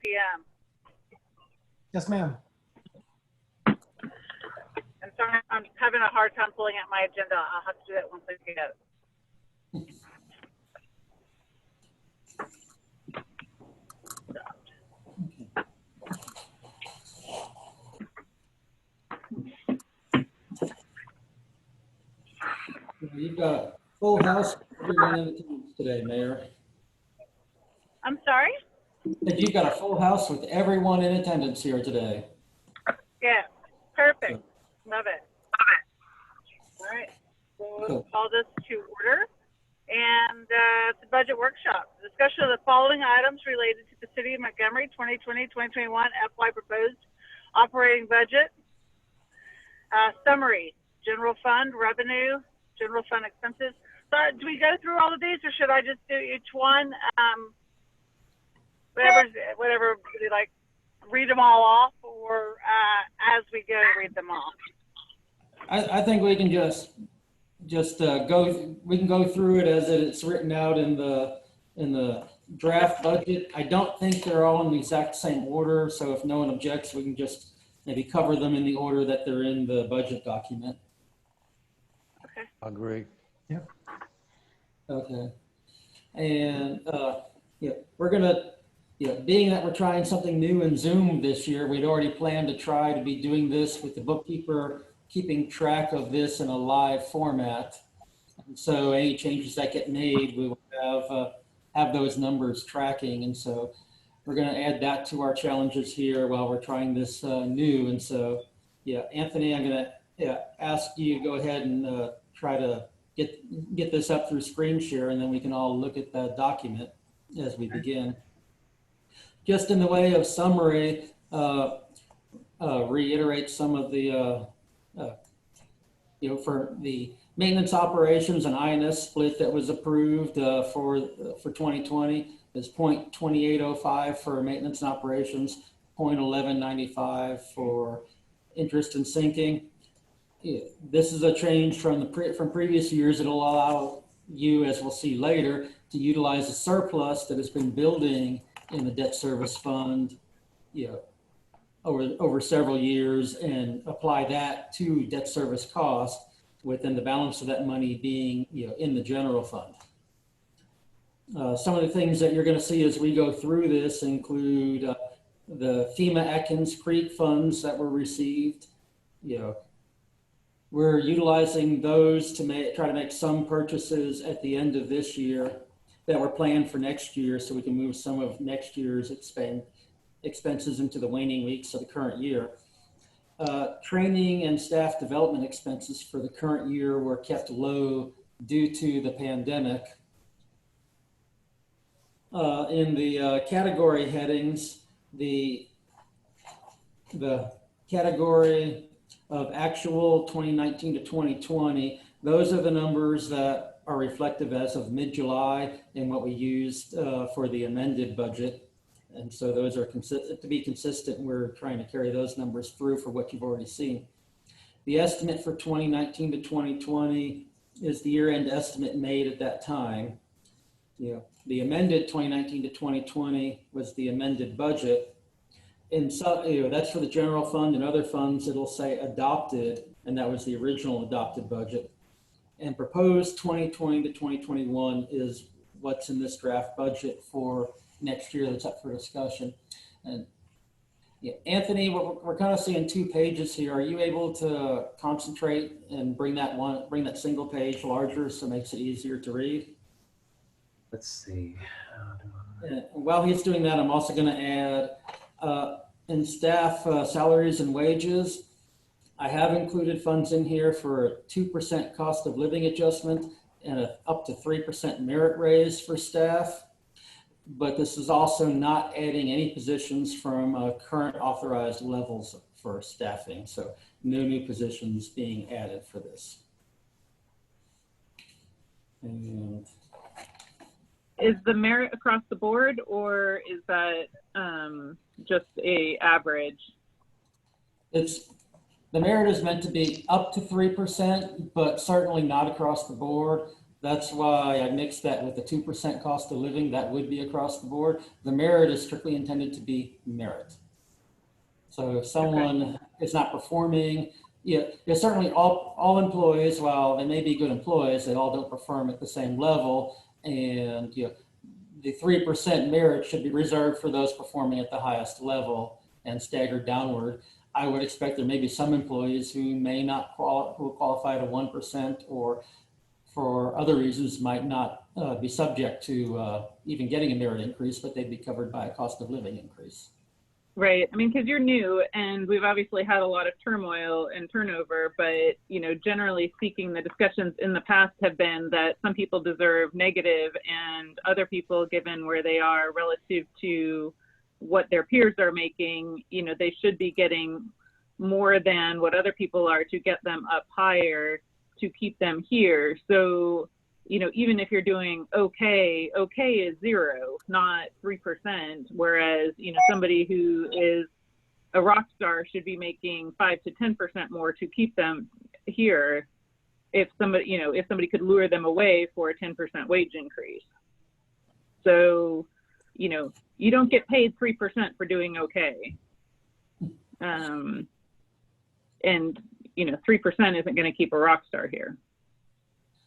p.m. Yes, ma'am. And sorry, I'm having a hard time pulling out my agenda. I'll have to do that once I get it. You've got a full house for everyone in attendance today, Mayor. I'm sorry? That you've got a full house with everyone in attendance here today. Yeah, perfect. Love it. All right, so we'll call this to order. And it's a budget workshop. Discussion of the following items related to the City of Montgomery 2020-2021 FY proposed operating budget. Summary, general fund revenue, general fund expenses. So do we go through all of these, or should I just do each one? Whatever we like, read them all off, or as we go, read them off. I think we can just go through it as it's written out in the draft budget. I don't think they're all in the exact same order, so if no one objects, we can just maybe cover them in the order that they're in the budget document. Okay. Agree. Yep. Okay. And we're gonna, being that we're trying something new in Zoom this year, we'd already planned to try to be doing this with the bookkeeper keeping track of this in a live format. And so any changes that get made, we will have those numbers tracking. And so we're going to add that to our challenges here while we're trying this new. And so, Anthony, I'm going to ask you to go ahead and try to get this up through screen share, and then we can all look at the document as we begin. Just in the way of summary, reiterate some of the for the maintenance operations and INS split that was approved for 2020 is 0.2805 for maintenance and operations, 0.1195 for interest and sinking. This is a change from previous years. It'll allow you, as we'll see later, to utilize a surplus that has been building in the debt service fund, over several years, and apply that to debt service cost, within the balance of that money being in the general fund. Some of the things that you're going to see as we go through this include the FEMA Atkins Creek funds that were received. We're utilizing those to try to make some purchases at the end of this year that were planned for next year, so we can move some of next year's expenses into the waning weeks of the current year. Training and staff development expenses for the current year were kept low due to the pandemic. In the category headings, the category of actual 2019 to 2020, those are the numbers that are reflective as of mid-July and what we used for the amended budget. And so those are to be consistent. We're trying to carry those numbers through for what you've already seen. The estimate for 2019 to 2020 is the year-end estimate made at that time. The amended 2019 to 2020 was the amended budget. And so, that's for the general fund, and other funds it'll say adopted, and that was the original adopted budget. And proposed 2020 to 2021 is what's in this draft budget for next year that's up for discussion. And Anthony, we're kind of seeing 2 pages here. Are you able to concentrate and bring that single page larger so it makes it easier to read? Let's see. And while he's doing that, I'm also going to add in staff salaries and wages. I have included funds in here for a 2% cost of living adjustment and up to 3% merit raise for staff. But this is also not adding any positions from current authorized levels for staffing. So no new positions being added for this. And is the merit across the board, or is that just a average? The merit is meant to be up to 3%, but certainly not across the board. That's why I mixed that with the 2% cost of living. That would be across the board. The merit is strictly intended to be merit. So if someone is not performing, certainly all employees, while they may be good employees, they all don't perform at the same level. And the 3% merit should be reserved for those performing at the highest level and staggered downward. I would expect there may be some employees who may not qualify to 1%, or for other reasons might not be subject to even getting a merit increase, but they'd be covered by a cost of living increase. Right. I mean, because you're new, and we've obviously had a lot of turmoil and turnover, but, generally speaking, the discussions in the past have been that some people deserve negative, and other people, given where they are relative to what their peers are making, they should be getting more than what other people are to get them up higher, to keep them here. So, even if you're doing okay is 0, not 3%. Whereas, somebody who is a rock star should be making 5 to 10% more to keep them here. If somebody could lure them away for a 10% wage increase. So, you don't get paid 3% for doing okay. And 3% isn't going to keep a rock star here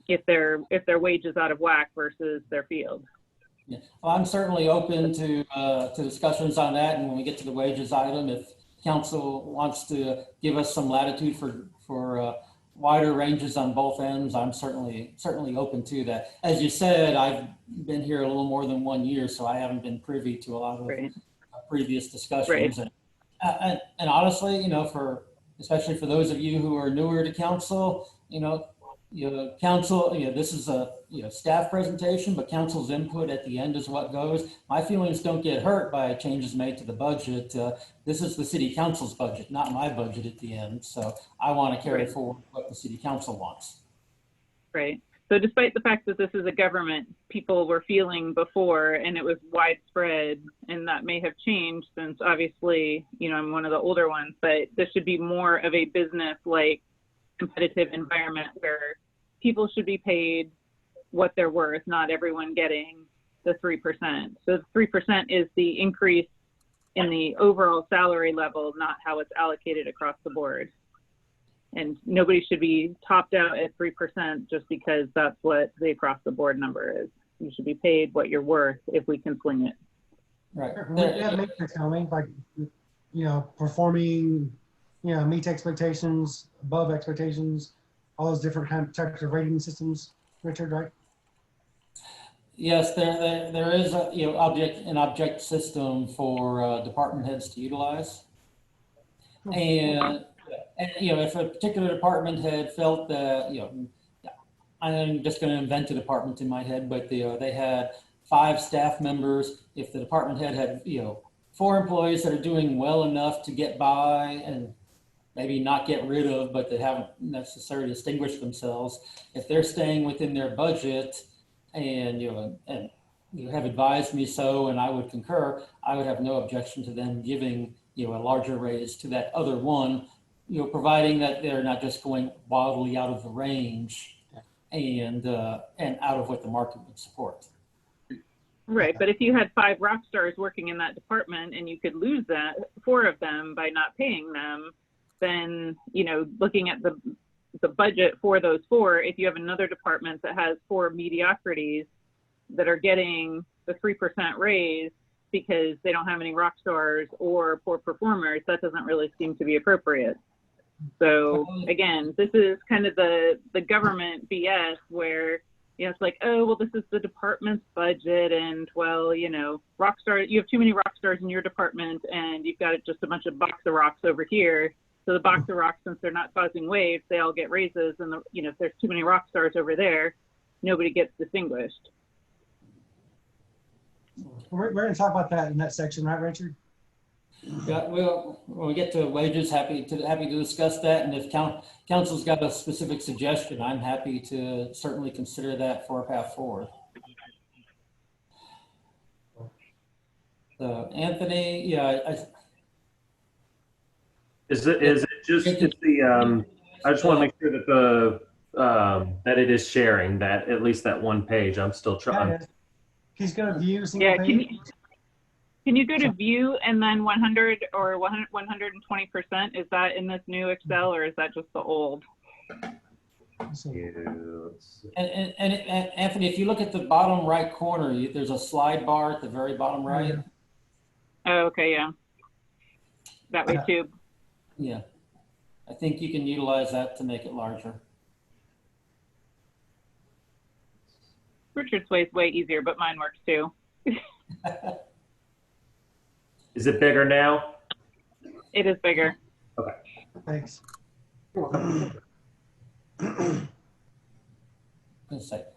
if their wage is out of whack versus their field. Yeah. Well, I'm certainly open to discussions on that, and when we get to the wages item, if council wants to give us some latitude for wider ranges on both ends, I'm certainly open to that. As you said, I've been here a little more than 1 year, so I haven't been privy to a lot of previous discussions. Right. And honestly, especially for those of you who are newer to council, council, this is a staff presentation, but council's input at the end is what goes. My feelings don't get hurt by changes made to the budget. This is the city council's budget, not my budget at the end. So I want to carry forward what the city council wants. Right. So despite the fact that this is a government people were feeling before, and it was widespread, and that may have changed since obviously, I'm one of the older ones, but this should be more of a business-like competitive environment where people should be paid what they're worth, not everyone getting the 3%. So the 3% is the increase in the overall salary level, not how it's allocated across the board. And nobody should be topped out at 3% just because that's what the across the board number is. You should be paid what you're worth if we can swing it. Right. We have matrix, like, performing, meets expectations, above expectations, all those different types of rating systems, Richard, right? Yes, there is an object system for department heads to utilize. And if a particular department head felt that, I'm just going to invent a department in my head, but they had 5 staff members. If the department head had, 4 employees that are doing well enough to get by and maybe not get rid of, but they haven't necessarily distinguished themselves, if they're staying within their budget, and you have advised me so, and I would concur, I would have no objection to them giving a larger raise to that other one, providing that they're not just going wildly out of the range and out of what the market would support. Right, but if you had 5 rock stars working in that department and you could lose 4 of them by not paying them, then looking at the budget for those 4, if you have another department that has 4 mediocrities that are getting the 3% raise because they don't have any rock stars or poor performers, that doesn't really seem to be appropriate. So again, this is kind of the government BS where, it's like, oh, well, this is the department's budget, and well, rock stars, you have too many rock stars in your department, and you've got just a bunch of box of rocks over here. So the box of rocks, since they're not causing waves, they all get raises, and if there's too many rock stars over there, nobody gets distinguished. We're going to talk about that in that section, right, Richard? Yeah, well, when we get to wages, happy to discuss that. And if council's got a specific suggestion, I'm happy to certainly consider that for a path forward. So Anthony, Is it just the I just want to make sure that that it is sharing that, at least that one page. I'm still Yeah, trying. it is. He's going to view single Yeah, page. can you go to view and then 100 or 120%? Is that in this new Excel or is that just the old? Let's see. And Anthony, if you look at the bottom right corner, there's a slide bar at the very bottom right. Yeah. Oh, okay, yeah. That way Yeah. too. Yeah. I think you can utilize that to make it larger. Richard's way is way easier, but mine works too. Is it bigger now? It is bigger. Thanks.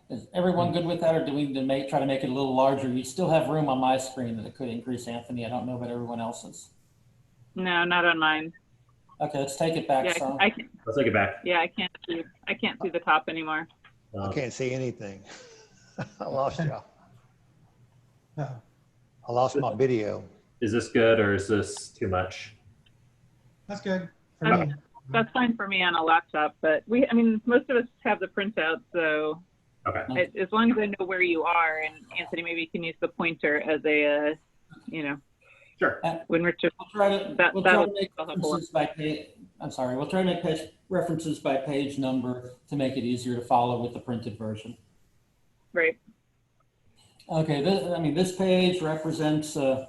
Is everyone good with that, or do we need to try to make it a little larger? You still have room on my screen that it could increase, Anthony. I don't know about everyone else's. No, not on mine. Okay, let's take it back Yeah, some. I can. Let's take it back. Yeah, I can't see the top anymore. I can't see anything. I lost y'all. No. I lost my video. Is this good or is this too much? That's good. For Okay. me. That's fine for me on a laptop, but I mean, most of us have the printout, so Okay. as long as I know where you are, and Anthony, maybe you can use the pointer as a, Sure. when Richard, We'll try to that'll make help a lot. references by page. I'm sorry. We'll try to make references by page number to make it easier to follow with the printed version. Right. Okay, this page represents the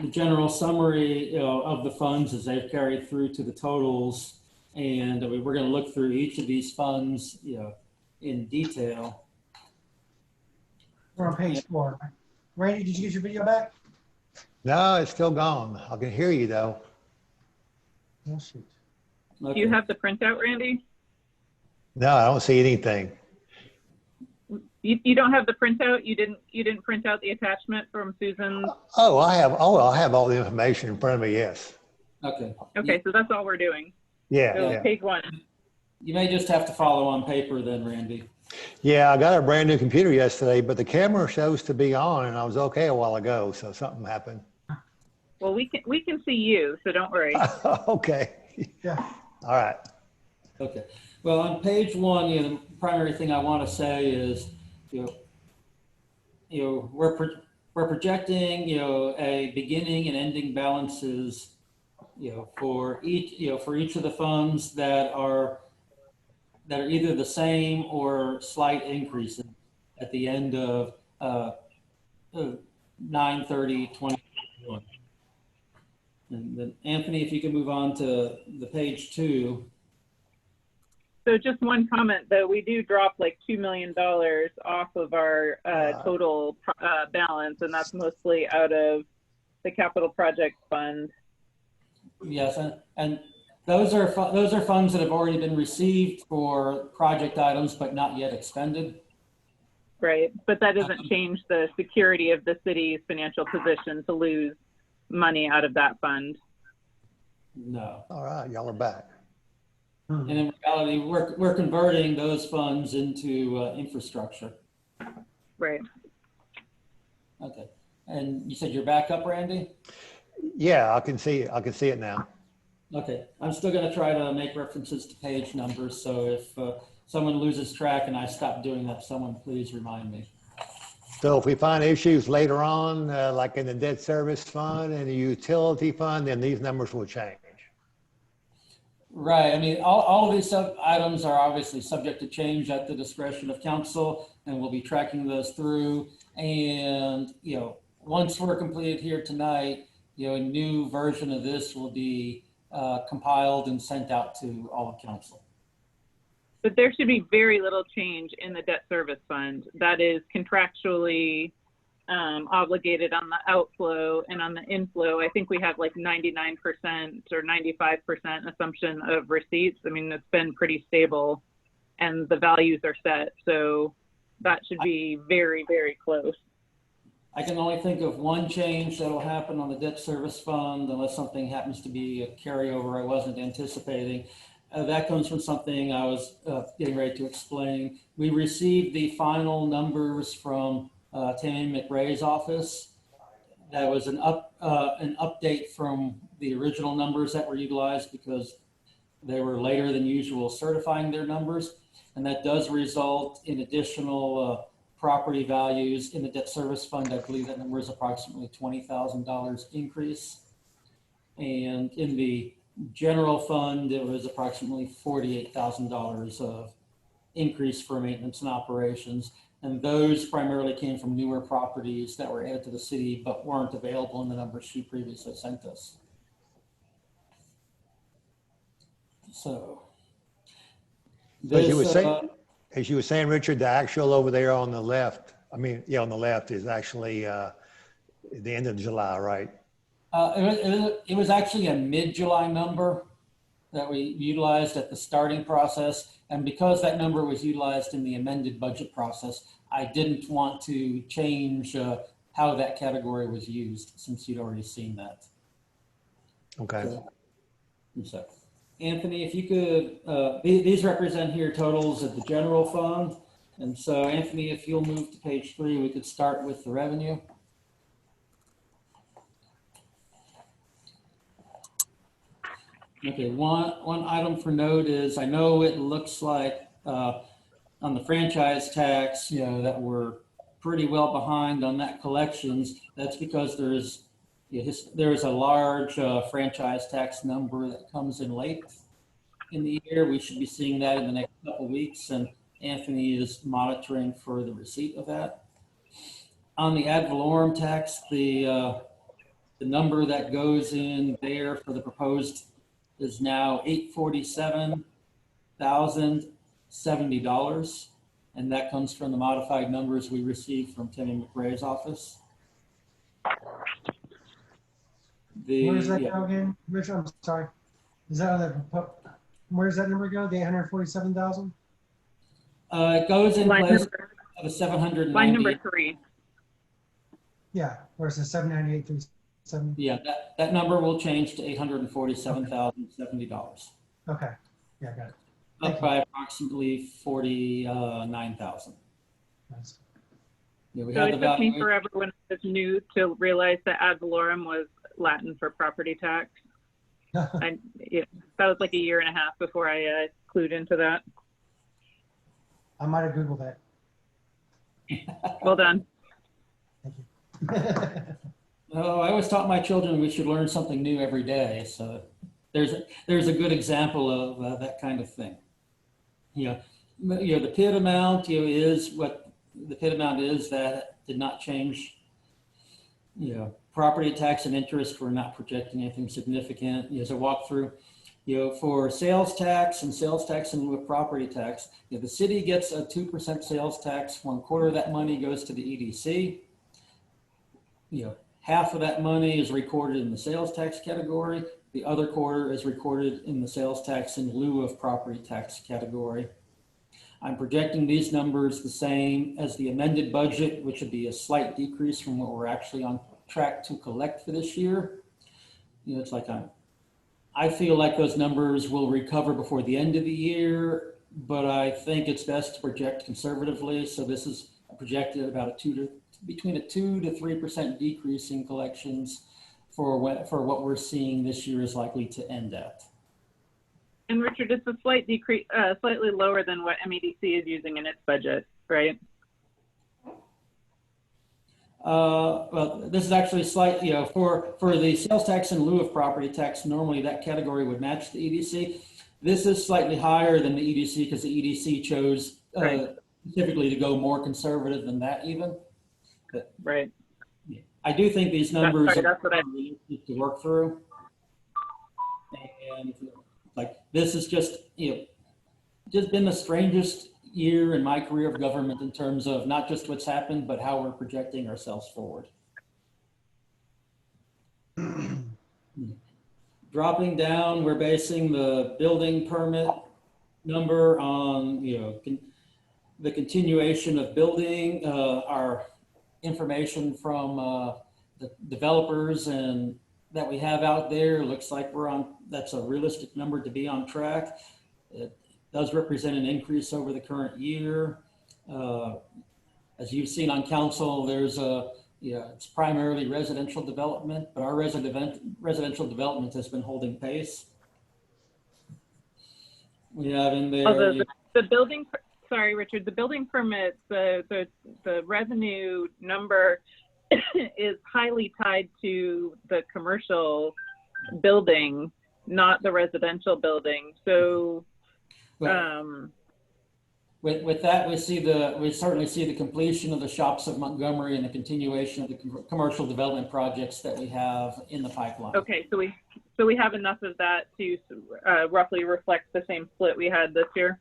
general summary of the funds as they've carried through to the totals, and we're going to look through each of these funds, in detail. We're on page 4. Randy, did you get your video back? No, it's still gone. I can hear you though. Oh, shoot. Do Okay. you have the printout, Randy? No, I don't see anything. You don't have the printout? You didn't print out the attachment from Susan? Oh, I have all the information in front of me. Yes. Okay. Okay, so that's all we're doing. Yeah. So Yeah. page 1. You may just have to follow on paper then, Randy. Yeah. I got a brand new computer yesterday, but the camera shows to be on and I was okay a while ago. So something happened. Well, we can see you, so don't worry. Okay. Yeah. All right. Okay. Well, on page 1, the primary thing I want to say is, we're projecting, a beginning and ending balances, for each of the funds that are either the same or slight increases at the end of 9/30/2021. And then Anthony, if you can move on to the page 2. So just one comment, though, we do drop like $2 million off of our total balance, and that's mostly out of the capital project fund. Yes, and those are funds that have already been received for project items, but not yet expended. Right, but that doesn't change the security of the city's financial position to lose money out of that fund. No. All right. Y'all are back. And in reality, we're converting those funds into infrastructure. Right. Okay. And you said you're back up, Randy? Yeah. I can see it. I can see it now. Okay. I'm still going to try to make references to page numbers. So if someone loses track and I stop doing that, someone please remind me. So if we find issues later on, like in the debt service fund and the utility fund, then these numbers will change. Right. I mean, all of these items are obviously subject to change at the discretion of council, and we'll be tracking those through. And, once we're completed here tonight, a new version of this will be compiled and sent out to all of council. But there should be very little change in the debt service fund. That is contractually obligated on the outflow, and on the inflow, I think we have like 99% or 95% assumption of receipts. I mean, it's been pretty stable and the values are set. So that should be very, very close. I can only think of one change that'll happen on the debt service fund unless something happens to be a carryover I wasn't anticipating. That comes from something I was getting ready to explain. We received the final numbers from Tammy McRae's office. That was an update from the original numbers that were utilized because They were later than usual certifying their numbers, and that does result in additional property values in the debt service fund. I believe that number is approximately $20,000 increase. And in the general fund, it was approximately $48,000 of increase for maintenance and operations. And those primarily came from newer properties that were added to the city but weren't available in the numbers she previously sent us. So As you this, were saying, Richard, the actual over there on the left, I mean, yeah, on the left is actually the end of July, right? it was actually a mid-July number that we utilized at the starting process. And because that number was utilized in the amended budget process, I didn't want to change how that category was used since you'd already seen that. Okay. So, Anthony, if you could, these represent here totals of the general fund. And so Anthony, if you'll move to page 3, we could start with the revenue. Okay, one item for note is, I know it looks like on the franchise tax, that we're pretty well behind on that collections. That's because there is a large franchise tax number that comes in late in the year. We should be seeing that in the next couple of weeks, and Anthony is monitoring for the receipt of that. On the ad valorem tax, the number that goes in there for the proposed is now $847,070, and that comes from the modified numbers we received from Timmy McRae's office. Where does that go again, Richard? I'm sorry. Is that on the? Where does that number go? The 847,000. It goes in Line place number, of the 790. line number 3. Yeah, where it says 798,370. Yeah, that number will change to $847,070. Okay. Yeah, got it. Up by approximately 49,000. Nice. Yeah, we So had it the took me value. forever when I was new to realize that ad valorem was Latin for property tax. That was like a year and a half before I clued into that. I might have Googled that. Well done. Thank you. Oh, I always taught my children we should learn something new every day. So there's a good example of that kind of thing. The PID amount is what the PID amount is. That did not change. Property tax and interest, we're not projecting anything significant. As I walk through, for sales tax and sales tax in lieu of property tax, the city gets a 2% sales tax. 1/4 of that money goes to the EDC. Half of that money is recorded in the sales tax category. The other quarter is recorded in the sales tax in lieu of property tax category. I'm projecting these numbers the same as the amended budget, which would be a slight decrease from what we're actually on track to collect for this year. It's like I feel like those numbers will recover before the end of the year, but I think it's best to project conservatively. So this is projected at about between a 2 to 3% decrease in collections for what we're seeing this year is likely to end at. And Richard, it's a slight decrease, slightly lower than what MEDC is using in its budget, right? Well, this is actually slightly, for the sales tax in lieu of property tax, normally that category would match the EDC. This is slightly higher than the EDC because the EDC chose specifically to go more conservative than that even. But Right. I do think these numbers that's what I to work through. And like, this is just been the strangest year in my career of government in terms of not just what's happened, but how we're projecting ourselves forward. Dropping down, we're basing the building permit number on, the continuation of building, our information from the developers and that we have out there. Looks like that's a realistic number to be on track. It does represent an increase over the current year. As you've seen on council, there's it's primarily residential development, but our residential development has been holding pace. We have in there. Although the building, sorry, Richard, the building permits, the revenue number is highly tied to the commercial building, not the residential building. So, with that, we certainly see the completion of the shops of Montgomery and the continuation of the commercial development projects that we have in the pipeline. okay, so we have enough of that to roughly reflect the same split we had this year.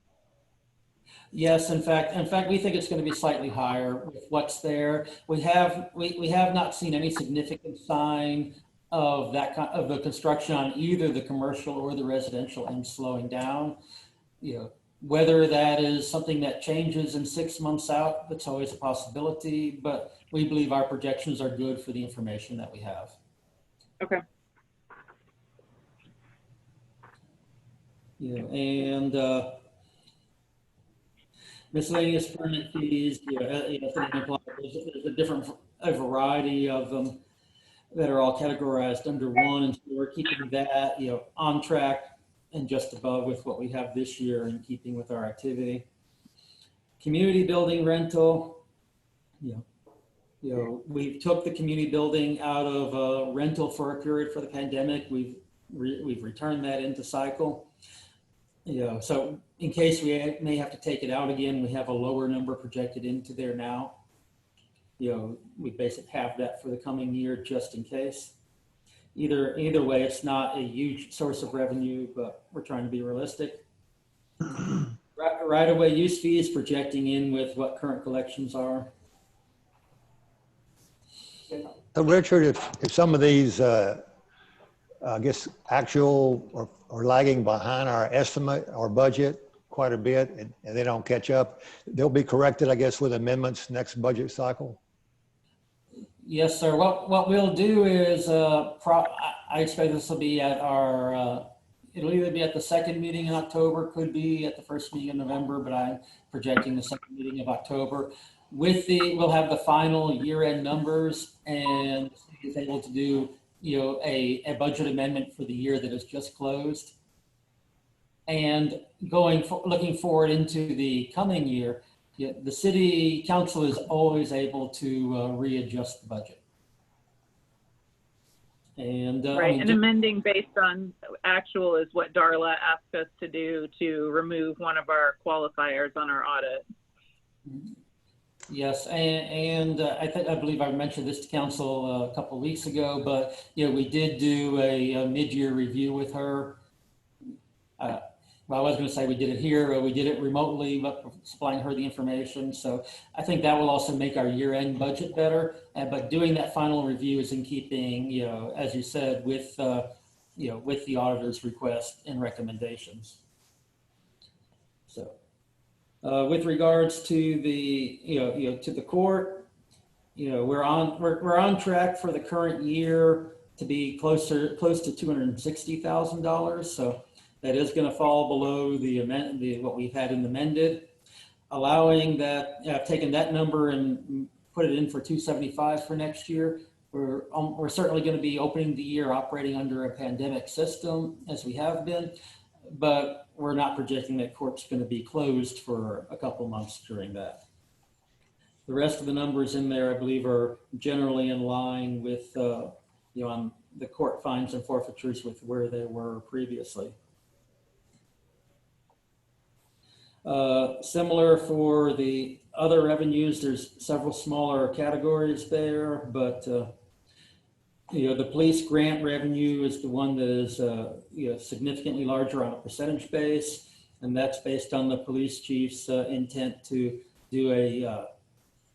Yes, in fact, we think it's going to be slightly higher with what's there. We have not seen any significant sign of the construction on either the commercial or the residential end slowing down. You know, whether that is something that changes in 6 months out, that's always a possibility, but we believe our projections are good for the information that we have. Okay. Yeah, and miscellaneous permit fees, there's a variety of them that are all categorized under one, and so we're keeping that, on track and just above with what we have this year in keeping with our activity. Community building rental, we took the community building out of rental for a period for the pandemic. We've returned that into cycle. So in case we may have to take it out again, we have a lower number projected into there now. We basically have that for the coming year just in case. Either way, it's not a huge source of revenue, but we're trying to be realistic. Right-of-way use fees projecting in with what current collections are. So Richard, if some of these, I guess, actual or lagging behind our estimate or budget quite a bit, and they don't catch up, they'll be corrected, I guess, with amendments next budget cycle? Yes, sir. What we'll do is, I expect this will be at our, it'll either be at the second meeting in October, could be at the first meeting in November, but I'm projecting the second meeting of October. We'll have the final year-end numbers, and is able to do, a budget amendment for the year that is just closed. And looking forward into the coming year, the city council is always able to readjust the budget. And right, and amending based on actual is what Darla asked us to do to remove one of our qualifiers on our audit. Yes, and I believe I mentioned this to council a couple of weeks ago, but we did do a mid-year review with her. Well, I was going to say we did it here, we did it remotely, but supplying her the information. So I think that will also make our year-end budget better. But doing that final review is in keeping, as you said, with with the auditor's request and recommendations. So with regards to the to the court, we're on track for the current year to be close to $260,000. So that is going to fall below what we've had in the amended, allowing that, taking that number and put it in for 275 for next year. We're certainly going to be opening the year operating under a pandemic system as we have been, but we're not projecting that court's going to be closed for a couple months during that. The rest of the numbers in there, I believe, are generally in line with, on the court fines and forfeitures with where they were previously. Similar for the other revenues, there's several smaller categories there, but the police grant revenue is the one that is significantly larger on a percentage base, and that's based on the police chief's intent to do a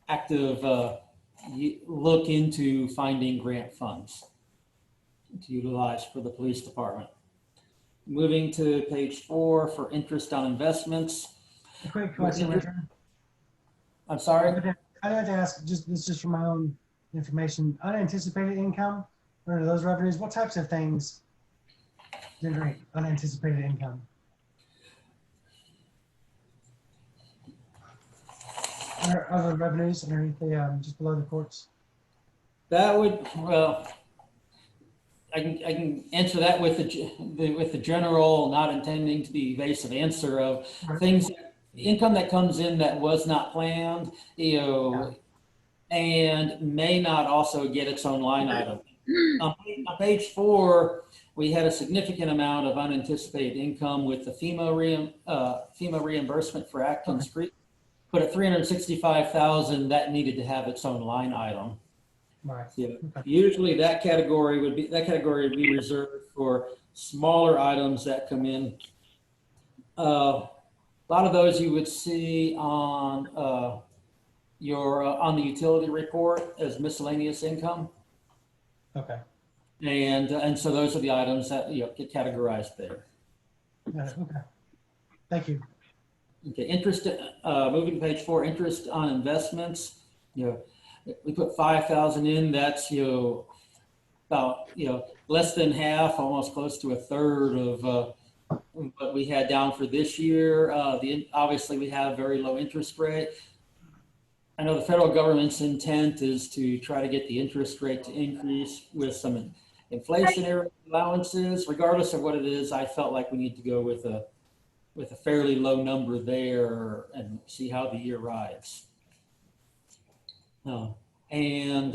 active look into finding grant funds to utilize for the police department. Moving to page 4 for interest on investments. A quick question, Richard. I'm sorry? I'd like to ask, this is just for my own information, unanticipated income, or those revenues, what types of things generate unanticipated income? Or other revenues underneath the, just below the courts? That would, well, I can answer that with with the general, not intending to be evasive answer of things, income that comes in that was not planned, and may not also get its own line item. On page 4, we had a significant amount of unanticipated income with the FEMA reimbursement for Atkins Creek. But at $365,000, that needed to have its own line item. Right. Usually that category would be reserved for smaller items that come in. A lot of those you would see on on the utility report as miscellaneous income. Okay. And so those are the items that get categorized there. Got it. Okay. Thank you. Okay, interest. Moving to page 4, interest on investments. We put 5,000 in. That's about less than half, almost close to a third of what we had down for this year. Obviously we have very low interest rate. I know the federal government's intent is to try to get the interest rate to increase with some inflationary allowances. Regardless of what it is, I felt like we need to go with a fairly low number there and see how the year rides. And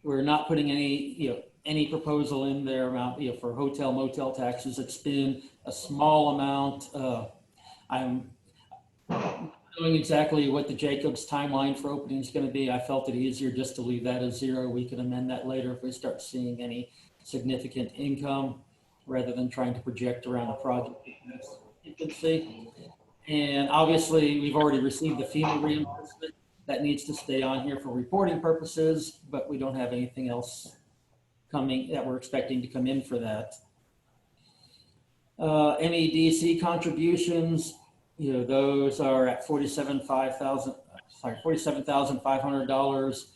we're not putting any proposal in there amount for hotel motel taxes. It's been a small amount. I'm knowing exactly what the Jacobs timeline for opening is going to be. I felt it easier just to leave that as 0. We can amend that later if we start seeing any significant income, rather than trying to project around a project infancy. And obviously we've already received the FEMA reimbursement. That needs to stay on here for reporting purposes, but we don't have anything else coming that we're expecting to come in for that. MEDC contributions, those are at $47,500,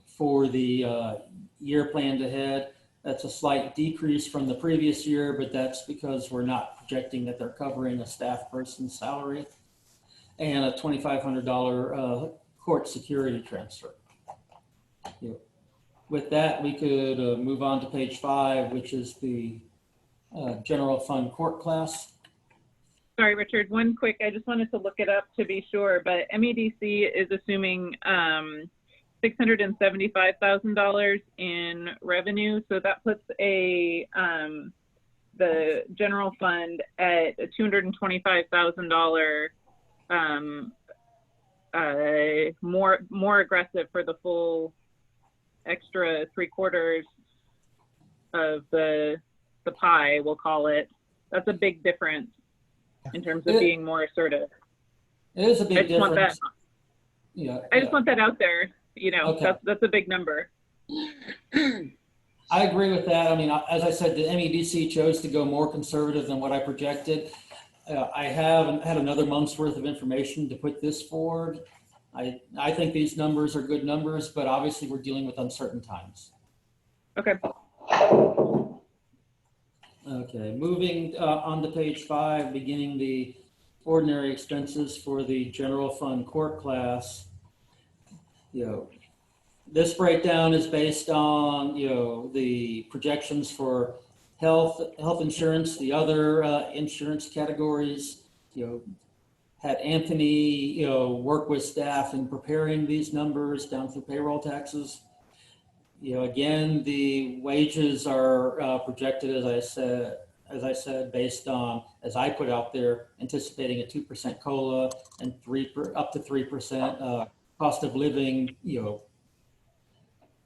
for the year planned ahead. That's a slight decrease from the previous year, but that's because we're not projecting that they're covering a staff person's salary, and a $2,500 court security transfer. With that, we could move on to page 5, which is the general fund court class. Sorry, Richard, one quick, I just wanted to look it up to be sure, but MEDC is assuming $675,000 in revenue. So that puts the general fund at a $225,000 more aggressive for the full extra 3/4 of the pie, we'll call it. That's a big difference in terms of being more assertive. It is a big difference. I just want that out there. Okay. That's a big number. I agree with that. I mean, as I said, the MEDC chose to go more conservative than what I projected. I haven't had another month's worth of information to put this forward. I think these numbers are good numbers, but obviously we're dealing with uncertain times. Okay. Okay, moving on to page 5, beginning the ordinary expenses for the general fund court class. This breakdown is based on the projections for health insurance, the other insurance categories. Had Anthony work with staff in preparing these numbers down through payroll taxes. Again, the wages are projected, as I said, based on, as I put out there, anticipating a 2% COLA and up to 3% cost of living,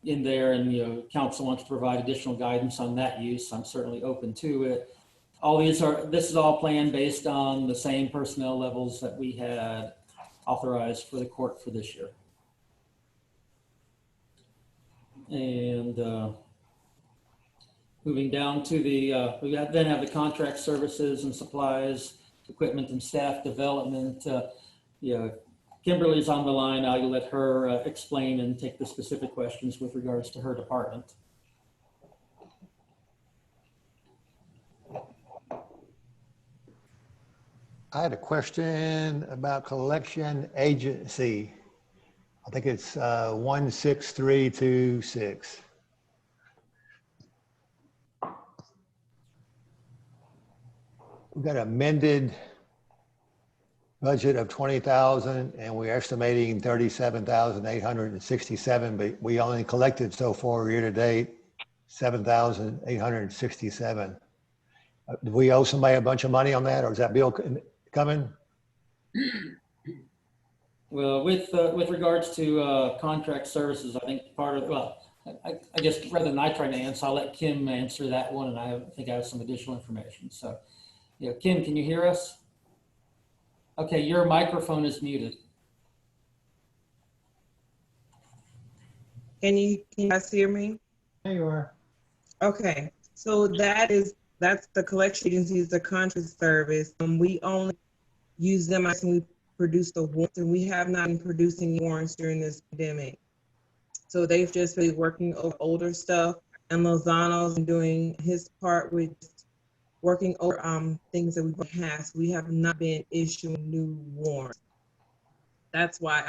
in there, and council wants to provide additional guidance on that use. I'm certainly open to it. This is all planned based on the same personnel levels that we had authorized for the court for this year. And moving down to we then have the contract services and supplies, equipment and staff development. Kimberly's on the line. I'll let her explain and take the specific questions with regards to her department. I had a question about collection agency. I think it's 16326. we've got an amended budget of 20,000 and we're estimating 37,867, but we only collected so far year to date 7,867. Do we owe somebody a bunch of money on that, or is that bill coming? Well, with regards to contract services, I think part of, well, I guess rather than I try to answer, I'll let Kim answer that one, and I think I have some additional information. So, yeah, Kim, can you hear us? Okay, your microphone is muted. Can you guys hear me? There you are. Okay, so that's the collection agencies, the contract service. We only use them as we produce the warrants, and we have not been producing warrants during this pandemic. So they've just been working over older stuff, and Lozano's doing his part with working over things that we've had. So we have not been issuing new warrants. That's why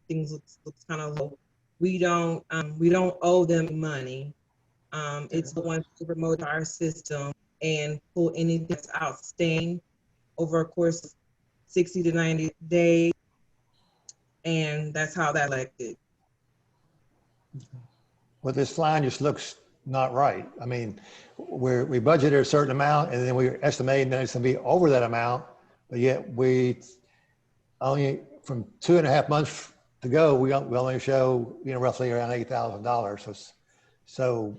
things looks kind of low. We don't owe them money. It's the ones to promote our system and pull anything that's outstanding over a course of 60 to 90 days, and that's how that elected. Well, this line just looks not right. I mean, we budgeted a certain amount and then we're estimating that it's gonna be over that amount, but yet we only, from 2.5 months to go, we only show, roughly around $8,000. So.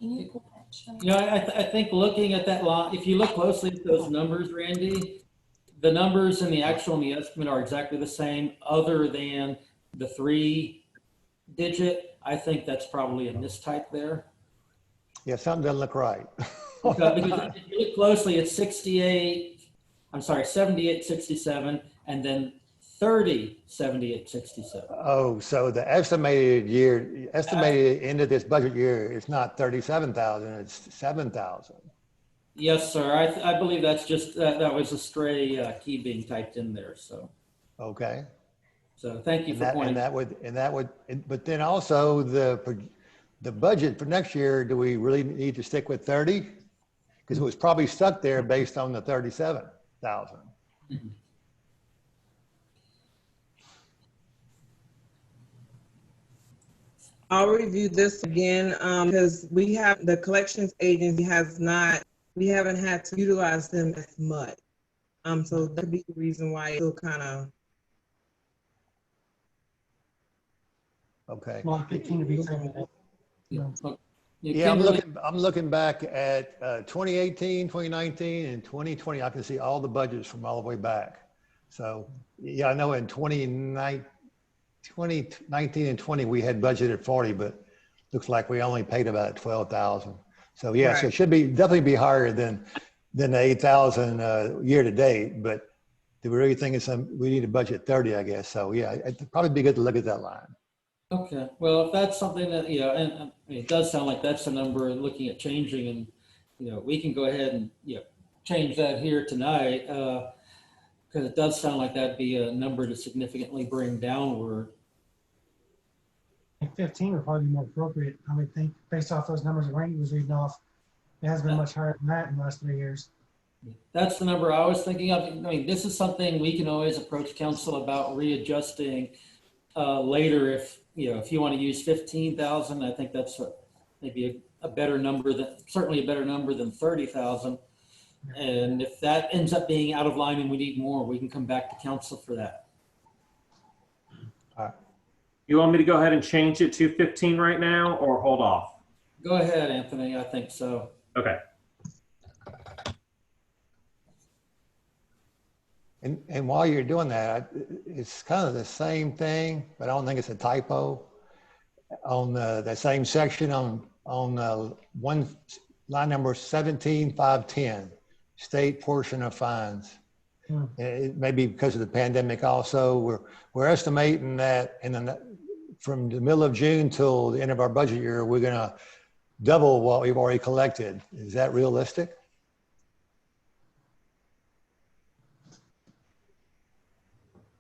I think looking at that line, if you look closely at those numbers, Randy, the numbers and the actual and the estimate are exactly the same, other than the 3-digit. I think that's probably a mistype there. Yeah, something doesn't look right. Because if you look closely, it's 7867, and then 7867. Oh, so the estimated end of this budget year is not 37,000, it's 7,000. Yes, sir. I believe that's just, that was a stray key being typed in there. So. Okay. So thank you for pointing. But then also the budget for next year, do we really need to stick with 30? Because it was probably stuck there based on the 37,000. Mm-hmm. I'll review this again because the collections agency we haven't had to utilize them as much. So that'd be the reason why it's still kind of. Okay. Well, 15 to be fair. Yeah, I'm looking back at 2018, 2019, and 2020. I can see all the budgets from all the way back. So yeah, I know in 2019 and 20 we had budgeted 40, but looks like we only paid about 12,000. So yeah, right. So it should definitely be higher than the 8,000 year to date. But do we really think we need to budget 30? I guess so. Yeah, it'd probably be good to look at that line. Okay, well, if that's something that, and it does sound like that's a number looking at changing, and, we can go ahead and, change that here tonight, because it does sound like that'd be a number to significantly bring downward. I think 15 would probably be more appropriate. I would think, based off those numbers that Randy was reading off, it has been much higher than that in the last 3 years. That's the number I was thinking of. I mean, this is something we can always approach council about readjusting later if you want to use 15,000. I think that's maybe a better number, certainly a better number than 30,000. And if that ends up being out of line and we need more, we can come back to council for that. All right. You want me to go ahead and change it to 15 right now, or hold off? Go ahead, Anthony. I think so. Okay. And while you're doing that, it's kind of the same thing, but I don't think it's a typo. On that same section on one line number 17510, state portion of fines. It may be because of the pandemic also. We're estimating that from the middle of June till the end of our budget year, we're gonna double what we've already collected. Is that realistic?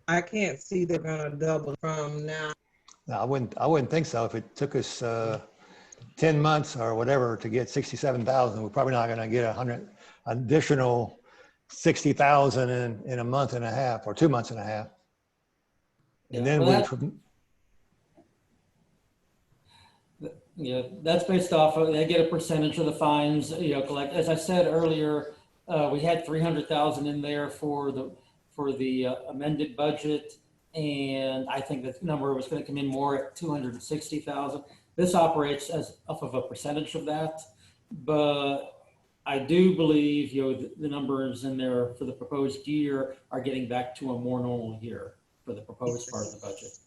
I can't see they're gonna double from now. No, I wouldn't think so. If it took us 10 months or whatever to get 67,000, we're probably not gonna get 100 additional 60,000 in a month and a half or 2 months and a half. And Yeah, then well, yeah, that's based off of, they get a percentage of the fines, collect. As I said earlier, we had 300,000 in there for the amended budget. And I think the number was going to come in more at 260,000. This operates as off of a percentage of that, but I do believe, the numbers in there for the proposed year are getting back to a more normal year for the proposed part of the budget.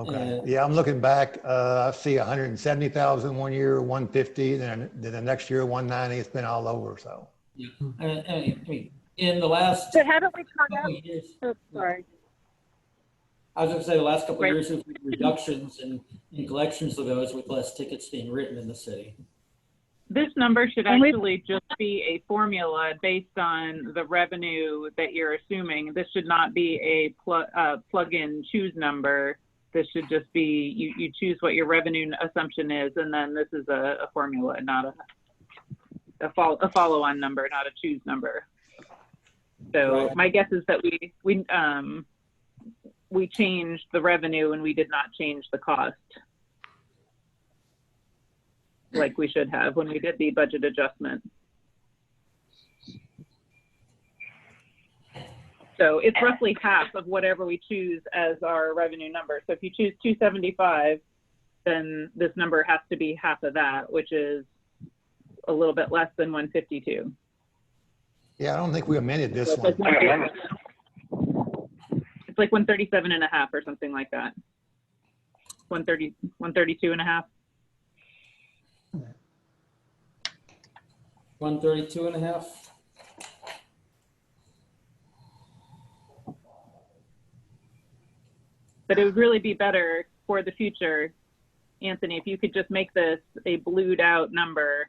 okay. Yeah, I'm looking back. I see 170,000 one year, 150, then the next year 190. It's been all over. So. Yeah, I mean, in the last So haven't we caught up? couple of years, Oh, sorry. I was going to say the last couple of Right. years, we've had reductions in collections of those with less tickets being written in the city. This number should And we- actually just be a formula based on the revenue that you're assuming. This should not be a plug-in choose number. This should just be, you choose what your revenue assumption is, and then this is a formula, not a follow-on number, not a choose number. So Right. my guess is that we changed the revenue and we did not change the cost, like we should have when we did the budget adjustment. So it's roughly half of whatever we choose as our revenue number. So if you choose 275, then this number has to be half of that, which is a little bit less than 152. Yeah, I don't think we amended this So one. it's like 137 and a half or something like that. 130, 132 and a half. 132 and a half. But it would really be better for the future, Anthony, if you could just make this a blued out number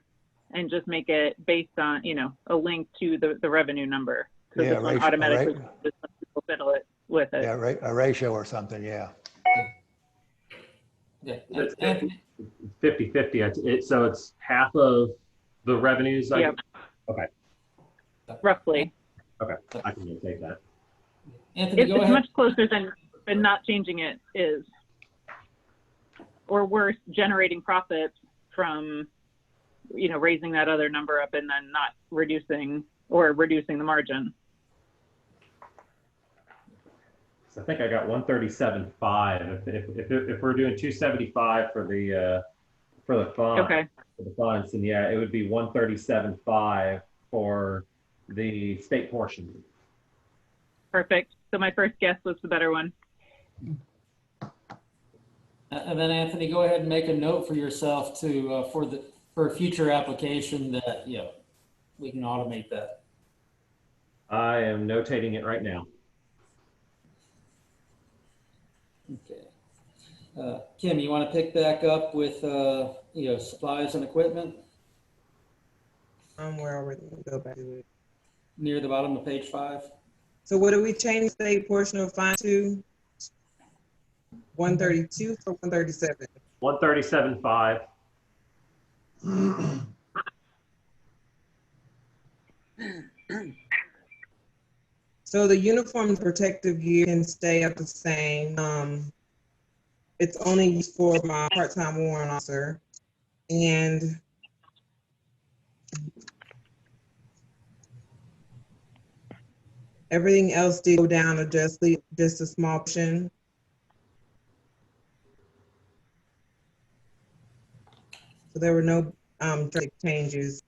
and just make it based on, a link to the revenue number. So Yeah, this one ratio, automatically just lets people fiddle it with it. yeah, a ratio or something. Yeah. Yeah. That's Anthony, 50-50. So it's half of the revenues. Yep. Okay. Roughly. Okay. I can take that. Anthony, It's go ahead. much closer than not changing it is. Or worse, generating profits from, raising that other number up and then not reducing the margin. So I think I got 137.5. If we're doing 275 for the fund, Okay. for the funds, then yeah, it would be 137.5 for the state portion. Perfect. So my first guess was the better one. And then Anthony, go ahead and make a note for yourself to, for a future application that, we can automate that. I am notating it right now. Okay. Kim, you want to pick back up with, supplies and equipment Where are we going to go back to it? near the bottom of page 5? So what do we change the state portion of fine to? 132 or 137? 137.5. So the uniform protective gear can stay up the same. It's only used for my part-time warrant officer. And everything else did go down to just a small portion. So there were no drastic changes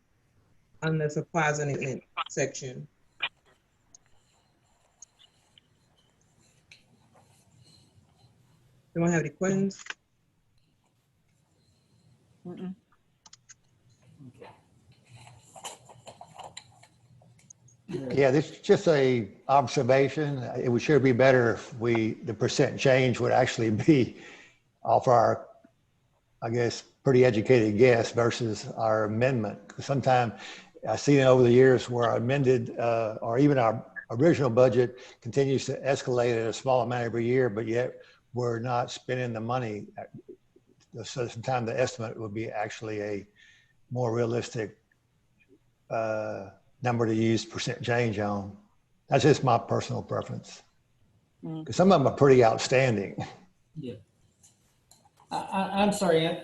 on the supplies and equipment section. Anyone have any questions? Mm-mm. Yeah, this is just a observation. It would sure be better if the percent change would actually be off our, I guess, pretty educated guess versus our amendment. Sometimes I've seen it over the years where our amended or even our original budget continues to escalate at a small amount every year, but yet we're not spending the money. So sometimes the estimate would be actually a more realistic number to use percent change on. That's just my personal preference. Mm. Because some of them are pretty outstanding. Yeah. I'm sorry,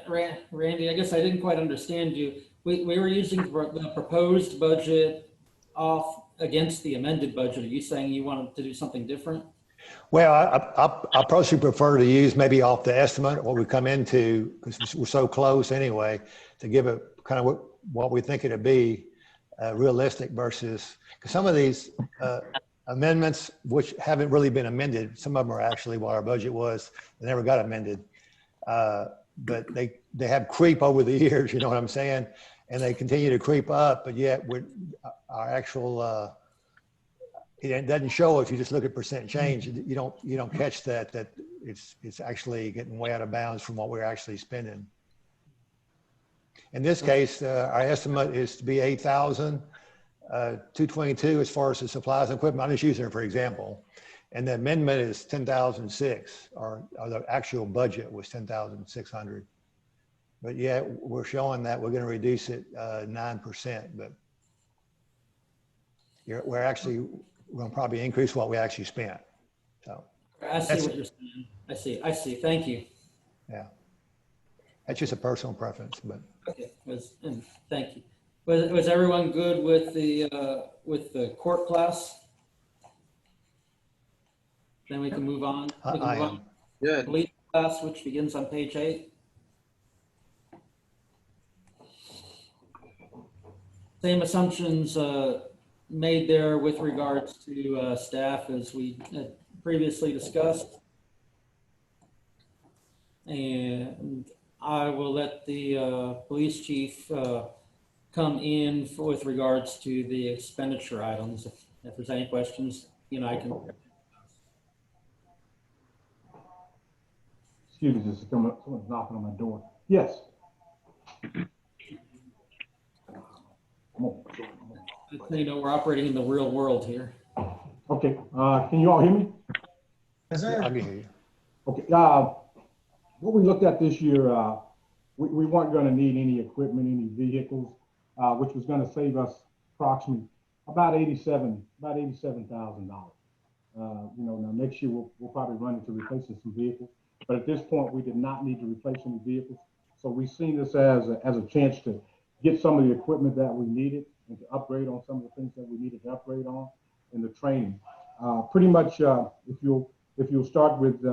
Randy, I guess I didn't quite understand you. We were using the proposed budget off against the amended budget. Are you saying you wanted to do something different? Well, I personally prefer to use maybe off the estimate, what we come into, because we're so close anyway, to give it kind of what we think it'd be realistic versus, because some of these amendments, which haven't really been amended, some of them are actually what our budget was, they never got amended. But they have creep over the years, you know what I'm saying? And they continue to creep up, but yet our actual, it doesn't show if you just look at percent change. You don't catch that it's actually getting way out of bounds from what we're actually spending. In this case, our estimate is to be 8,222 as far as the supplies and equipment. I'm just using it for example. And the amendment is 10,006, or the actual budget was 10,600. But yeah, we're showing that we're going to reduce it 9%, but we're going to probably increase what we actually spent. So I see what you're saying. I see. Thank you. Yeah, that's just a personal preference, but Okay, and thank you. Was everyone good with the court class? Then we can move on. I am. Good. Police class, which begins on page 8. Same assumptions made there with regards to staff as we had previously discussed. And I will let the police chief come in with regards to the expenditure items. If there's any questions, I can. Excuse me, just someone's knocking on my door. Yes. Come on. We're operating in the real world here. Okay. Can you all hear me? Yes, sir. I can hear you. Okay. What we looked at this year, we weren't going to need any equipment, any vehicles, which was going to save us approximately about $87,000. Now next year we'll probably run into replacing some vehicles, but at this point we did not need to replace any vehicles. So we've seen this as a chance to get some of the equipment that we needed and to upgrade on some of the things that we needed to upgrade on in the training. Pretty much, if you'll start with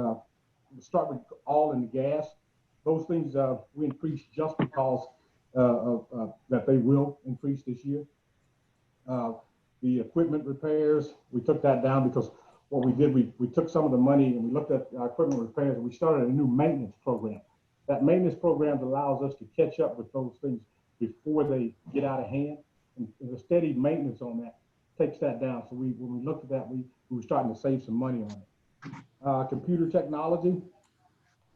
all in the gas, those things we increased just because that they will increase this year. The equipment repairs, we took that down because what we did, we took some of the money and we looked at our equipment repairs and we started a new maintenance program. That maintenance program allows us to catch up with those things before they get out of hand. And the steady maintenance on that takes that down. So when we looked at that, we were starting to save some money on it. Computer technology,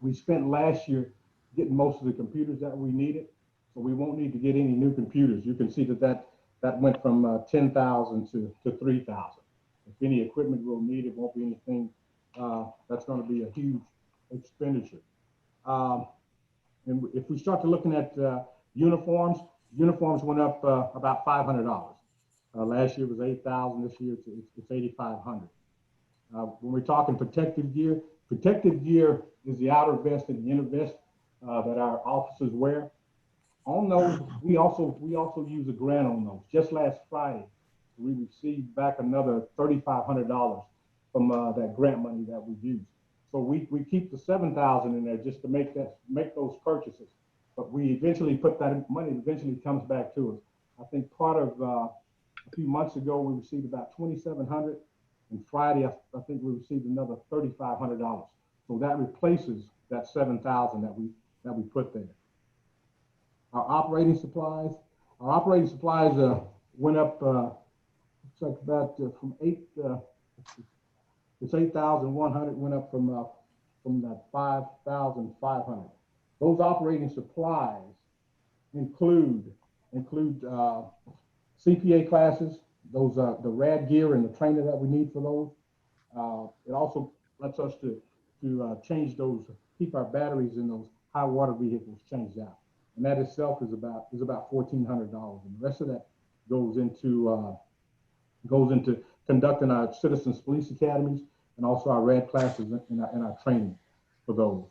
we spent last year getting most of the computers that we needed. So we won't need to get any new computers. You can see that went from 10,000 to 3,000. If any equipment we'll need, it won't be anything that's going to be a huge expenditure. And if we start to looking at uniforms went up about $500. Last year was 8,000. This year it's 8,500. When we're talking protective gear is the outer vest and the inner vest that our officers wear. On those, we also use a grant on those. Just last Friday, we received back another $3,500 from that grant money that we used. So we keep the 7,000 in there just to make those purchases. But we eventually put that money eventually comes back to us. I think part of a few months ago we received about 2,700, and Friday I think we received another $3,500. So that replaces that 7,000 that we put there. Our operating supplies went up. Looks like about from it's 8,100 went up from that 5,500. Those operating supplies include CPA classes, those the rad gear and the trainer that we need for those. It also lets us to change those, keep our batteries in those high water vehicles changed out, and that itself is about $1,400. And the goes into conducting our citizens police academies and also our red classes and our training for those.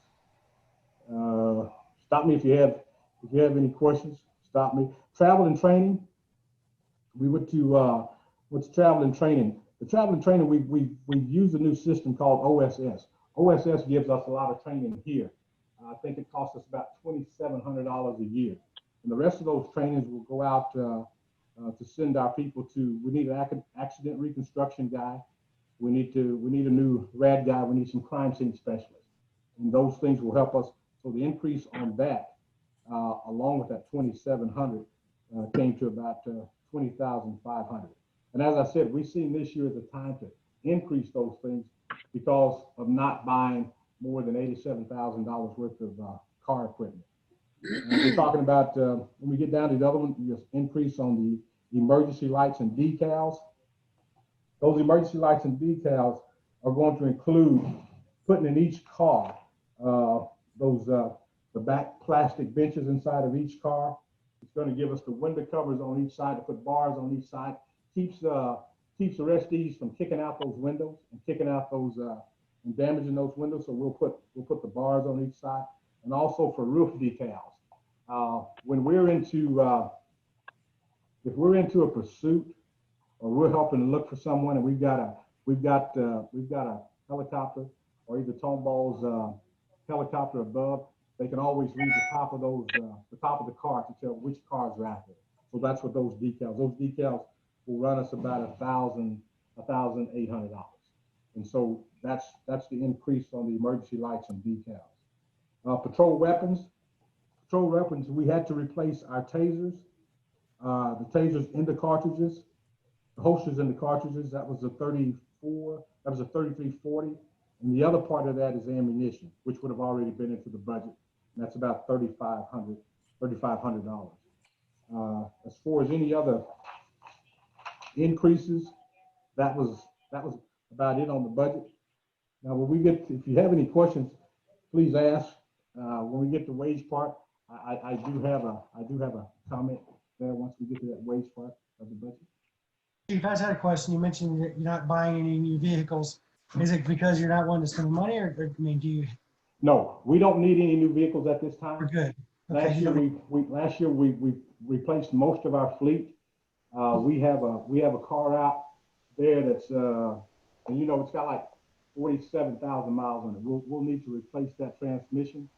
Stop me if you have any questions. Stop me. Travel and training. We went to what's travel and training. The travel and training, we used a new system called OSS. OSS gives us a lot of training here. I think it costs us about $2,700 a year. And the rest of those trainings will go out to send our people to. We need an accident reconstruction guy. We need a new rad guy. We need some crime scene specialists, and those things will help us. So the increase on that, along with that 2,700, came to about 20,500. And as I said, we've seen this year as a time to increase those things because of not buying more than $87,000 worth of car equipment. And we're talking about when we get down to the other one, just increase on the emergency lights and decals. Those emergency lights and decals are going to include putting in each car the back plastic benches inside of each car. It's going to give us the window covers on each side to put bars on each side. Keeps the arrestees from kicking out those windows and kicking out those and damaging those windows. So we'll put the bars on each side, and also for roof decals. When we're into if we're into a pursuit or we're helping to look for someone and we've got a helicopter or either Tomball's helicopter above, they can always read the top of the car to tell which cars are out there. So that's what those decals. Those decals will run us about $1,800. And so that's the increase on the emergency lights and decals. Patrol weapons, we had to replace our tasers, the tasers in the cartridges, the holsters in the cartridges. That was a 3340. And the other part of that is ammunition, which would have already been into the budget. And that's about $3,500. As far as any other increases, that was about it on the budget. Now, if you have any questions, please ask. When we get to wage part, I do have a comment there once we get to that wage part of the budget. Chief, I just had a question. You mentioned that you're not buying any new vehicles. Is it because you're not wanting to spend money, or I mean, do you? No, we don't need any new vehicles at this time. We're good. Okay, last year we replaced most of our fleet. We have a car out there that's and it's got like 47,000 miles on it. We'll need to replace that transmission.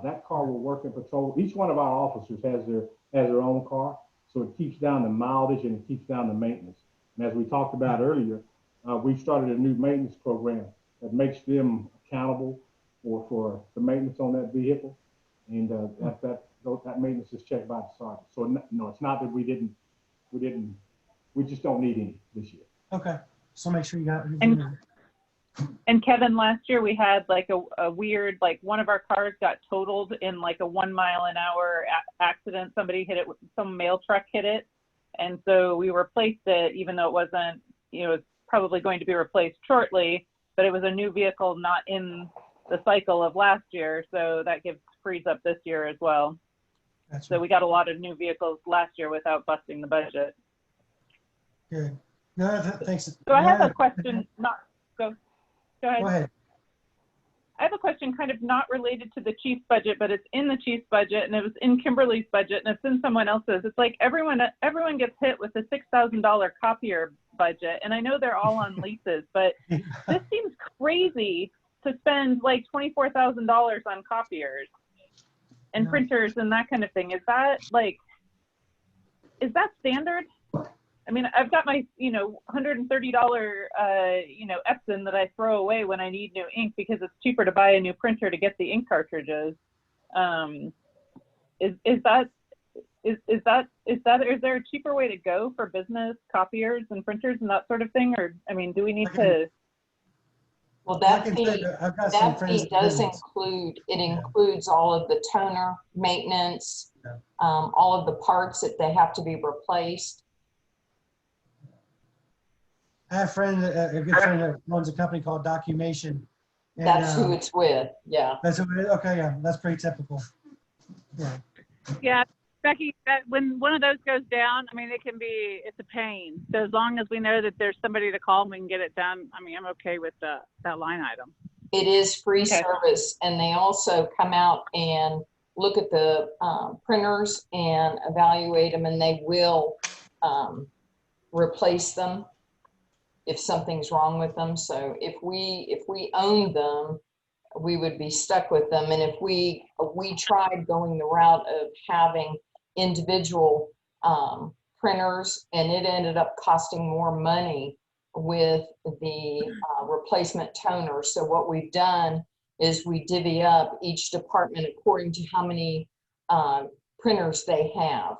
That car will work in patrol. Each one of our officers has their own car, so it keeps down the mileage and it keeps down the maintenance. And as we talked about earlier, we've started a new maintenance program that makes them accountable for the maintenance on that vehicle, and that maintenance is checked by the sergeant. So no, it's not that we just don't need any this year. Okay, so make sure you got. And Kevin, last year we had like a weird, like one of our cars got totaled in like a 1 mile an hour accident. Somebody hit it, some mail truck hit it. And so we replaced it, even though it wasn't, it's probably going to be replaced shortly, but it was a new vehicle not in the cycle of last year. So that frees up this year as well. Gotcha. So we got a lot of new vehicles last year without busting the budget. Good. No, thanks. So I have a question, Go ahead. Go ahead. I have a question kind of not related to the chief's budget, but it's in the chief's budget and it was in Kimberly's budget and it's in someone else's. It's like everyone gets hit with a $6,000 copier budget. And I know they're all on leases, but this seems crazy to spend like $24,000 on copiers and printers and that kind of thing. Is that standard? I mean, I've got my, $130, Epson that I throw away when I need new ink because it's cheaper to buy a new printer to get the ink cartridges. Is there a cheaper way to go for business copiers and printers and that sort of thing? Or, I mean, do we need to? Well, that fee does includes all of the toner maintenance, all of the parts that they have to be replaced. I have a good friend that runs a company called Documation. And, that's who it's with, yeah. That's who it is? Okay, yeah, that's pretty typical. Yeah. Yeah, Becky, that when one of those goes down, I mean, it's a pain. So as long as we know that there's somebody to call and we can get it done, I mean, I'm okay with that line item. It is free Okay. service, and they also come out and look at the printers and evaluate them, and they will replace them if something's wrong with them. So if we owned them, we would be stuck with them. And if we tried going the route of having individual printers, and it ended up costing more money with the replacement toner. So what we've done is we divvy up each department according to how many printers they have.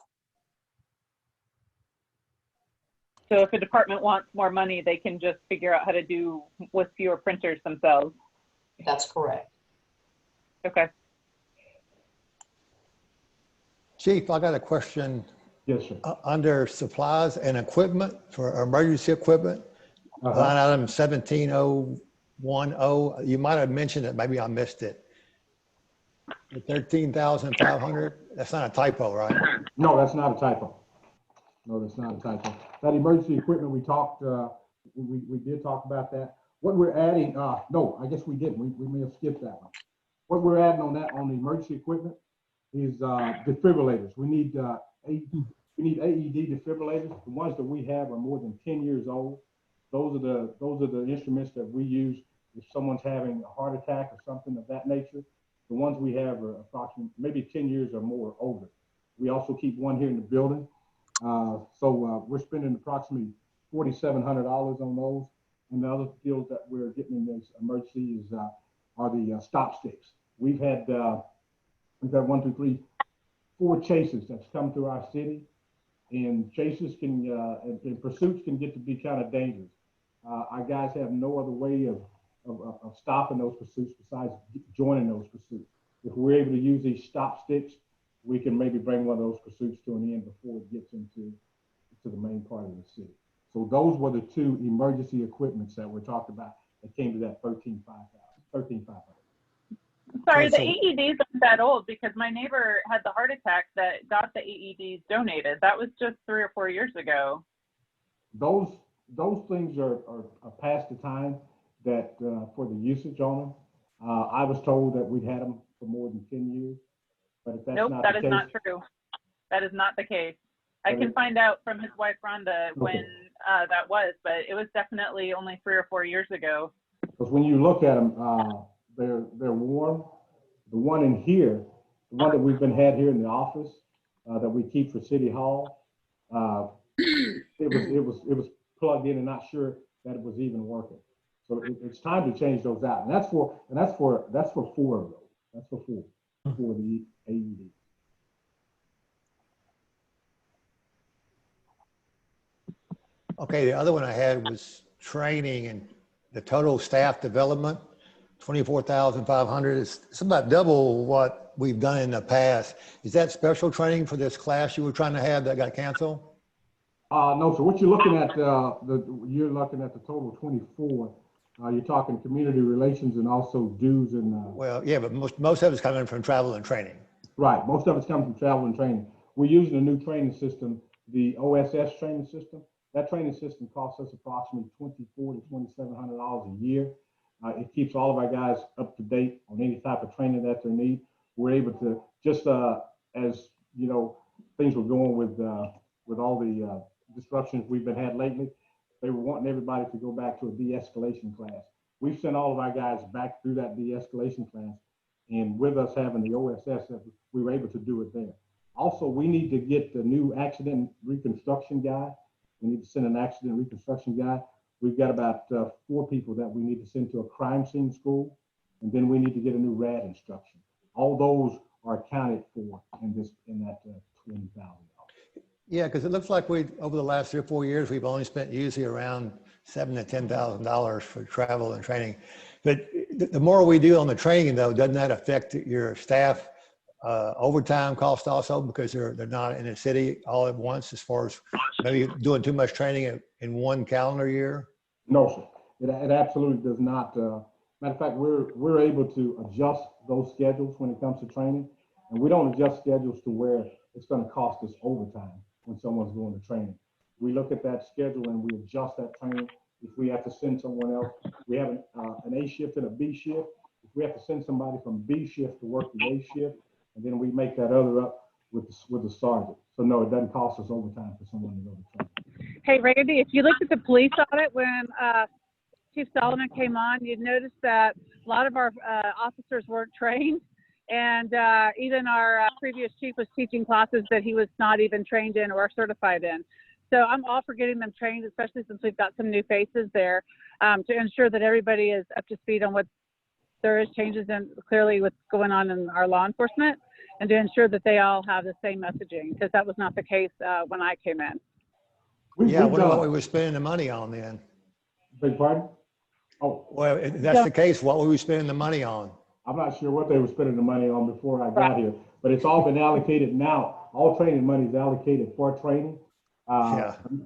So if a department wants more money, they can just figure out how to do with fewer printers themselves. That's correct. Okay. Chief, I got a question. Yes, sir. Under supplies and equipment for emergency equipment, line item 17010, you might have mentioned it, maybe I missed it. The 13,500, that's not a typo, right? No, that's not a typo. No, that's not a typo. That emergency equipment we talked, we did talk about that. What we're adding, no, I guess we didn't. We may have skipped that one. What we're adding on that, on the emergency equipment is defibrillators. We need AED defibrillators. The ones that we have are more than 10 years old. Those are the instruments that we use if someone's having a heart attack or something of that nature. The ones we have are approximately maybe 10 years or more older. We also keep one here in the building. So we're spending approximately $4,700 on those. And the other deals that we're getting in this emergency are the stop sticks. We've had 1, 2, 3, 4 chases that's come through our city, and chases can and pursuits can get to be kind of dangerous. Our guys have no other way of stopping those pursuits besides joining those pursuits. If we're able to use these stop sticks, we can maybe bring one of those pursuits to an end before it gets into the main part of the city. So those were the 2 emergency equipments that we're talking about that came to that $13,500. Sorry, the AEDs aren't that old, because my neighbor had the heart attack that got the AEDs donated. That was just 3 or 4 years ago. Those things are past the time that for the usage on them. I was told that we'd had them for more than 10 years, but if that's Nope, not that the is case, not true. That is not the case. I can find out from his wife Rhonda when that was, but it was definitely only 3 or 4 years ago. because when you look at them, they're warm. The one in here, the one that we've been had here in the office that we keep for City Hall, it was plugged in and not sure that it was even working. So it's time to change those out, and that's for 4 of those. That's for 4 for the AED. Okay, the other one I had was training and the total staff development, 24,500. It's about double what we've done in the past. Is that special training for this class you were trying to have that got canceled? No, so what you're looking at, you're looking at the total 24. You're talking community relations and also dues and. Well, yeah, but most of it's coming from travel and training. Right, most of it's coming from travel and training. We're using a new training system, the OSS training system. That training system costs us approximately $2,400 to $2,700 a year. It keeps all of our guys up to date on any type of training that they need. We're able to just as you know, things were going with all the disruptions we've been had lately. They were wanting everybody to go back to a de-escalation class. We've sent all of our guys back through that de-escalation class, and with us having the OSS, we were able to do it there. Also, we need to get the new accident reconstruction guy. We need to send an accident reconstruction guy. We've got about 4 people that we need to send to a crime scene school, and then we need to get a new RAD instruction. All those are accounted for in that $20,000. Yeah, because it looks like over the last 3 or 4 years, we've only spent usually around $7,000 to $10,000 for travel and training. But the more we do on the training, though, doesn't that affect your staff overtime cost also, because they're not in the city all at once, as far as maybe doing too much training in one calendar year? No, sir. It absolutely does not. Matter of fact, we're able to adjust those schedules when it comes to training, and we don't adjust schedules to where it's going to cost us overtime when someone's going to training. We look at that schedule and we adjust that training. If we have to send someone else, we have an A shift and a B shift. If we have to send somebody from B shift to work the A shift, and then we make that other up with the sergeant. So no, it doesn't cost us overtime for someone to go to training. Hey, Randy, if you looked at the police audit when Chief Solomon came on, you'd notice that a lot of our officers weren't trained. And even our previous chief was teaching classes that he was not even trained in or certified in. So I'm all for getting them trained, especially since we've got some new faces there, to ensure that everybody is up to speed on what there is changes in clearly what's going on in our law enforcement, and to ensure that they all have the same messaging, because that was not the case when I came in. Yeah, what about what we were spending the money on then? Big pardon? Oh, well, if that's the case, what were we spending the money on? I'm not sure what they were spending the money on before I got here, but it's all been allocated now. All training money is allocated for training.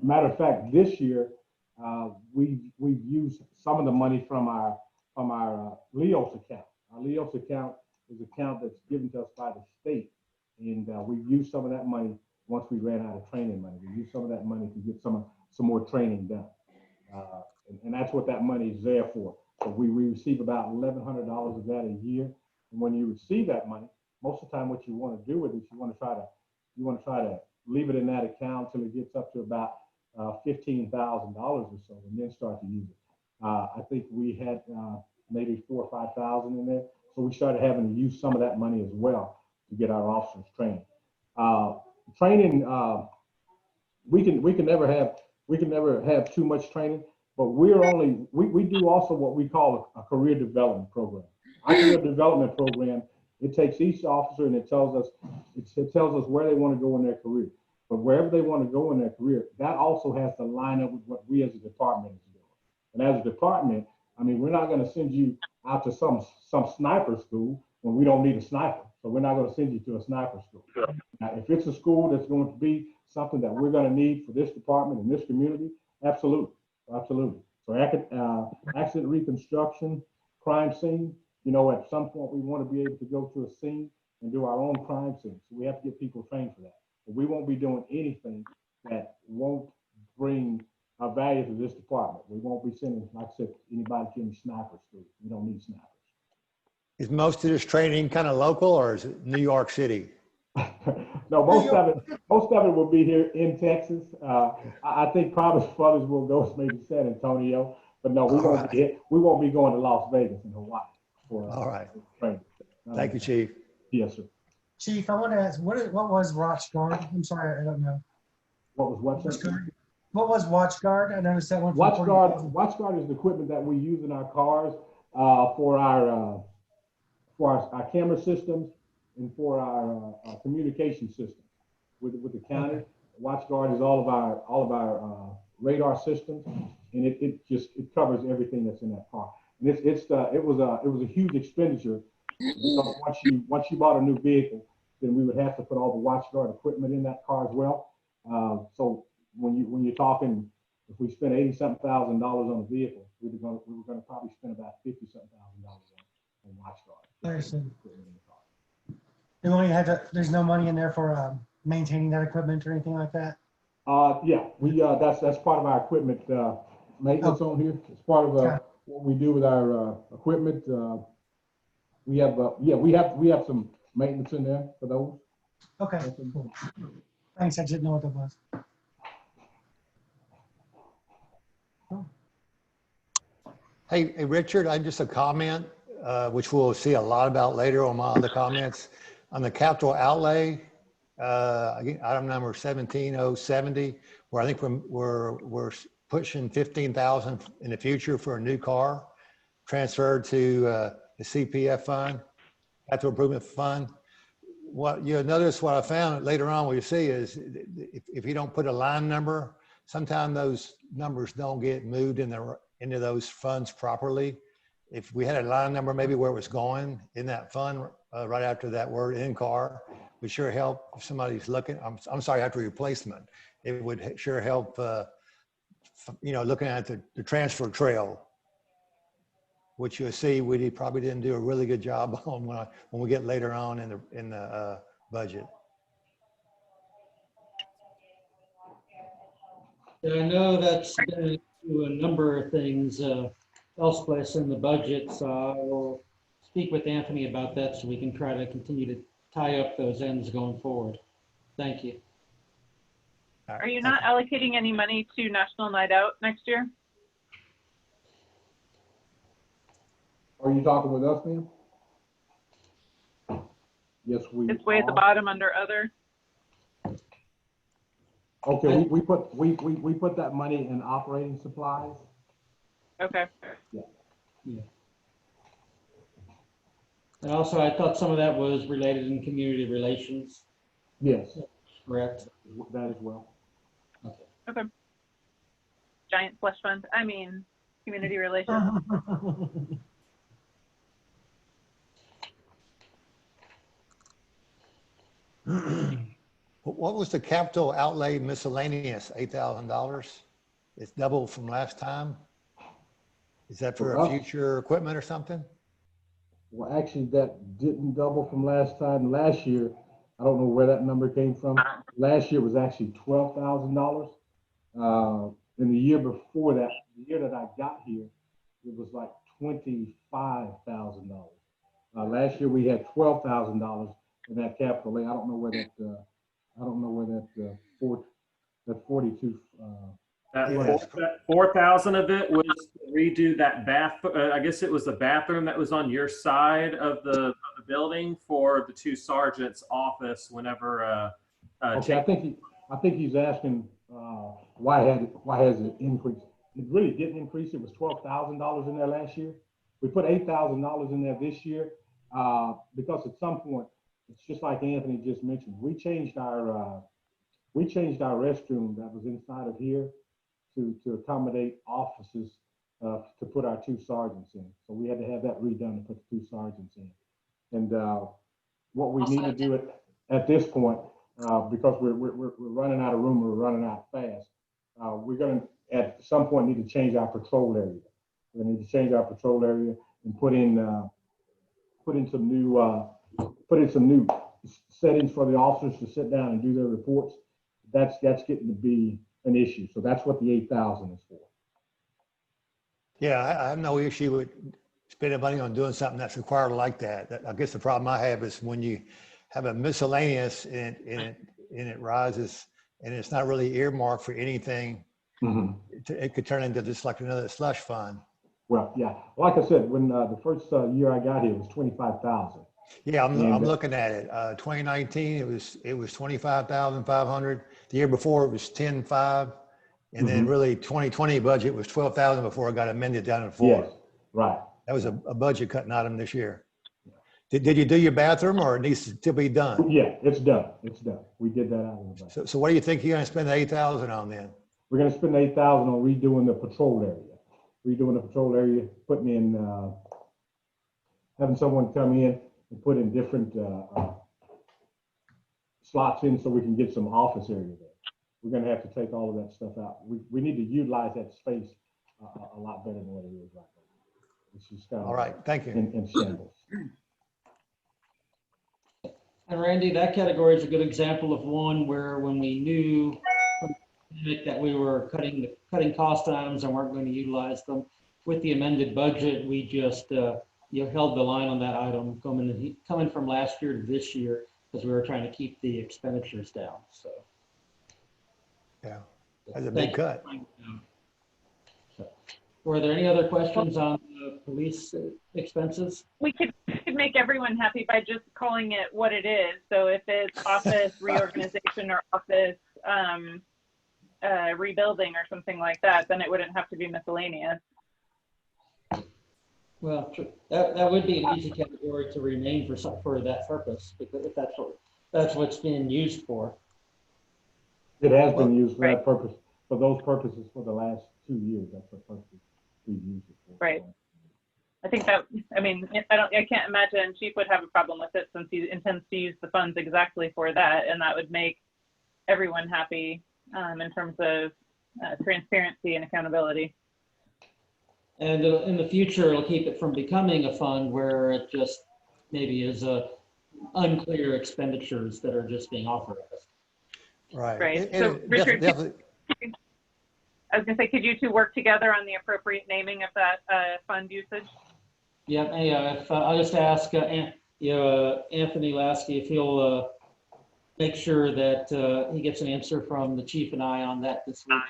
Matter of fact, this year we've used some of the money from our LEOS account. Our LEOS account is an account that's given to us by the state, and we've used some of that money once we ran out of training money. We used some of that money to get some more training done, and that's what that money is there for. So we receive about $1,100 of that a year, and when you receive that money, most of the time what you want to do with it is you want to try to leave it in that account till it gets up to about $15,000 or so, and then start to use it. I think we had maybe 4,000 or 5,000 in there, so we started having to use some of that money as well to get our officers trained. We can never have too much training, but we do also what we call a career development program. Our career development program, it takes each officer and it tells us where they want to go in their career. But wherever they want to go in their career, that also has to line up with what we as a department is doing. And as a department, I mean, we're not going to send you out to some sniper school when we don't need a sniper. So we're not going to send you to a sniper school. Now, if it's a school that's going to be something that we're going to need for this department and this community, absolutely. Absolutely. So accident reconstruction, crime scene, you know, at some point we want to be able to go to a scene and do our own crime scene. So we have to get people trained for that. But we won't be doing anything that won't bring value to this department. We won't be sending, like I said, anybody to any sniper school. We don't need snipers. Is most of this training kind of local, or is it New York City? No, most of it will be here in Texas. I think probably furthest we'll go is maybe San Antonio, but no, we won't be going to Las Vegas and Hawaii for all right training. Thank you, Chief. Yes, sir. Chief, I want to ask, what was Watch Guard? I'm sorry, I don't know. What was what? What was Watch Guard? I noticed that one. Watch Guard is the equipment that we use in our cars for our camera systems and for our communication systems with the county. Okay. Watch Guard is all of our radar systems, and it covers everything that's in that car. And it was a huge expenditure. Because once you bought a new vehicle, then we would have to put all the Watch Guard equipment in that car as well. So when you're talking, if we spent $80-something thousand on a vehicle, we were going to probably spend about $50-something thousand on Watch Guard. I see. And there's no money in there for maintaining that equipment or anything like that? Yeah, that's part of our equipment maintenance on here. It's part of what we do with our equipment. We have some maintenance in there for those. Okay, cool. Thanks, I didn't know what that was. Oh. Hey, Richard, just a comment, which we'll see a lot about later on my other comments. On the capital outlay, item number 17070, where I think we're pushing 15,000 in the future for a new car transferred to the CPF fund, capital improvement fund. What you'll notice, what I found later on, what you see is if you don't put a line number, sometimes those numbers don't get moved into those funds properly. If we had a line number, maybe where it was going in that fund, right after that word in car, would sure help if somebody's looking. I'm sorry, after replacement, it would sure help. Looking at the transfer trail, which you'll see we probably didn't do a really good job on when we get later on in the budget. I know that's been to a number of things elsewhere in the budget, so I will speak with Anthony about that so we can try to continue to tie up those ends going forward. Thank you. All right, Are you thank not allocating any money to National Night Out next year? Are you talking with us, ma'am? Yes, we It's way at the are. bottom under other. Okay, we put that money in operating supplies. Okay. And also, I thought some of that was related in community relations, Yes, correct? that as well. Okay. Giant slush fund. I mean, community relations. What was the capital outlay miscellaneous, $8,000? It's doubled from last time. Is that for For us? future equipment or something? Well, actually, that didn't double from last time. Last year, I don't know where that number came from. Last year was actually $12,000. And the year before that, the year that I got here, it was like $25,000. Last year we had $12,000 in that capital lay. I don't know where that. I don't know where that 42. That 4,000 of it was to redo that I guess it was the bathroom that was on your side of the building for the two sergeants' office. Whenever Okay, I think he's asking why has it increased? It really didn't increase. It was $12,000 in there last year. We put $8,000 in there this year because at some point, it's just like Anthony just mentioned. We changed our restroom that was inside of here to accommodate offices to put our two sergeants in. So we had to have that redone to put the two sergeants in. And what we need to do at this point, because we're running out of room, we're running out fast. We're going to at some point need to change our patrol area. We need to change our patrol area and put in some new settings for the officers to sit down and do their reports. That's getting to be an issue. So that's what the 8,000 is for. Yeah, I have no issue with spending money on doing something that's required like that. I guess the problem I have is when you have a miscellaneous and it rises and it's not really earmarked for anything, it could turn into just like another slush fund. Well, yeah, like I said, when the first year I got here, it was 25,000. Yeah, I'm looking at it. 2019, it was 25,500. The year before it was 10,500, and then really 2020 budget was 12,000 before it got amended down to 4. Yes, right. That was a budget cutting item this year. Did you do your bathroom, or it needs to still be done? Yeah, it's done. It's done. We did that out of the budget. So what do you think you're going to spend the 8,000 on then? We're going to spend 8,000 on redoing the patrol area. Putting in, having someone come in and put in different slots in so we can get some office area there. We're going to have to take all of that stuff out. We need to utilize that space a lot better than what it is right now. It's just kind of all right. Thank you. In shambles. And Randy, that category is a good example of one where when we knew that we were cutting cost items and weren't going to utilize them, with the amended budget, we just held the line on that item coming from last year to this year because we were trying to keep the expenditures down. So yeah, that's a big cut. So, were there any other questions on the police expenses? We could make everyone happy by just calling it what it is. So if it's office reorganization or office rebuilding or something like that, then it wouldn't have to be miscellaneous. Well, that would be an easy category to rename for that purpose, because if that's what's being used for. It has been used for that purpose, for those purposes for the last 2 years. That's what purpose we've used it for. Right. I think that, I mean, I can't imagine Chief would have a problem with it since he intends to use the funds exactly for that, and that would make everyone happy in terms of transparency and accountability. And in the future, it'll keep it from becoming a fund where it just maybe is unclear expenditures that are just being authorized. Right. Right. And So Richard, I was gonna say, could you two work together on the appropriate naming of that fund usage? Yeah, if, I'll just ask Anthony Lasky if he'll make sure that he gets an answer from the chief and I on that this week.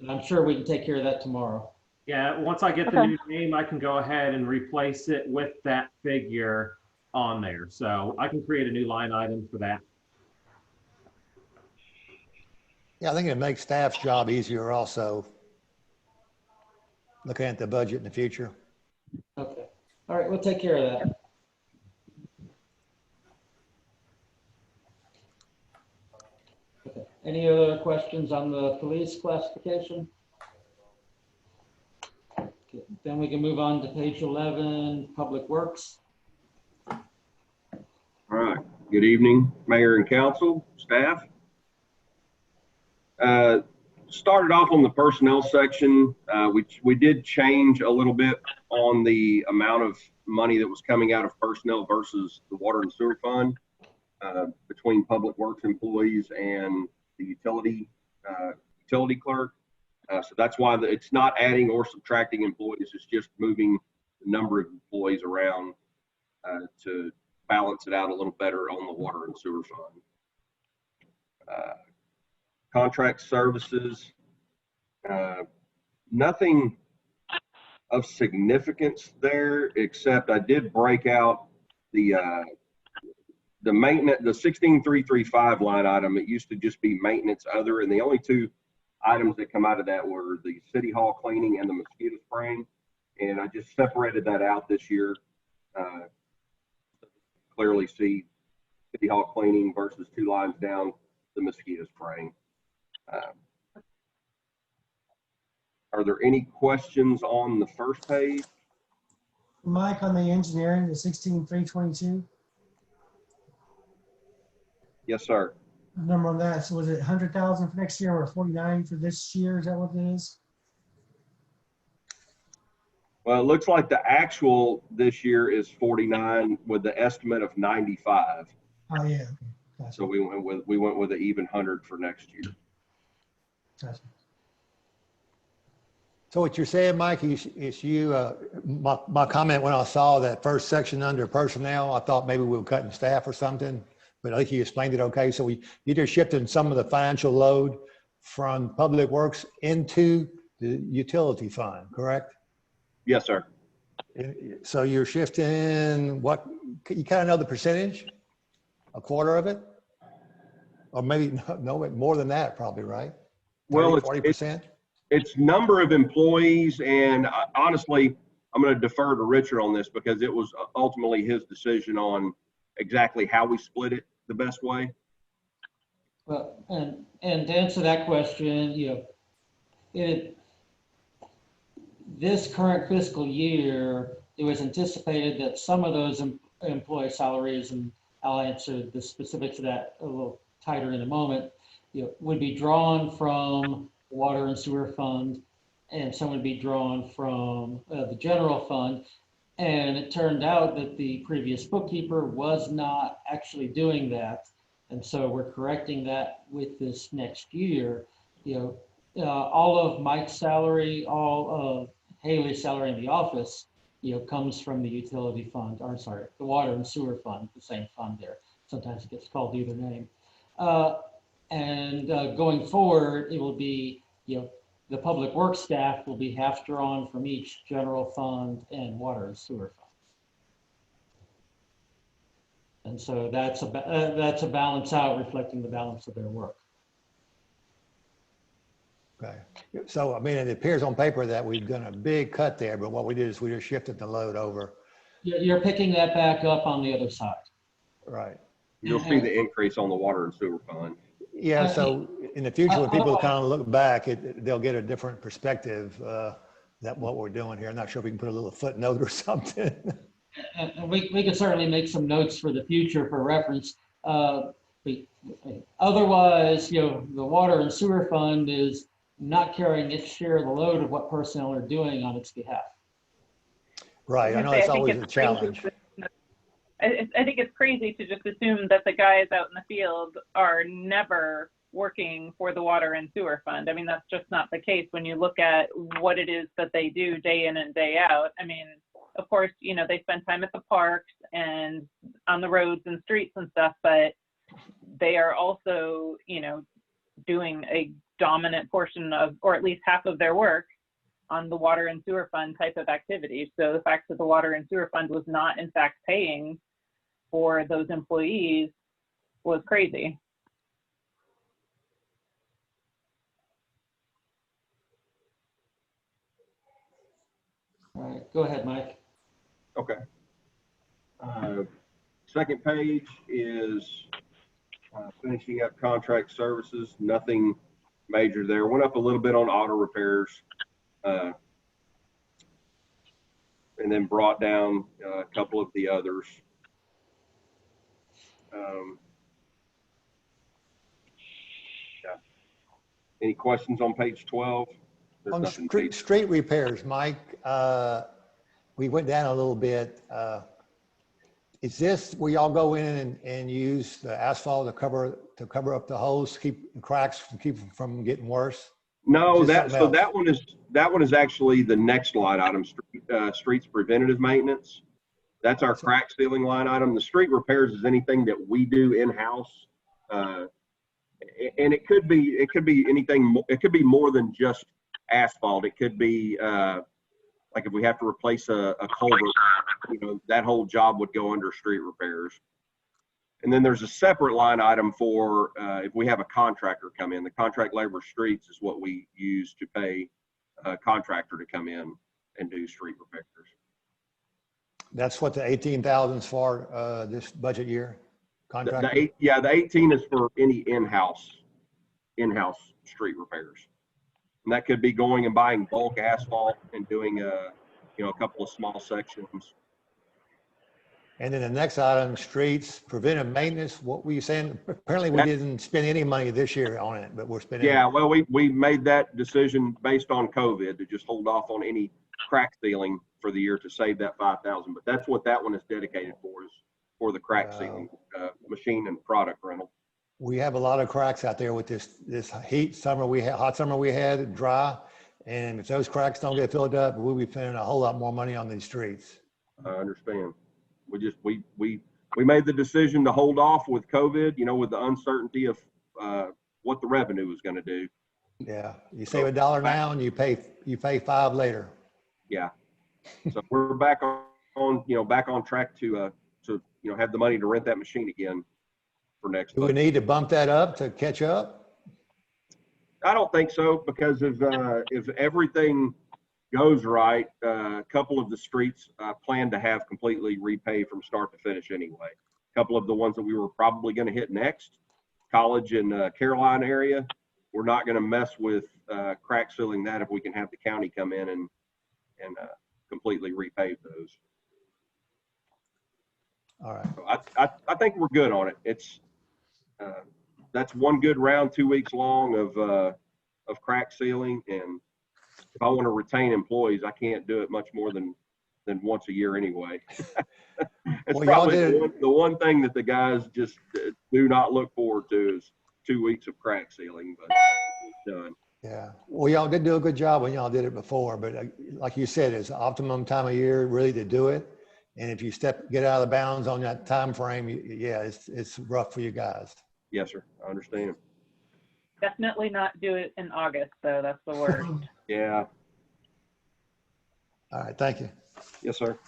And I'm sure we can take care of that tomorrow. Yeah, once I get the new name, I can go ahead and replace it with that figure on there. So I can create a new line item for that. Yeah, I think it makes staff's job easier also, looking at the budget in the future. Okay. All right, we'll take care of that. Okay. Any other questions on the police classification? Okay. Then we can move on to page 11, Public Works. All right. Good evening, Mayor and Council, staff. Started off on the personnel section. We did change a little bit on the amount of money that was coming out of personnel versus the water and sewer fund between public works employees and the utility clerk. So that's why it's not adding or subtracting employees. It's just moving the number of employees around to balance it out a little better on the water and sewer fund. Contract services, nothing of significance there, except I did break out the maintenance, the 16335 line item. It used to just be maintenance other, and the only two items that come out of that were the city hall cleaning and the mosquito spraying. And I just separated that out this year. Clearly see city hall cleaning versus two lines down, the mosquito spraying. Are there any questions on the first page? Mike, on the engineering, the 16,322, Yes, sir. number on that. So was it 100,000 for next year or 49 for this year? Is that what it is? Well, it looks like the actual this year is 49 with the estimate of 95. Oh yeah. Okay. Gotcha. So we went with an even 100 for next year. Gotcha. So what you're saying, Mike, is my comment when I saw that first section under personnel, I thought maybe we were cutting staff or something, but I think you explained it okay. So you just shifted some of the financial load from Public Works into the utility fund, correct? Yes, sir. So you're shifting what, you kind of know the percentage? A quarter of it? Or maybe, no, more than that probably, right? 30, Well, 40%? It's number of employees, and honestly, I'm going to defer to Richard on this because it was ultimately his decision on exactly how we split it the best way. Well, and to answer that question, this current fiscal year, it was anticipated that some of those employee salaries, and I'll answer the specifics of that a little tighter in a moment, would be drawn from the water and sewer fund, and some would be drawn from the general fund. And it turned out that the previous bookkeeper was not actually doing that. And so we're correcting that with this next year. All of Mike's salary, all of Haley's salary in the office, comes from the utility fund, or sorry, the water and sewer fund, the same fund there. Sometimes it gets called either name. And going forward, it will be, the public works staff will be half drawn from each general fund and water and sewer fund. And so that's a balance out, reflecting the balance of their work. Okay. So, I mean, it appears on paper that we've done a big cut there, but what we did is we just shifted the load over. You're picking that back up on the other side. Right. You'll see the increase on the water and sewer fund. Yeah. So in the future, when people kind of look back, they'll get a different perspective that what we're doing here. I'm not sure if we can put a little footnote or something. And we can certainly make some notes for the future for reference. Otherwise, the water and sewer fund is not carrying its share of the load of what personnel are doing on its behalf. Right. I know it's always a challenge. I think it's crazy to just assume that the guys out in the field are never working for the water and sewer fund. I mean, that's just not the case when you look at what it is that they do day in and day out. I mean, of course, you know, they spend time at the parks and on the roads and streets and stuff, but they are also, you know, doing a dominant portion of, or at least half of their work on the water and sewer fund type of activities. So the fact that the water and sewer fund was not in fact paying for those employees was crazy. All right, go ahead, Mike. Okay. Second page is finishing up contract services. Nothing major there. Went up a little bit on auto repairs, and then brought down a couple of the others. Yeah. Any questions on page 12? There's On nothing street repairs, Mike, we went down a little bit. Is this where y'all go in and use the asphalt to cover up the holes, keep the cracks, keep them from getting worse? No, Just something else. that one is actually the next line item, streets preventative maintenance. That's our crack sealing line item. The street repairs is anything that we do in-house. And it could be anything. It could be more than just asphalt. It could be like if we have to replace a culvert, you know, that whole job would go under street repairs. And then there's a separate line item for if we have a contractor come in. The contract labor streets is what we use to pay a contractor to come in and do street repairs. That's what the 18,000 is for this budget year? Contractor? The 18 is for any in-house street repairs. And that could be going and buying bulk asphalt and doing you know, a couple of small sections. And then the next item, streets, preventive maintenance. What were you saying? Apparently we didn't spend any money this year on it, but we're spending. Yeah, well, we made that decision based on COVID to just hold off on any crack sealing for the year to save that 5,000. But that's what that one is dedicated for, is for the crack sealing machine and product rental. We have a lot of cracks out there with this heat summer hot summer we had, dry. And if those cracks don't get filled up, we'll be spending a whole lot more money on these streets. I understand. We made the decision to hold off with COVID, you know, with the uncertainty of what the revenue was going to do. Yeah, you save $1 now and you pay $5 later. Yeah, so we're back on track to have the money to rent that machine again for next. Do we need to bump that up to catch up? I don't think so, because if everything goes right, a couple of the streets plan to have completely repaid from start to finish anyway. A couple of the ones that we were probably going to hit next, College and Caroline area, we're not going to mess with crack sealing that if we can have the county come in and completely repave those. All right. So I think we're good on it. It's that's one good round, 2 weeks long of crack sealing, and if I want to retain employees, I can't do it much more than once a year anyway. It's well, probably the one thing that the guys just do not look forward to is 2 weeks of crack sealing, but it's done. Yeah. Well, y'all did do a good job when y'all did it before, but like you said, it's optimum time of year really to do it. And if you get out of the bounds on that time frame, yeah, it's rough for you guys. Yes, sir. I understand. Definitely not do it in August, though. That's the worst. Yeah. All right. Thank you. Yes, sir.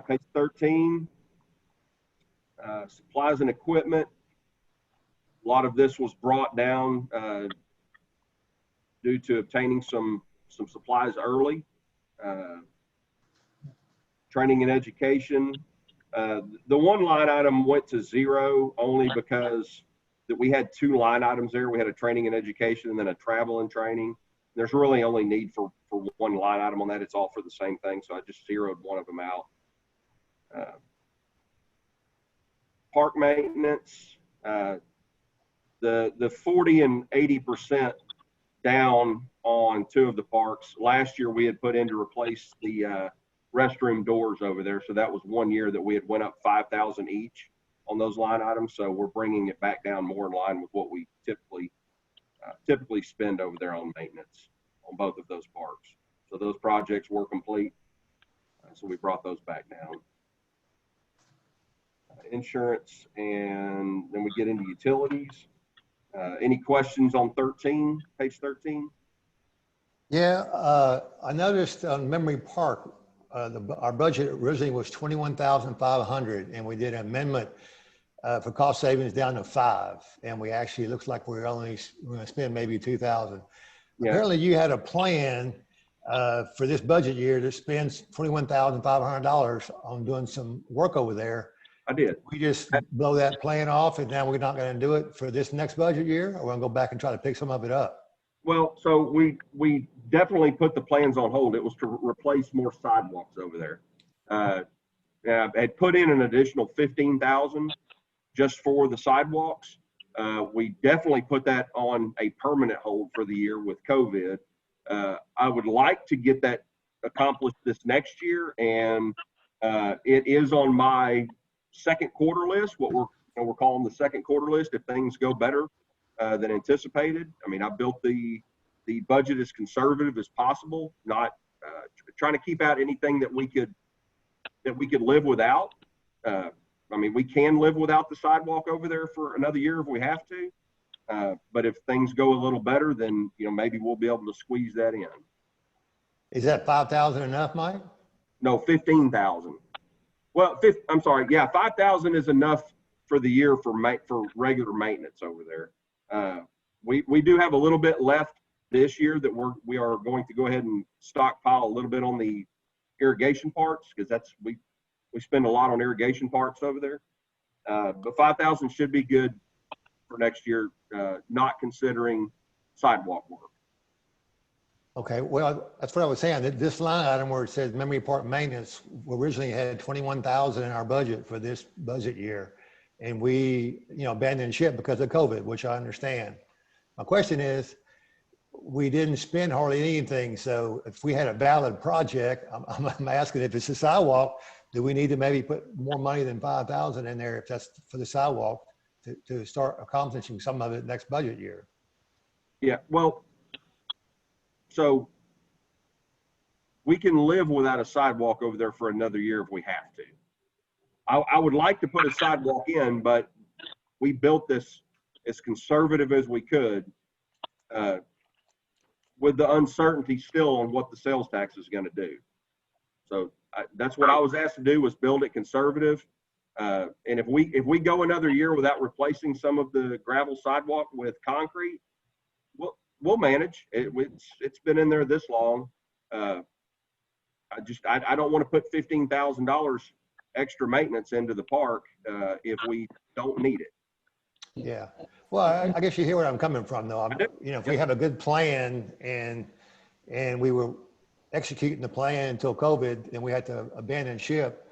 Page 13, supplies and equipment. A lot of this was brought down due to obtaining some supplies early. Training and education. The one line item went to zero only because that we had two line items there. We had a training and education and then a travel and training. There's really only need for one line item on that. It's all for the same thing. So I just zeroed one of them out. Park maintenance, the 40 and 80% down on two of the parks. Last year we had put in to replace the restroom doors over there. So that was 1 year that we had went up 5,000 each on those line items. So we're bringing it back down more in line with what we typically spend over there on maintenance on both of those parks. So those projects were complete. So we brought those back down. Insurance, and then we get into utilities. Any questions on 13, page 13? Yeah, I noticed on Memory Park, our budget originally was 21,500, and we did an amendment for cost savings down to 5, and we actually looks like we're going to spend maybe 2,000. Yeah. Apparently, you had a plan for this budget year to spend $21,500 on doing some work over there. I did. We just blow that plan off, and now we're not going to do it for this next budget year, or we're going to go back and try to pick some of it up. Well, so we definitely put the plans on hold. It was to replace more sidewalks over there. I had put in an additional 15,000 just for the sidewalks. We definitely put that on a permanent hold for the year with COVID. I would like to get that accomplished this next year, and it is on my second quarter list, what we're calling the second quarter list, if things go better than anticipated. I mean, I built the budget as conservative as possible, not trying to keep out anything that we could live without. I mean, we can live without the sidewalk over there for another year if we have to. But if things go a little better, then maybe we'll be able to squeeze that in. Is that 5,000 enough, Mike? No, 15,000. Well, I'm sorry. Yeah, 5,000 is enough for the year for regular maintenance over there. We do have a little bit left this year that we are going to go ahead and stockpile a little bit on the irrigation parts, because we spend a lot on irrigation parts over there. But 5,000 should be good for next year, not considering sidewalk work. Okay, well, that's what I was saying. That this line item where it says Memory Park maintenance, we originally had 21,000 in our budget for this budget year, and we, abandoned ship because of COVID, which I understand. My question is, we didn't spend hardly anything. So if we had a valid project, I'm asking if it's a sidewalk, do we need to maybe put more money than 5,000 in there if that's for the sidewalk to start accomplishing some of it next budget year? Yeah, well, so we can live without a sidewalk over there for another year if we have to. I would like to put a sidewalk in, but we built this as conservative as we could with the uncertainty still on what the sales tax is going to do. So that's what I was asked to do, was build it conservative. And if we go another year without replacing some of the gravel sidewalk with concrete, we'll manage. It's been in there this long. I don't want to put $15,000 extra maintenance into the park if we don't need it. Yeah. Well, I guess you hear where I'm coming from, though. If we have a good plan and we were executing the plan until COVID and we had to abandon ship,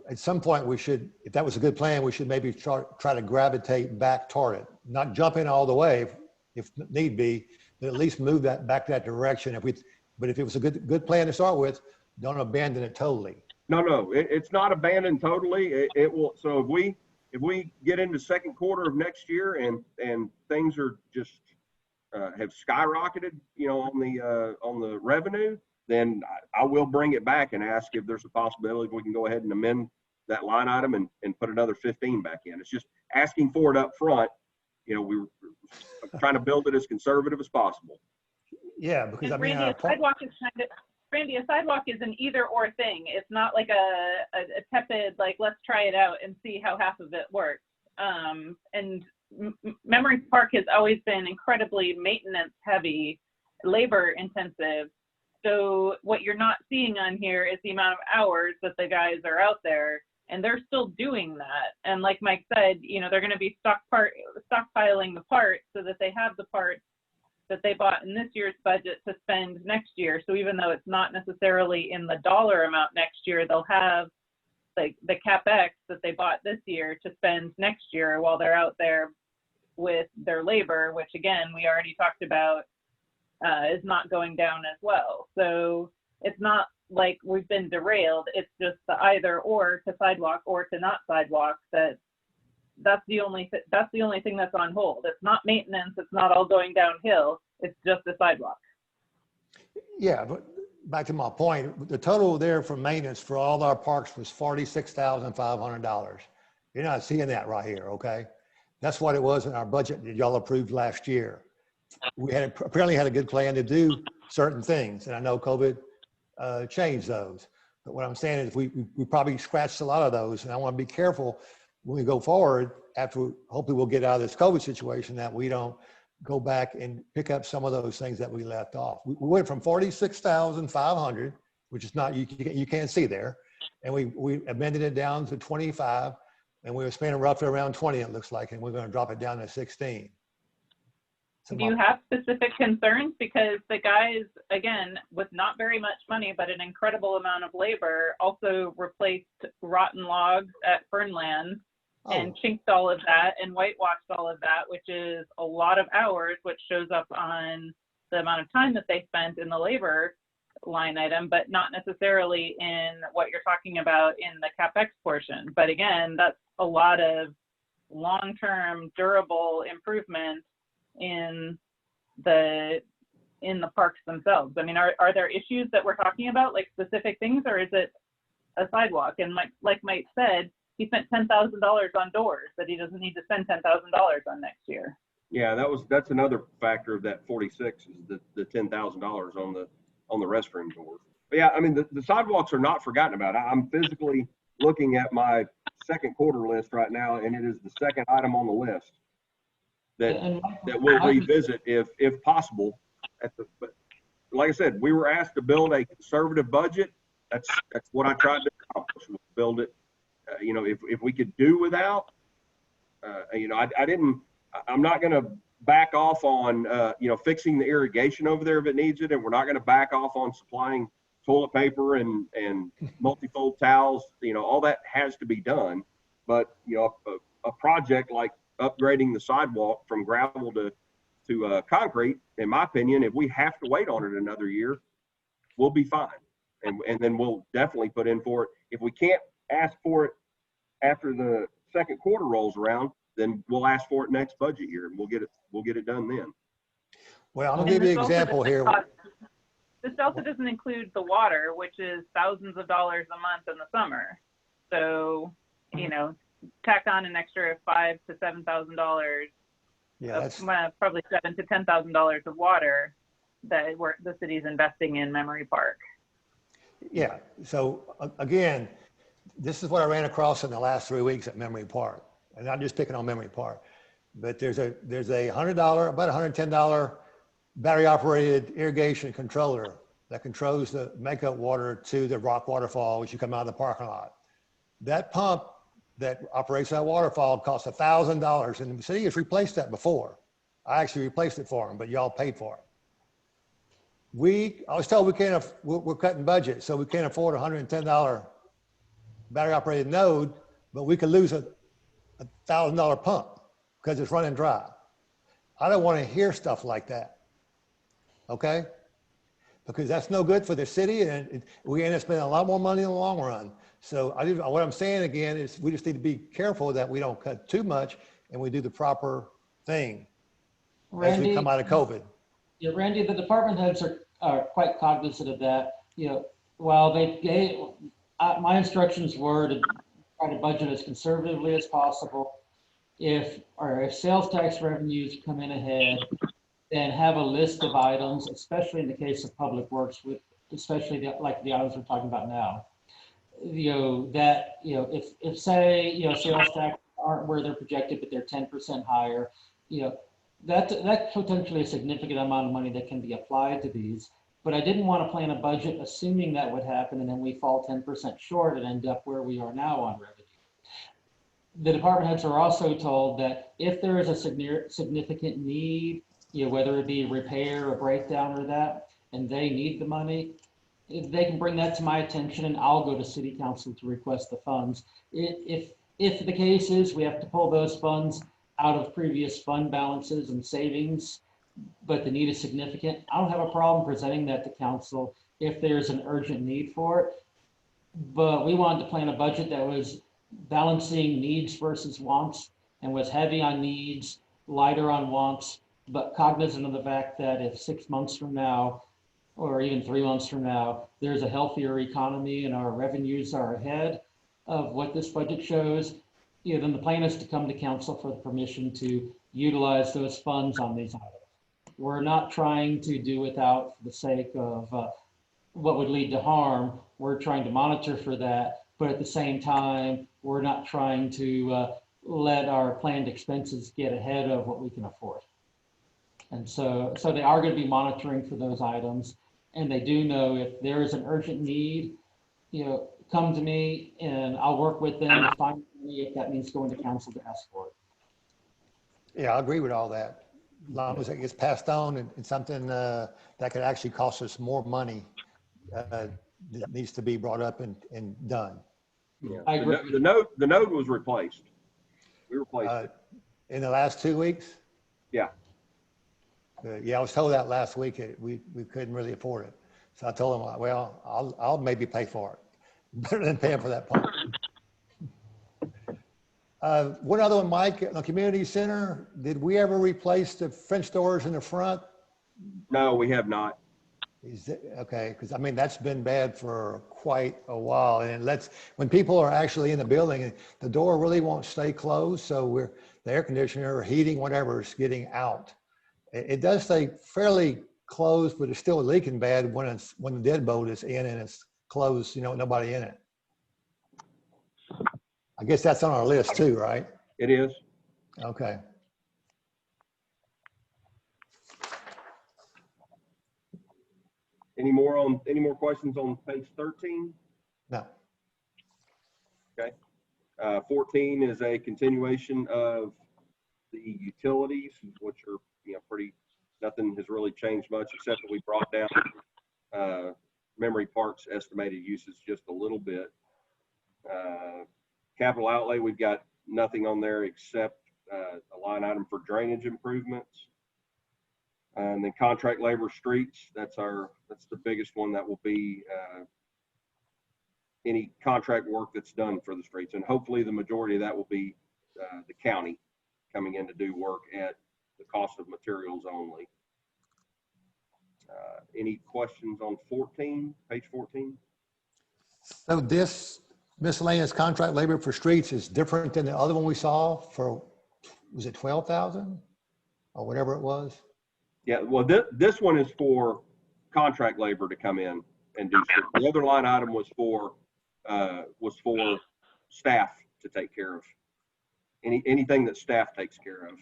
at some point we should, if that was a good plan, we should maybe try to gravitate back toward it. Not jump in all the way if need be, but at least move that back that direction. But if it was a good plan to start with, don't abandon it totally. No, it's not abandoned totally. It will. So if we get into second quarter of next year and things are just have skyrocketed, on the revenue, then I will bring it back and ask if there's a possibility we can go ahead and amend that line item and put another 15 back in. It's just asking for it up front. We were trying to build it as conservative as possible. Yeah, because Randy, a sidewalk is Randy, a sidewalk is an either or thing. It's not like a tepid, like, let's try it out and see how half of it works. And Memory Park has always been incredibly maintenance heavy, labor intensive. So what you're not seeing on here is the amount of hours that the guys are out there, and they're still doing that. And like Mike said, they're going to be stockpiling the parts so that they have the parts that they bought in this year's budget to spend next year. So even though it's not necessarily in the dollar amount next year, they'll have like the CapEx that they bought this year to spend next year while they're out there with their labor, which again, we already talked about is not going down as well. So it's not like we've been derailed. It's just the either or to sidewalk or to not sidewalk that that's the only thing that's on hold. It's not maintenance. It's not all going downhill. It's just the sidewalk. Yeah, but back to my point, the total there for maintenance for all our parks was $46,500. You're not seeing that right here, okay? That's what it was in our budget that y'all approved last year. We had apparently had a good plan to do certain things, and I know COVID changed those. But what I'm saying is we probably scratched a lot of those, and I want to be careful when we go forward after hopefully we'll get out of this COVID situation that we don't go back and pick up some of those things that we left off. We went from 46,500, which is not, you can't see there. And we amended it down to 25, and we were spending roughly around 20, it looks like, and we're going to drop it down to 16. So do you have specific concerns? Because the guys, again, with not very much money, but an incredible amount of labor, also replaced rotten logs at Fernland and chinked all of that and whitewashed all of that, which is a lot of hours, which shows up on the amount of time that they spent in the labor line item, but not necessarily in what you're talking about in the CapEx portion. But again, that's a lot of long-term durable improvement in the parks themselves. I mean, are there issues that we're talking about, like specific things, or is it a sidewalk? And like Mike said, he spent $10,000 on doors that he doesn't need to spend $10,000 on next year. Yeah, that's another factor of that 46 is the $10,000 on the restroom doors. But yeah, I mean the sidewalks are not forgotten about. I'm physically looking at my second quarter list right now, and it is the second item on the list that we'll revisit if possible. But like I said, we were asked to build a conservative budget. That's what I tried to accomplish, was build it. You know, if we could do without, you know, I'm not going to back off on, you know, fixing the irrigation over there if it needs it. And we're not going to back off on supplying toilet paper and multifold towels. You know, all that has to be done. But, you know, a project like upgrading the sidewalk from gravel to concrete, in my opinion, if we have to wait on it another year, we'll be fine. And then we'll definitely put in for it. If we can't ask for it after the second quarter rolls around, then we'll ask for it next budget year, and we'll get it done then. Well, I'm gonna give you an example here. This also doesn't include the water, which is thousands of dollars a month in the summer. So, you know, tack on an extra $5,000 to $7,000. Yeah, that's probably $7,000 to $10,000 of water that the city's investing in Memory Park. Yeah. So again, this is what I ran across in the last 3 weeks at Memory Park, and I'm just picking on Memory Park. But there's a $100, about $110 battery operated irrigation controller that controls the makeup water to the rock waterfall as you come out of the parking lot. That pump that operates that waterfall costs $1,000, and the city has replaced that before. I actually replaced it for them, but y'all paid for it. I was told we're cutting budget, so we can't afford a $110 battery operated node, but we could lose a $1,000 pump because it's running dry. I don't want to hear stuff like that. Okay? Because that's no good for the city, and we end up spending a lot more money in the long run. So what I'm saying again is we just need to be careful that we don't cut too much and we do the proper thing as we come out of COVID. Yeah, Randy, the department heads are quite cognizant of that. You know, while my instructions were to try to budget as conservatively as possible. If sales tax revenues come in ahead, then have a list of items, especially in the case of public works, especially like the items we're talking about now. You know, that, you know, if say, you know, sales tax aren't where they're projected, but they're 10% higher, you know, that's potentially a significant amount of money that can be applied to these. But I didn't want to plan a budget assuming that would happen and then we fall 10% short and end up where we are now on revenue. The department heads are also told that if there is a significant need, you know, whether it be repair or breakdown or that, and they need the money, if they can bring that to my attention and I'll go to city council to request the funds. If the case is we have to pull those funds out of previous fund balances and savings, but the need is significant, I don't have a problem presenting that to council if there's an urgent need for it. But we wanted to plan a budget that was balancing needs versus wants and was heavy on needs, lighter on wants, but cognizant of the fact that if 6 months from now, or even 3 months from now, there's a healthier economy and our revenues are ahead of what this budget shows, then the plan is to come to council for the permission to utilize those funds on these items. We're not trying to do without for the sake of what would lead to harm. We're trying to monitor for that, but at the same time, we're not trying to let our planned expenses get ahead of what we can afford. And so they are going to be monitoring for those items, and they do know if there is an urgent need, come to me and I'll work with them to find money if that means going to council to ask for it. Yeah, I agree with all that. As long as it gets passed on and something that could actually cost us more money that needs to be brought up and done. Yeah. I agree. The node was replaced. We replaced it. In the last 2 weeks? Yeah. Yeah, I was told that last week. We couldn't really afford it. So I told him, well, I'll maybe pay for it. Better than paying for that part. One other one, Mike, the community center, did we ever replace the French doors in the front? No, we have not. Okay, because I mean, that's been bad for quite a while. And when people are actually in the building, the door really won't stay closed. So the air conditioner or heating, whatever, is getting out. It does stay fairly closed, but it's still leaking bad when the deadbolt is in and it's closed, nobody in it. I guess that's on our list too, right? It is. Okay. Any more questions on page 13? No. Okay. 14 is a continuation of the utilities, which are, nothing has really changed much except that we brought down Memory Park's estimated uses just a little bit. Capital outlay, we've got nothing on there except a line item for drainage improvements. And then contract labor streets, that's the biggest one. That will be any contract work that's done for the streets. And hopefully the majority of that will be the county coming in to do work at the cost of materials only. Any questions on 14, page 14? So this miscellaneous contract labor for streets is different than the other one we saw for, was it 12,000 or whatever it was? Yeah, well, this one is for contract labor to come in and do streets. The other line item was for staff to take care of anything that staff takes care of.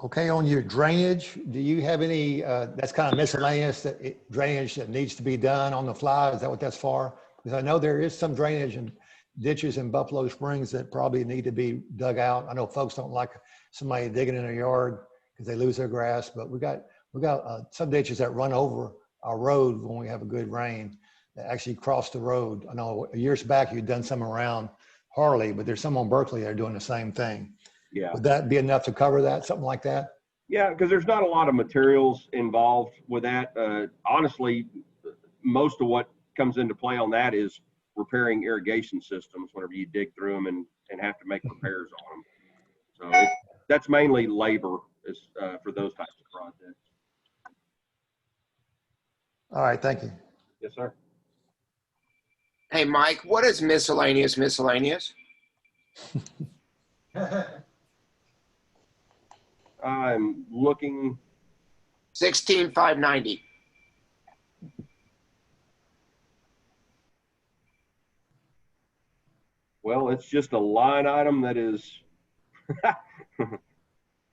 Okay, on your drainage, do you have any, that's kind of miscellaneous drainage that needs to be done on the fly? Is that what that's for? Because I know there is some drainage and ditches in Buffalo Springs that probably need to be dug out. I know folks don't like somebody digging in their yard because they lose their grass, but we got some ditches that run over our road when we have a good rain that actually cross the road. I know years back you'd done some around Harley, but there's some on Berkeley that are doing the same thing. Yeah. Would that be enough to cover that, something like that? Yeah, because there's not a lot of materials involved with that. Honestly, most of what comes into play on that is repairing irrigation systems whenever you dig through them and have to make repairs on them. So that's mainly labor for those types of projects. All right, thank you. Yes, sir. Hey, Mike, what is miscellaneous? I'm looking. 16,590. Well, it's just a line item that is.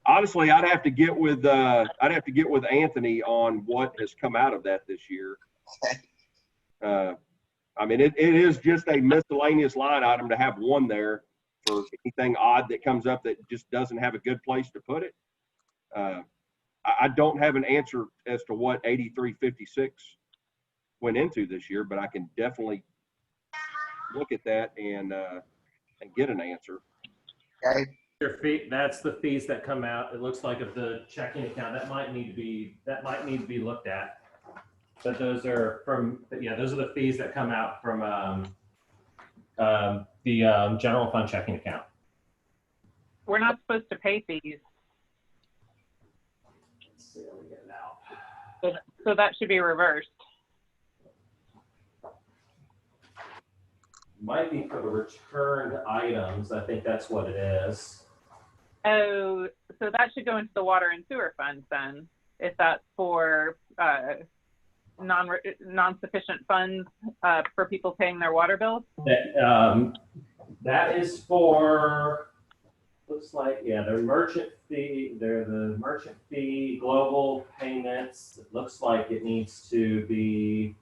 Honestly, I'd have to get with Anthony on what has come out of that this year. I mean, it is just a miscellaneous line item to have one there for anything odd that comes up that just doesn't have a good place to put it. I don't have an answer as to what 8356 went into this year, but I can definitely look at that and get an answer. Okay. Your fee, that's the fees that come out. It looks like of the checking account that might need to be looked at. But those are those are the fees that come out from the general fund checking account. We're not supposed to pay fees, Let's see, let me get it out. so that should be reversed. Might be for the returned items. I think that's what it is. Oh, so that should go into the water and sewer funds then, if that's for non-sufficient funds for people paying their water bills? That is for, looks like, yeah, the merchant fee, they're the merchant fee, global payments. It looks like it needs to be,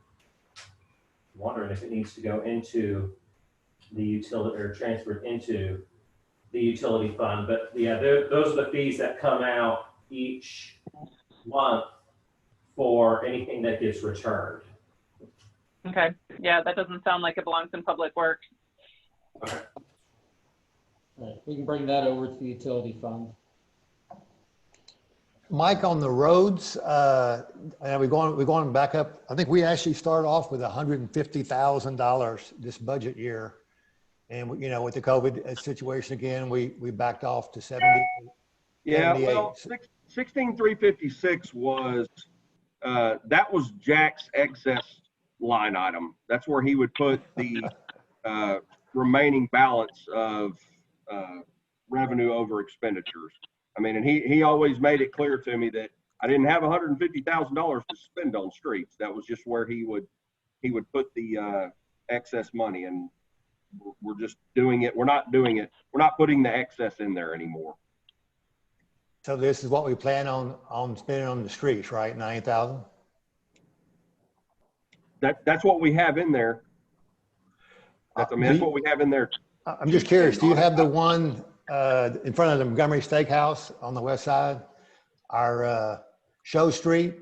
wondering if it needs to go into the utility or transferred into the utility fund. But yeah, those are the fees that come out each month for anything that gets returned. Okay, yeah, that doesn't sound like it belongs in public works. Okay. Right, we can bring that over to the utility fund. Mike, on the roads, and we're going back up. I think we actually started off with $150,000 this budget year. And, you know, with the COVID situation again, we backed off to 70. Yeah, 78. well, 16,356 was, that was Jack's excess line item. That's where he would put the remaining balance of revenue over expenditures. I mean, and he always made it clear to me that I didn't have $150,000 to spend on streets. That was just where he would put the excess money, and we're just doing it. We're not doing it. We're not putting the excess in there anymore. So this is what we plan on spending on the streets, right? 90,000. That's what we have in there. That's what we have in there. I'm just curious, do you have the one in front of the Montgomery Steakhouse on the west side, our Show Street,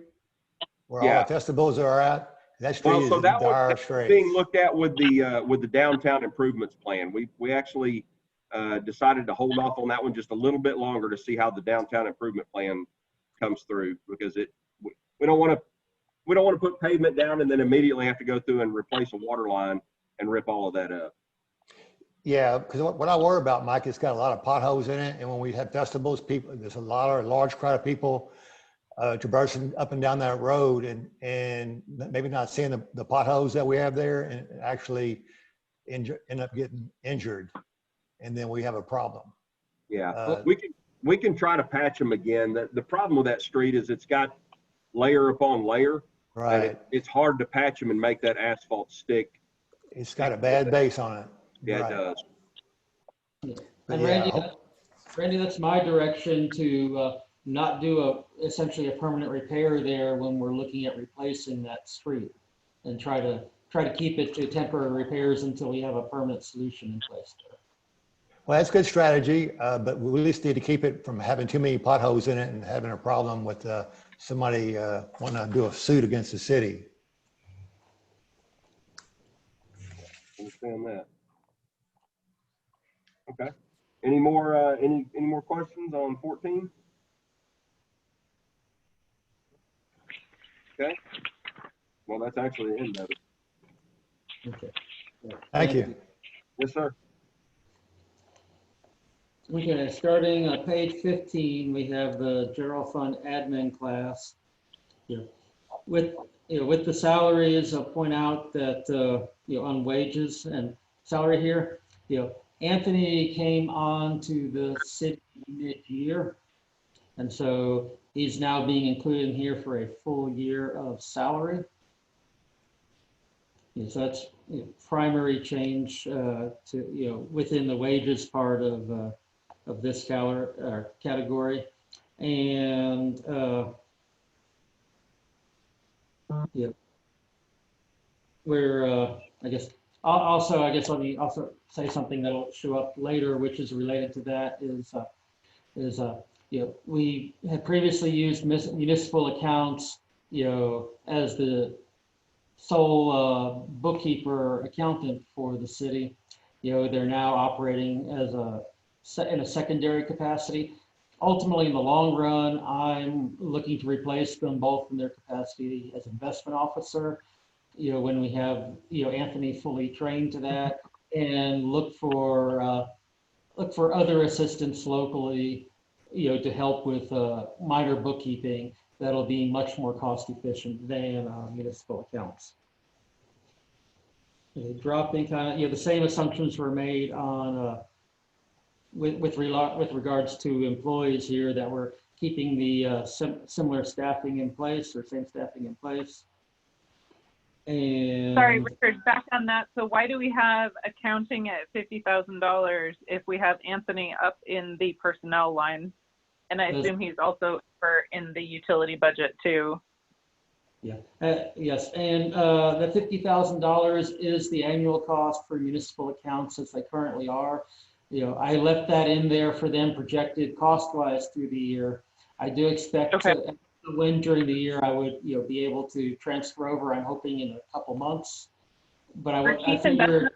where all the festivals are at? That street is dire straits. Being looked at with the downtown improvements plan. We actually decided to hold off on that one just a little bit longer to see how the downtown improvement plan comes through, because we don't want to put pavement down and then immediately have to go through and replace a water line and rip all of that up. Yeah, because what I worry about, Mike, it's got a lot of potholes in it, and when we have festivals, there's a large crowd of people traversing up and down that road, and maybe not seeing the potholes that we have there, and actually end up getting injured, and then we have a problem. Yeah, we can try to patch them again. The problem with that street is it's got layer upon layer. Right. It's hard to patch them and make that asphalt stick. It's got a bad base on it. Yeah, right. It does. And Randy, that's my direction to not do essentially a permanent repair there when we're looking at replacing that street, and try to keep it to temporary repairs until we have a permanent solution in place there. Well, that's good strategy, but we at least need to keep it from having too many potholes in it and having a problem with somebody wanting to do a suit against the city. Understand that. Okay. Any more questions on 14? Okay. Well, that's actually the end of it. Okay. Thank you. Yes, sir. Okay, starting on page 15, we have the general fund admin class. Yeah. With the salaries, I'll point out that on wages and salary here, Anthony came on to the city mid-year, and so he's now being included in here for a full year of salary. So that's primary change to within the wages part of this category, and we're I guess let me also say something that'll show up later, which is related to that. We had previously used municipal accounts, as the sole bookkeeper accountant for the city. They're now operating in a secondary capacity. Ultimately, in the long run, I'm looking to replace them both in their capacity as investment officer. When we have Anthony fully trained to that, and look for other assistance locally, to help with minor bookkeeping that'll be much more cost efficient than municipal accounts. Dropping kind of, the same assumptions were made on with regards to employees here, that we're keeping the similar staffing in place, or same staffing in place. And sorry, Richard, back on that. So why do we have accounting at $50,000 if we have Anthony up in the personnel line? And I assume he's also in the utility budget too. Yeah, yes, and the $50,000 is the annual cost for municipal accounts as they currently are. I left that in there for them projected cost-wise through the year. I do expect to win during the year. I would, be able to transfer over. I'm hoping in a couple months. But I figure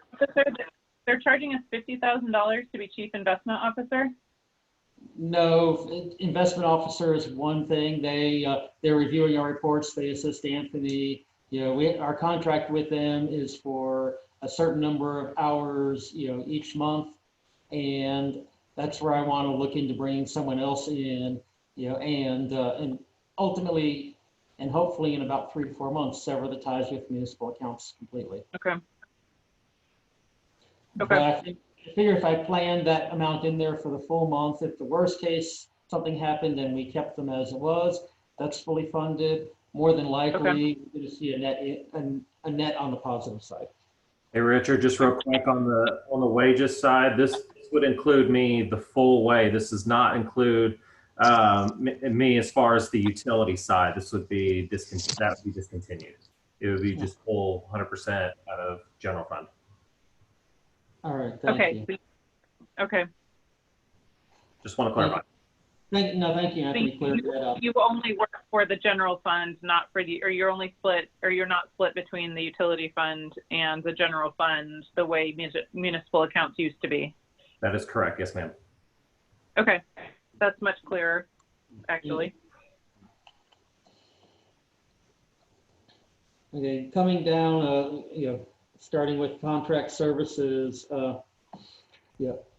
they're charging us $50,000 to be chief investment officer. No, investment officer is one thing. They're reviewing our reports. They assist Anthony. Our contract with them is for a certain number of hours, each month, and that's where I want to look into bringing someone else in, and ultimately, and hopefully in about 3 to 4 months, sever the ties with municipal accounts completely. Okay. But I figure if I planned that amount in there for the full month, if the worst case something happened and we kept them as it was, that's fully funded. More than likely, we're going to see a net on the positive side. Hey, Richard, just real quick on the wages side, this would include me the full way. This does not include me as far as the utility side. This would be discontinued. It would be just full 100% out of general fund. All right. Thank you. Okay. Just want to clarify. Thank you, Anthony. Cleared that up. You only work for the general fund, not for or you're only split, or you're not split between the utility fund and the general fund the way municipal accounts used to be. That is correct. Yes, ma'am. Okay. That's much clearer, actually. Okay, coming down, starting with contract services,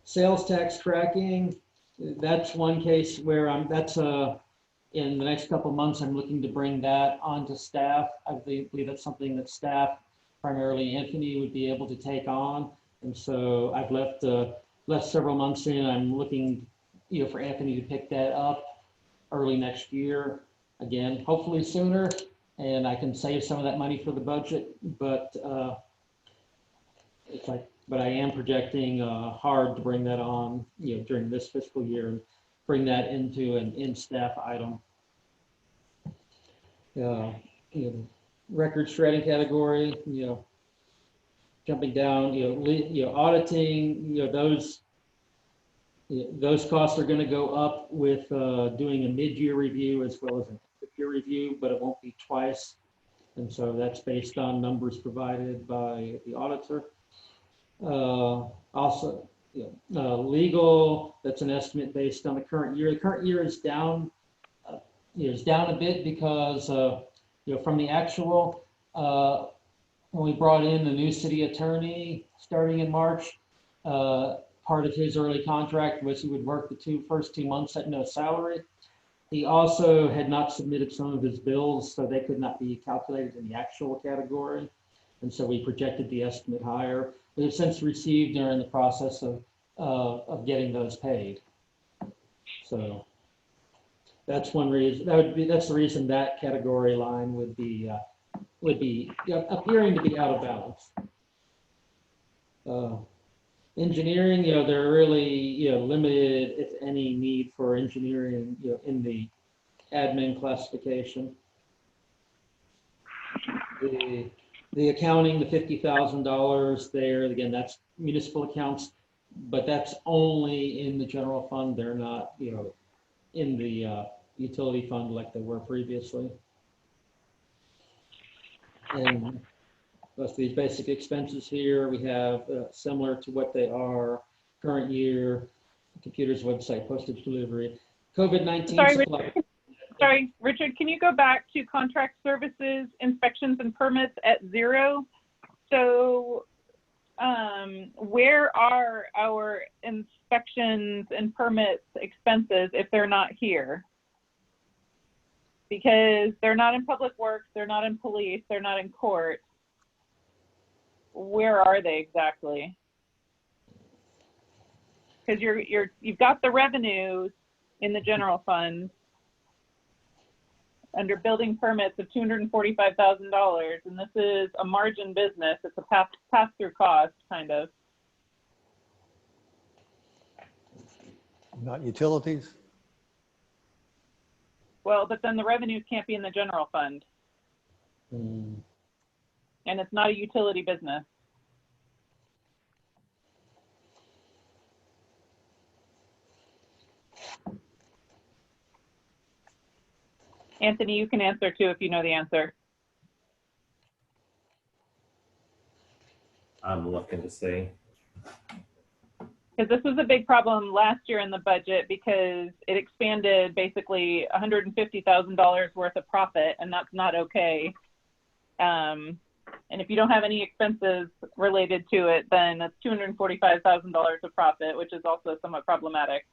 sales tax tracking. That's one case where in the next couple of months, I'm looking to bring that onto staff. I believe that's something that staff, primarily Anthony, would be able to take on. And so I've left several months in. I'm looking, for Anthony to pick that up early next year. Again, hopefully sooner, and I can save some of that money for the budget. But but I am projecting hard to bring that on, during this fiscal year, and bring that into an in-staff item. Record shredding category, jumping down, auditing, those costs are going to go up with doing a mid-year review as well as a peer review, but it won't be twice. And so that's based on numbers provided by the auditor. Also, legal, that's an estimate based on the current year. The current year is down, a bit because, from the actual, when we brought in the new city attorney starting in March, part of his early contract was he would work the first 2 months at no salary. He also had not submitted some of his bills, so they could not be calculated in the actual category. And so we projected the estimate higher. We have since received, during the process of getting those paid. So that's one reason. That's the reason that category line would be appearing to be out of balance. Engineering, there are really, limited, if any, need for engineering, in the admin classification. The accounting, the $50,000 there, again, that's municipal accounts, but that's only in the general fund. They're not, in the utility fund like they were previously. And most of these basic expenses here, we have similar to what they are current year: computers, website, postage, delivery, COVID-19 supply. Sorry, Richard, can you go back to contract services, inspections and permits at 0? So where are our inspections and permits expenses if they're not here? Because they're not in public works, they're not in police, they're not in court. Where are they exactly? Because you've got the revenues in the general fund under building permits of $245,000, and this is a margin business. It's a pass-through cost, kind of. Not utilities? Well, but then the revenues can't be in the general fund, Mm. and it's not a utility business. Anthony, you can answer too if you know the answer. I'm looking to see. Because this was a big problem last year in the budget because it expanded basically $150,000 worth of profit, and that's not okay. And if you don't have any expenses related to it, then that's $245,000 of profit, which is also somewhat problematic.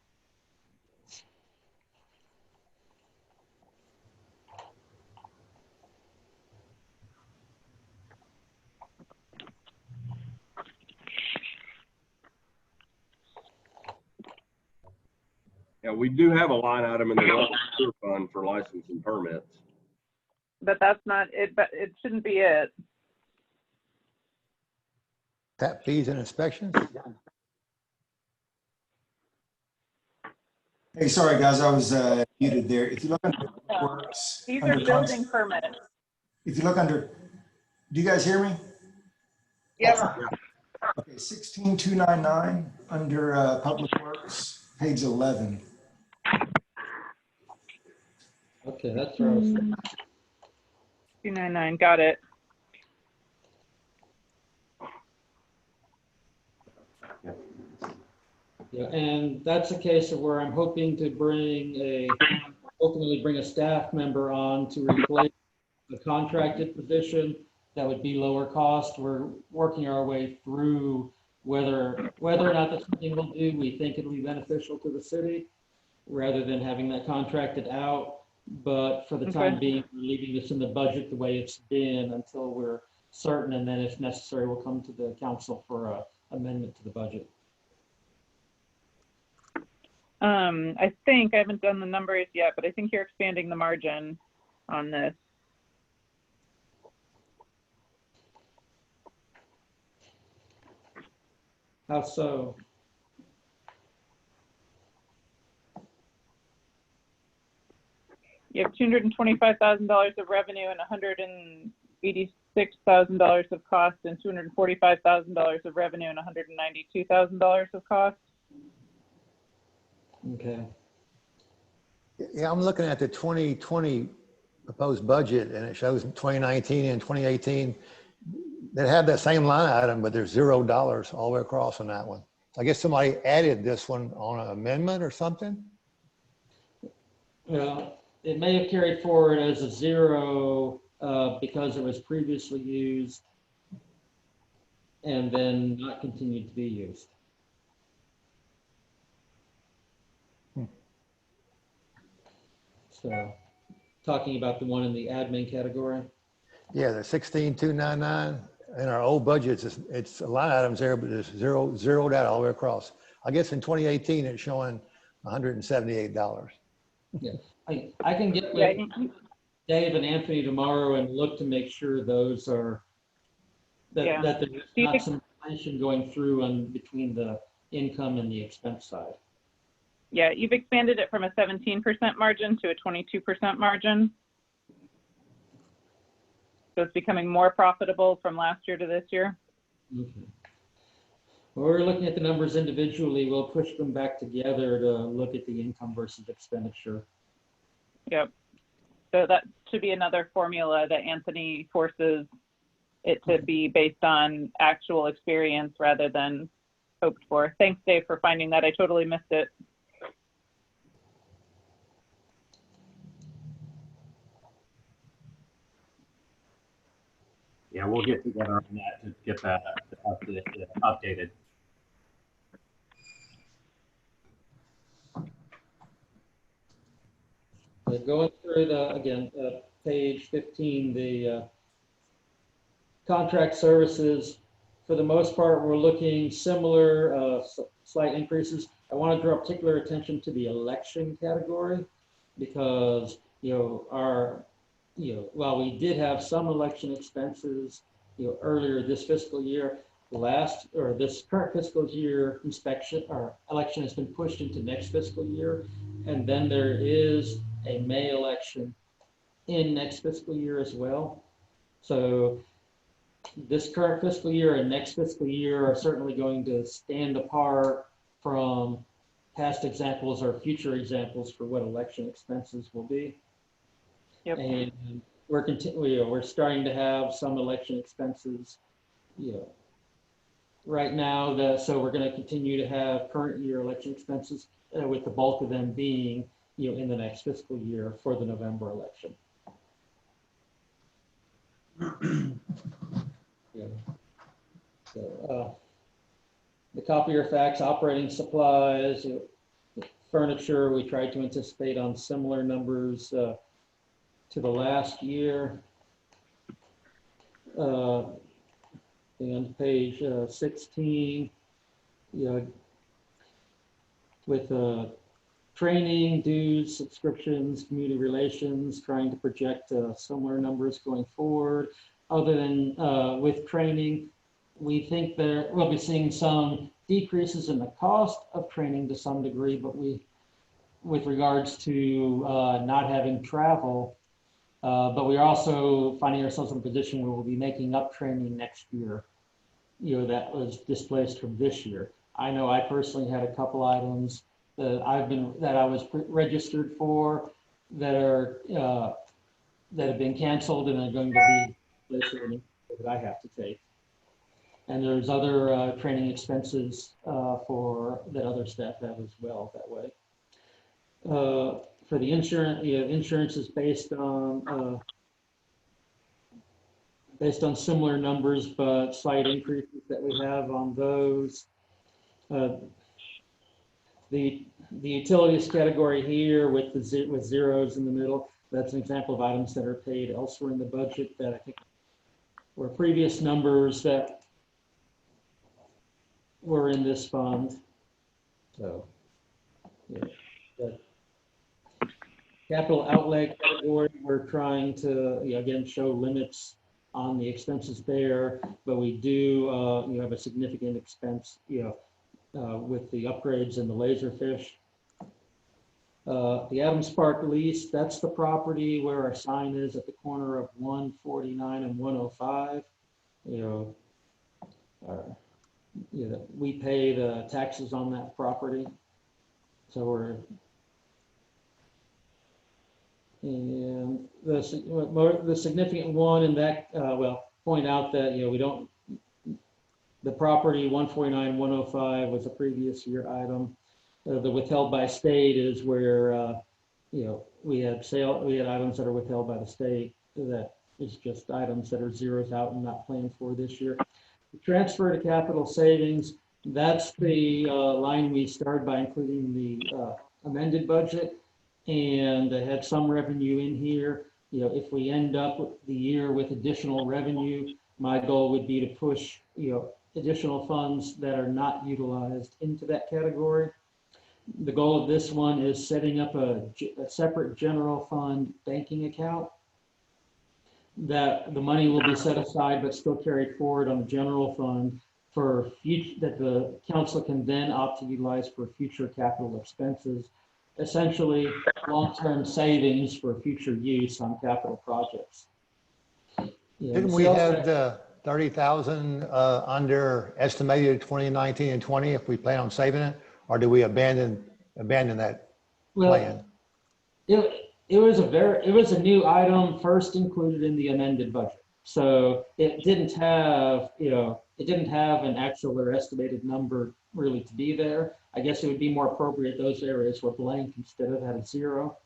Yeah, we do have a line item in the water and sewer fund for license and permits. But that's not it, but it shouldn't be it. Tap fees and inspections? Hey, sorry guys, I was muted there. If you look under works, These under are building permits. if you look under, do you guys hear me? Yep. Okay, 16299 under public works, page 11. Okay, that's where I was. 299, got it. Yeah, and that's a case of where I'm hoping to ultimately bring a staff member on to replace the contracted position. That would be lower cost. We're working our way through whether or not that's something we'll do. We think it'll be beneficial to the city rather than having that contracted out. But for the time being, we're leaving this in the budget the way it's been until we're certain, and then if necessary, we'll come to the council for a amendment to the budget. I think I haven't done the numbers yet, but I think you're expanding the margin on this. How so? You have $225,000 of revenue and $186,000 of cost, and $245,000 of revenue and $192,000 of cost. Okay. Yeah, I'm looking at the 2020 proposed budget, and it shows 2019 and 2018 that have that same line item, but there's $0 all the way across on that one. I guess somebody added this one on an amendment or something. Yeah, it may have carried forward as a 0 because it was previously used and then not continued to be used. So, talking about the one in the admin category. Yeah, the 16,299 in our old budgets, it's line items there, but it's zeroed out all the way across. I guess in 2018, it's showing $178. Yeah, I can get with Dave and Anthony tomorrow and look to make sure those are, that there's not some inflation going through on between the income and the expense side. Yeah, you've expanded it from a 17% margin to a 22% margin. So it's becoming more profitable from last year to this year. Okay. Well, we're looking at the numbers individually. We'll push them back together to look at the income versus expenditure. Yep. So that should be another formula that Anthony forces it to be based on actual experience rather than hoped for. Thanks, Dave, for finding that. I totally missed it. Yeah, we'll get together on that to get that updated. Going through the, again, page 15, the contract services, for the most part, we're looking similar, slight increases. I want to draw particular attention to the election category because, while we did have some election expenses, earlier this fiscal year, this current fiscal year inspection or election has been pushed into next fiscal year. And then there is a May election in next fiscal year as well. So this current fiscal year and next fiscal year are certainly going to stand apart from past examples or future examples for what election expenses will be. Yep. And we're starting to have some election expenses, right now. So we're going to continue to have current year election expenses, with the bulk of them being, in the next fiscal year for the November election. So, the copier, fax, operating supplies, furniture, we tried to anticipate on similar numbers to the last year. And page 16, with training, dues, subscriptions, community relations, trying to project similar numbers going forward. Other than with training, we think that we'll be seeing some decreases in the cost of training to some degree, but with regards to not having travel, but we're also finding ourselves in a position where we'll be making up training next year, that was displaced from this year. I know I personally had a couple items that I was registered for that have been canceled and are going to be that I have to take. And there's other training expenses that other staff have as well that way. For the insurance, insurance is based on similar numbers, but slight increases that we have on those. The utilities category here with zeros in the middle, that's an example of items that are paid elsewhere in the budget that I think were previous numbers that were in this fund. So, yeah. The capital outlay category, we're trying to again show limits on the expenses there, but we do have a significant expense with the upgrades and the Laserfish. The Adams Park lease, that's the property where our sign is at the corner of 149 and 105. We pay the taxes on that property. So and the significant one in that, point out that, the property 149, 105 was a previous year item. The withheld by state is where, we had items that are withheld by the state that is just items that are zeros out and not planned for this year. The transfer to capital savings, that's the line we started by including the amended budget, and I had some revenue in here. If we end up the year with additional revenue, my goal would be to push, additional funds that are not utilized into that category. The goal of this one is setting up a separate general fund banking account that the money will be set aside but still carried forward on the general fund for future, that the council can then opt to utilize for future capital expenses, essentially long-term savings for future use on capital projects. Didn't we have the 30,000 under estimated 2019 and 20 if we plan on saving it, or do we abandon that plan? It was a new item first included in the amended budget. So it didn't have, an actual or estimated number really to be there. I guess it would be more appropriate those areas were blank instead of having zero.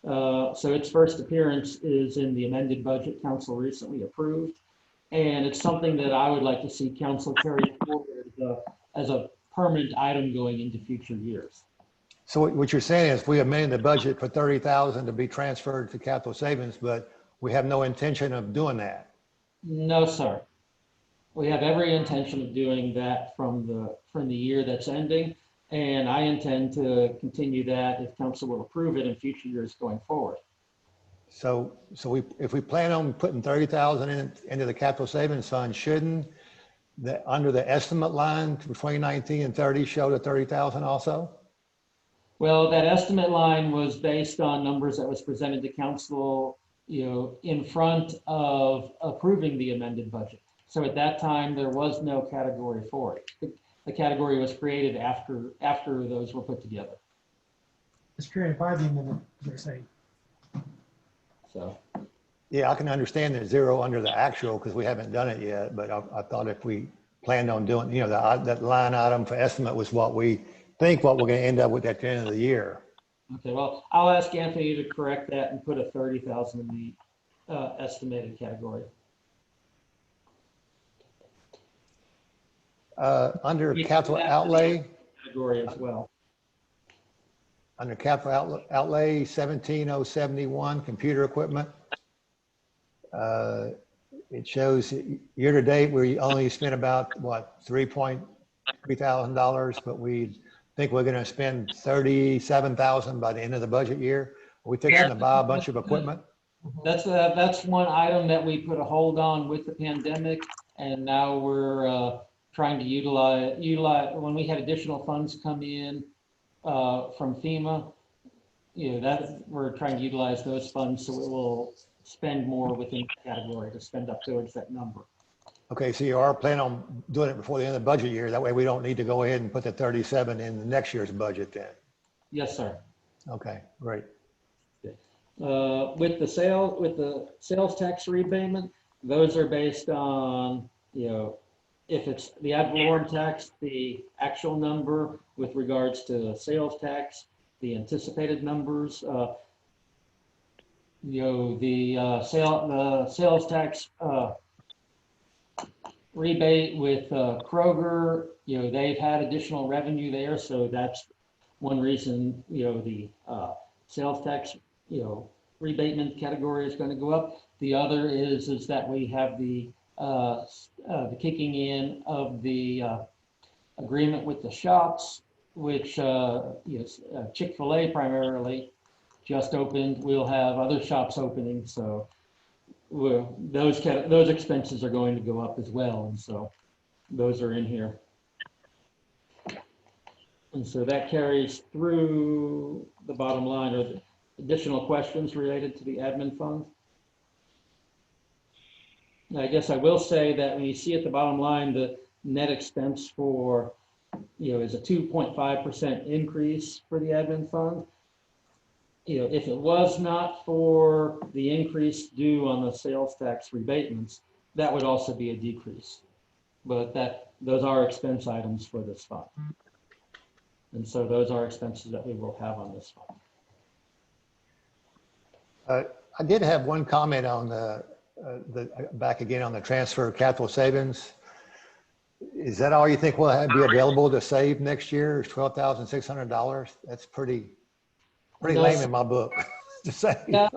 So its first appearance is in the amended budget council recently approved. And it's something that I would like to see council carry forward as a permanent item going into future years. So what you're saying is we amended the budget for 30,000 to be transferred to capital savings, but we have no intention of doing that. No, sir. We have every intention of doing that from the year that's ending, and I intend to continue that if council will approve it in future years going forward. So if we plan on putting 30,000 into the capital savings fund, shouldn't under the estimate line for 2019 and 30 show the 30,000 also? Well, that estimate line was based on numbers that was presented to council, in front of approving the amended budget. So at that time, there was no category for it. The category was created after those were put together. It's created by the amendment, they're saying. So. Yeah, I can understand the zero under the actual because we haven't done it yet, but I thought if we planned on doing, that line item for estimate was what we think what we're going to end up with at the end of the year. Okay, well, I'll ask Anthony to correct that and put a 30,000 in the estimated category. Under capital outlay. Category as well. Under capital outlay 17,071 computer equipment. It shows year to date we only spent about what $3,300, but we think we're going to spend 37,000 by the end of the budget year. Are we fixing to buy a bunch of equipment? That's one item that we put a hold on with the pandemic, and now we're trying to utilize when we had additional funds come in from FEMA. That we're trying to utilize those funds, so it will spend more within the category to spend up towards that number. Okay, so you are planning on doing it before the end of the budget year. That way we don't need to go ahead and put the 37 in the next year's budget then. Yes, sir. Okay, great. With the sales tax rebate, those are based on, if it's the ad valorem tax, the actual number with regards to sales tax, the anticipated numbers, the sales tax rebate with Kroger, they've had additional revenue there, so that's one reason, the sales tax, rebatement category is going to go up. The other is that we have the kicking in of the agreement with the shops, which Chick-fil-A primarily just opened. We'll have other shops opening, so those expenses are going to go up as well, and so those are in here. And so that carries through the bottom line. Are there additional questions related to the admin fund? I guess I will say that when you see at the bottom line, the net expense for, is a 2.5% increase for the admin fund. If it was not for the increase due on the sales tax rebatements, that would also be a decrease. But those are expense items for this fund. And so those are expenses that we will have on this fund. I did have one comment on back again on the transfer of capital savings. Is that all you think will be available to save next year? Is $12,600? That's pretty lame in my book to say. Yeah,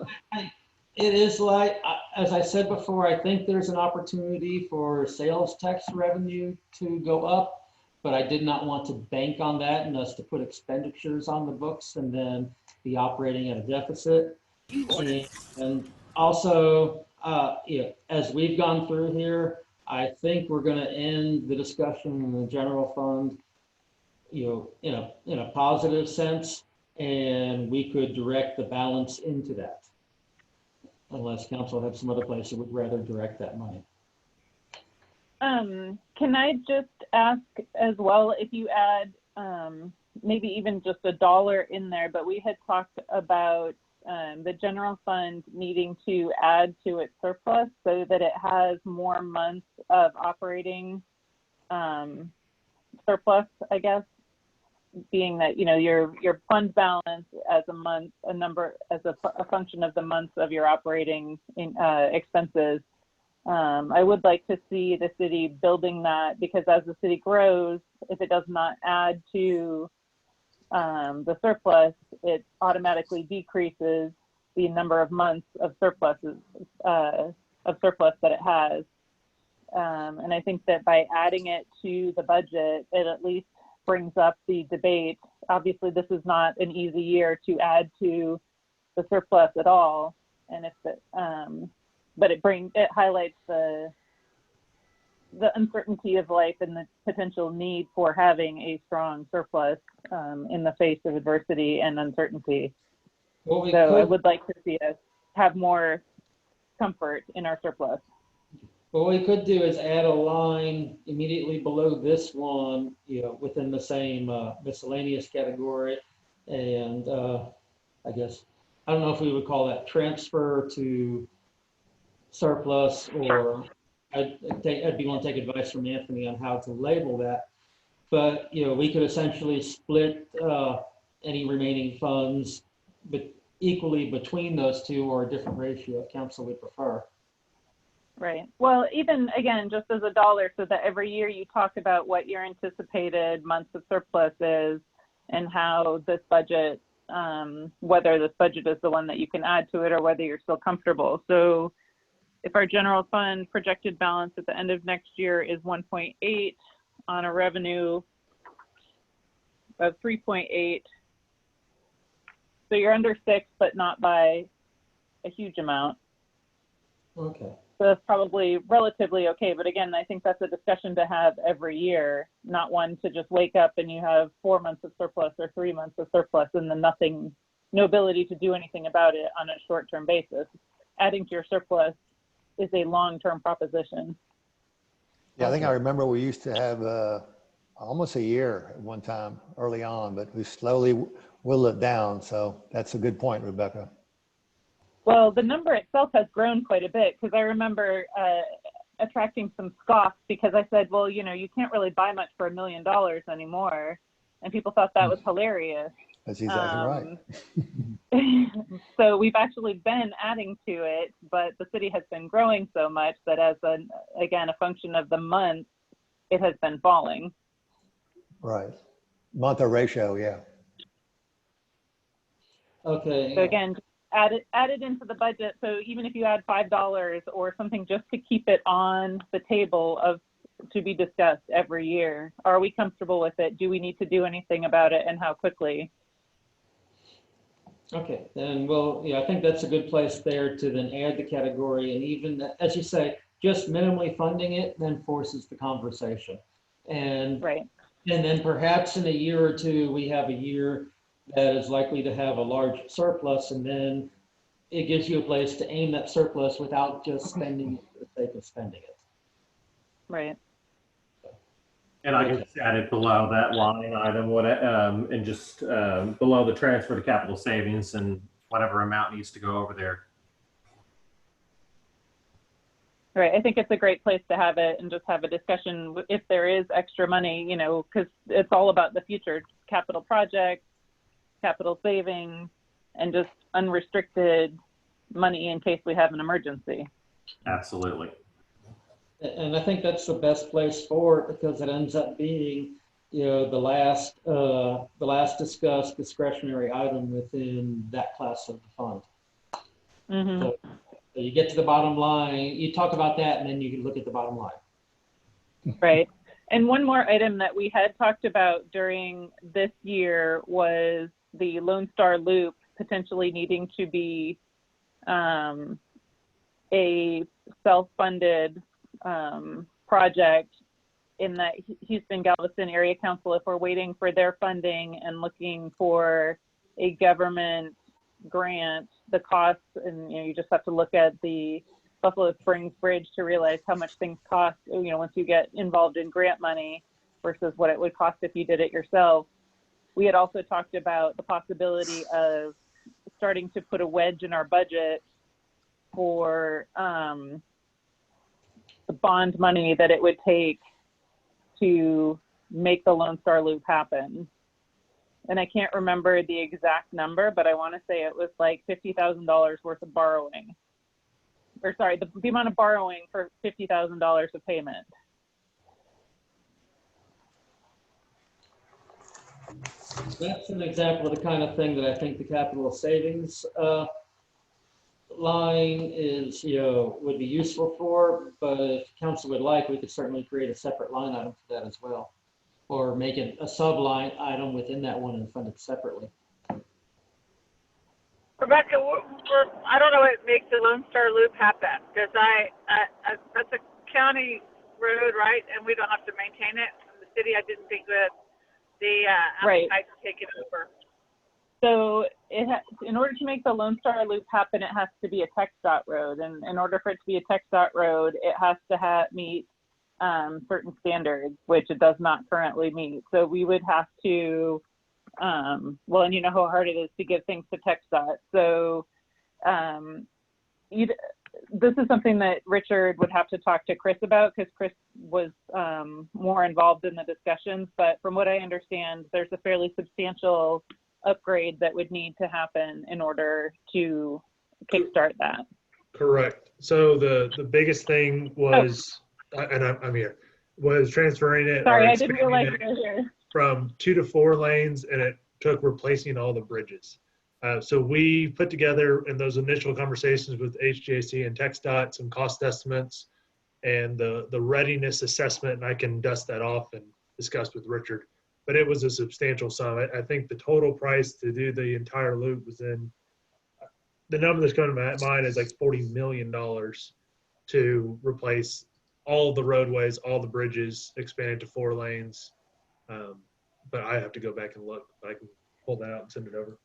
it is like, as I said before, I think there's an opportunity for sales tax revenue to go up, but I did not want to bank on that and us to put expenditures on the books and then be operating at a deficit. And also, as we've gone through here, I think we're going to end the discussion in the general fund, in a positive sense, and we could direct the balance into that, unless council have some other place that would rather direct that money. Can I just ask as well if you add maybe even just $1 in there, but we had talked about the general fund needing to add to its surplus so that it has more months of operating surplus, I guess, being that, your fund balance as a function of the months of your operating expenses I would like to see the city building that, because as the city grows, if it does not add to the surplus, it automatically decreases the number of months of surplus that it has. And I think that by adding it to the budget, it at least brings up the debate. Obviously, this is not an easy year to add to the surplus at all, and if it, but it highlights the uncertainty of life and the potential need for having a strong surplus in the face of adversity and uncertainty. I would like to see us have more comfort in our surplus. What we could do is add a line immediately below this one, within the same miscellaneous category. And I guess, I don't know if we would call that transfer to surplus, or I'd be willing to take advice from Anthony on how to label that. But, we could essentially split any remaining funds equally between those two, or a different ratio if council would prefer. Right. Well, even again, just as a dollar, so that every year you talk about what your anticipated months of surplus is and how this budget, whether this budget is the one that you can add to it or whether you're still comfortable. So if our general fund projected balance at the end of next year is 1.8 on a revenue of 3.8, so you're under 6, but not by a huge amount. Okay. So that's probably relatively okay. But again, I think that's a discussion to have every year, not one to just wake up and you have 4 months of surplus or 3 months of surplus and then no ability to do anything about it on a short-term basis. Adding to your surplus is a long-term proposition. Yeah, I think I remember we used to have almost a year at one time early on, but we slowly whittled it down. So that's a good point, Rebecca. Well, the number itself has grown quite a bit, because I remember attracting some scoff because I said, well, you can't really buy much for $1 million anymore. And people thought that was hilarious. That's exactly right. So we've actually been adding to it, but the city has been growing so much that as a function of the month, it has been falling. Right. Month or ratio, yeah. Okay. So again, add it into the budget. So even if you add $5 or something just to keep it on the table to be discussed every year, are we comfortable with it? Do we need to do anything about it, and how quickly? Okay, then I think that's a good place there to then add the category, and even as you say, just minimally funding it then forces the conversation. And right. And then perhaps in a year or two, we have a year that is likely to have a large surplus, and then it gives you a place to aim that surplus without just spending it for the sake of spending it. Right. And I can just add it below that line item, and just below the transfer to capital savings, and whatever amount needs to go over there. Right. I think it's a great place to have it and just have a discussion if there is extra money, because it's all about the future, capital projects, capital savings, and just unrestricted money in case we have an emergency. Absolutely. And I think that's the best place for it, because it ends up being, the last discussed discretionary item within that class of the fund. Mm-hmm. So you get to the bottom line, you talk about that, and then you can look at the bottom line. Right. And one more item that we had talked about during this year was the Lone Star Loop potentially needing to be a self-funded project, in that Houston Galveston Area Council, if we're waiting for their funding and looking for a government grant, the costs, and you just have to look at the Buffalo Springs Bridge to realize how much things cost, once you get involved in grant money versus what it would cost if you did it yourself. We had also talked about the possibility of starting to put a wedge in our budget for the bond money that it would take to make the Lone Star Loop happen. And I can't remember the exact number, but I want to say it was like $50,000 worth of borrowing or sorry, the amount of borrowing for $50,000 of payment. That's an example of the kind of thing that I think the capital savings line is, would be useful for, but if council would like, we could certainly create a separate line item for that as well. Or make it a sub-line item within that one and fund it separately. Rebecca, I don't know what makes the Lone Star Loop happen, because that's a county road, right? And we don't have to maintain it. In the city, I didn't think that the appetite to take it over. So in order to make the Lone Star Loop happen, it has to be a TxDOT road. And in order for it to be a TxDOT road, it has to meet certain standards, which it does not currently meet. So we would have to, well, and you know how hard it is to give things to TxDOT. So this is something that Richard would have to talk to Chris about, because Chris was more involved in the discussions. But from what I understand, there's a fairly substantial upgrade that would need to happen in order to kickstart that. Correct. So the biggest thing was, and I'm here, was transferring it. Sorry, I didn't realize you were here. From 2 to 4 lanes, and it took replacing all the bridges. So we put together in those initial conversations with HGAC and TxDOT some cost estimates and the readiness assessment, and I can dust that off and discuss with Richard. But it was a substantial sum. I think the total price to do the entire loop was in, the number that's coming to my mind is like $40 million to replace all the roadways, all the bridges, expand it to 4 lanes. But I have to go back and look. I can pull that out and send it over.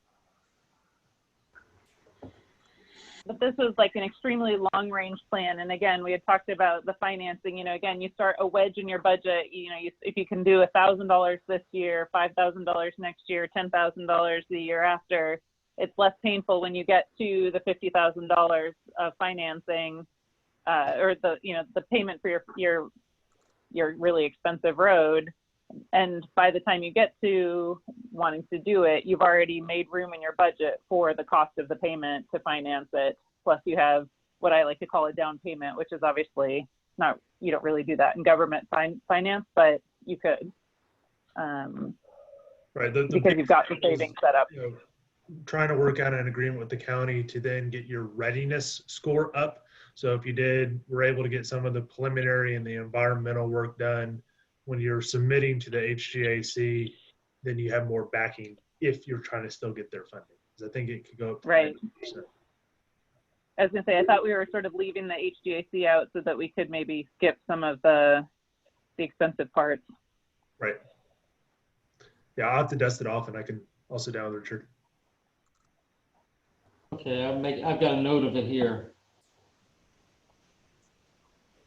But this was like an extremely long range plan. And again, we had talked about the financing, again, you start a wedge in your budget, if you can do $1,000 this year, $5,000 next year, $10,000 the year after, it's less painful when you get to the $50,000 of financing, or the payment for your really expensive road. And by the time you get to wanting to do it, you've already made room in your budget for the cost of the payment to finance it. Plus you have what I like to call a down payment, which is obviously not, you don't really do that in government finance, but you could, right, because you've got the savings set up. Trying to work out an agreement with the county to then get your readiness score up. So if you were able to get some of the preliminary and the environmental work done when you're submitting to the HGAC, then you have more backing if you're trying to still get their funding. Because I think it could go up to 90%. I was gonna say, I thought we were sort of leaving the HGAC out so that we could maybe skip some of the expensive parts. Right. Yeah, I'll have to dust it off, and I'll sit down with Richard. Okay, I've got a note of it here.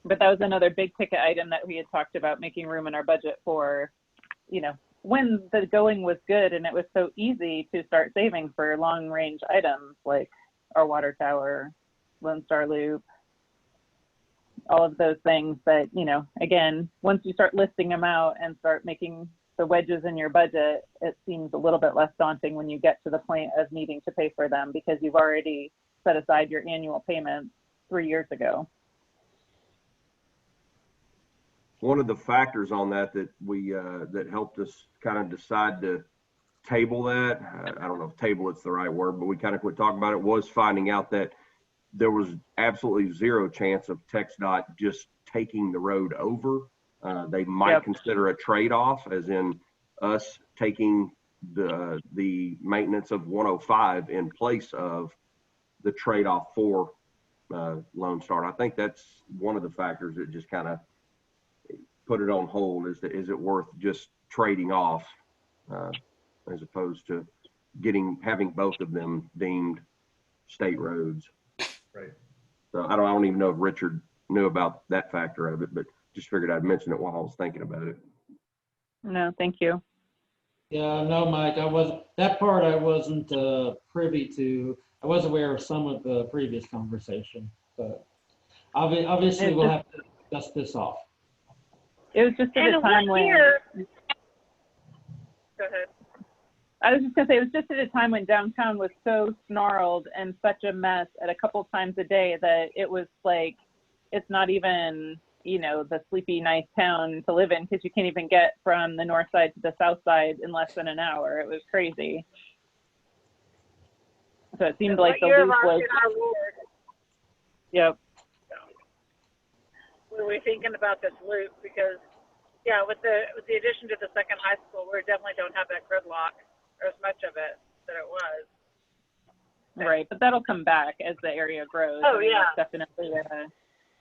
But that was another big ticket item that we had talked about, making room in our budget for, when the going was good and it was so easy to start saving for long range items like our water tower, Lone Star Loop, all of those things that, again, once you start listing them out and start making the wedges in your budget, it seems a little bit less daunting when you get to the point of needing to pay for them because you've already set aside your annual payments 3 years ago. One of the factors on that we that helped us kind of decide to table that, I don't know if table it's the right word, but we kind of quit talking about it, was finding out that there was absolutely zero chance of TxDOT just taking the road over. They might consider a trade-off, as in us taking the maintenance of 105 in place of the trade-off for Lone Star. And I think that's one of the factors that just kind of put it on hold. Is it worth just trading off as opposed to having both of them deemed state roads? Right. So I don't even know if Richard knew about that factor of it, but just figured I'd mention it while I was thinking about it. No, thank you. Yeah, no, Mike, that part I wasn't privy to. I was aware of some of the previous conversation, but obviously we'll have to dust this off. It was just at a time when. Go ahead. I was just gonna say, it was just at a time when downtown was so snarled and such a mess at a couple times a day that it was like, it's not even, you know, the sleepy, nice town to live in, because you can't even get from the north side to the south side in less than an hour. It was crazy. So it seemed like the loop was, yep. We were thinking about this loop because, yeah, with the addition to the second high school, we definitely don't have that gridlock or as much of it that it was. Right, but that'll come back as the area grows. Oh, I mean, yeah. that's definitely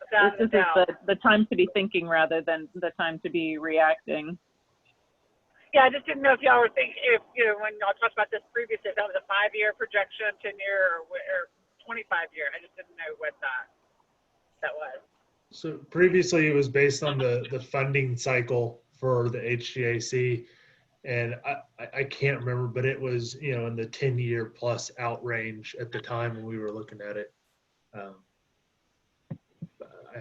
Without this a doubt. is the time to be thinking rather than the time to be reacting. Yeah, I just didn't know if y'all were thinking, if, you know, when y'all talked about this previously, if that was a 5-year projection, 10-year, or 25-year. I just didn't know what that was. So previously it was based on the funding cycle for the HGAC. And I can't remember, but it was, you know, in the 10-year plus out range at the time when we were looking at it. I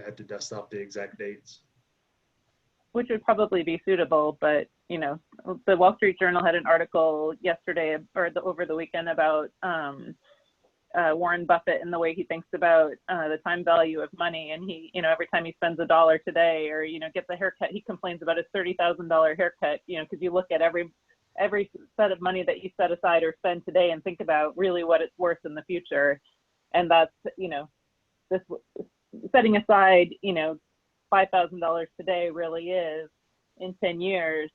had to dust off the exact dates. Which would probably be suitable, but you know, the Wall Street Journal had an article yesterday or over the weekend about Warren Buffett and the way he thinks about the time value of money. And he, you know, every time he spends $1 today or, you know, gets a haircut, he complains about his $30,000 haircut, you know, because you look at every set of money that you set aside or spend today and think about really what it's worth in the future. And that's, you know, this setting aside, you know, $5,000 today really is in 10 years,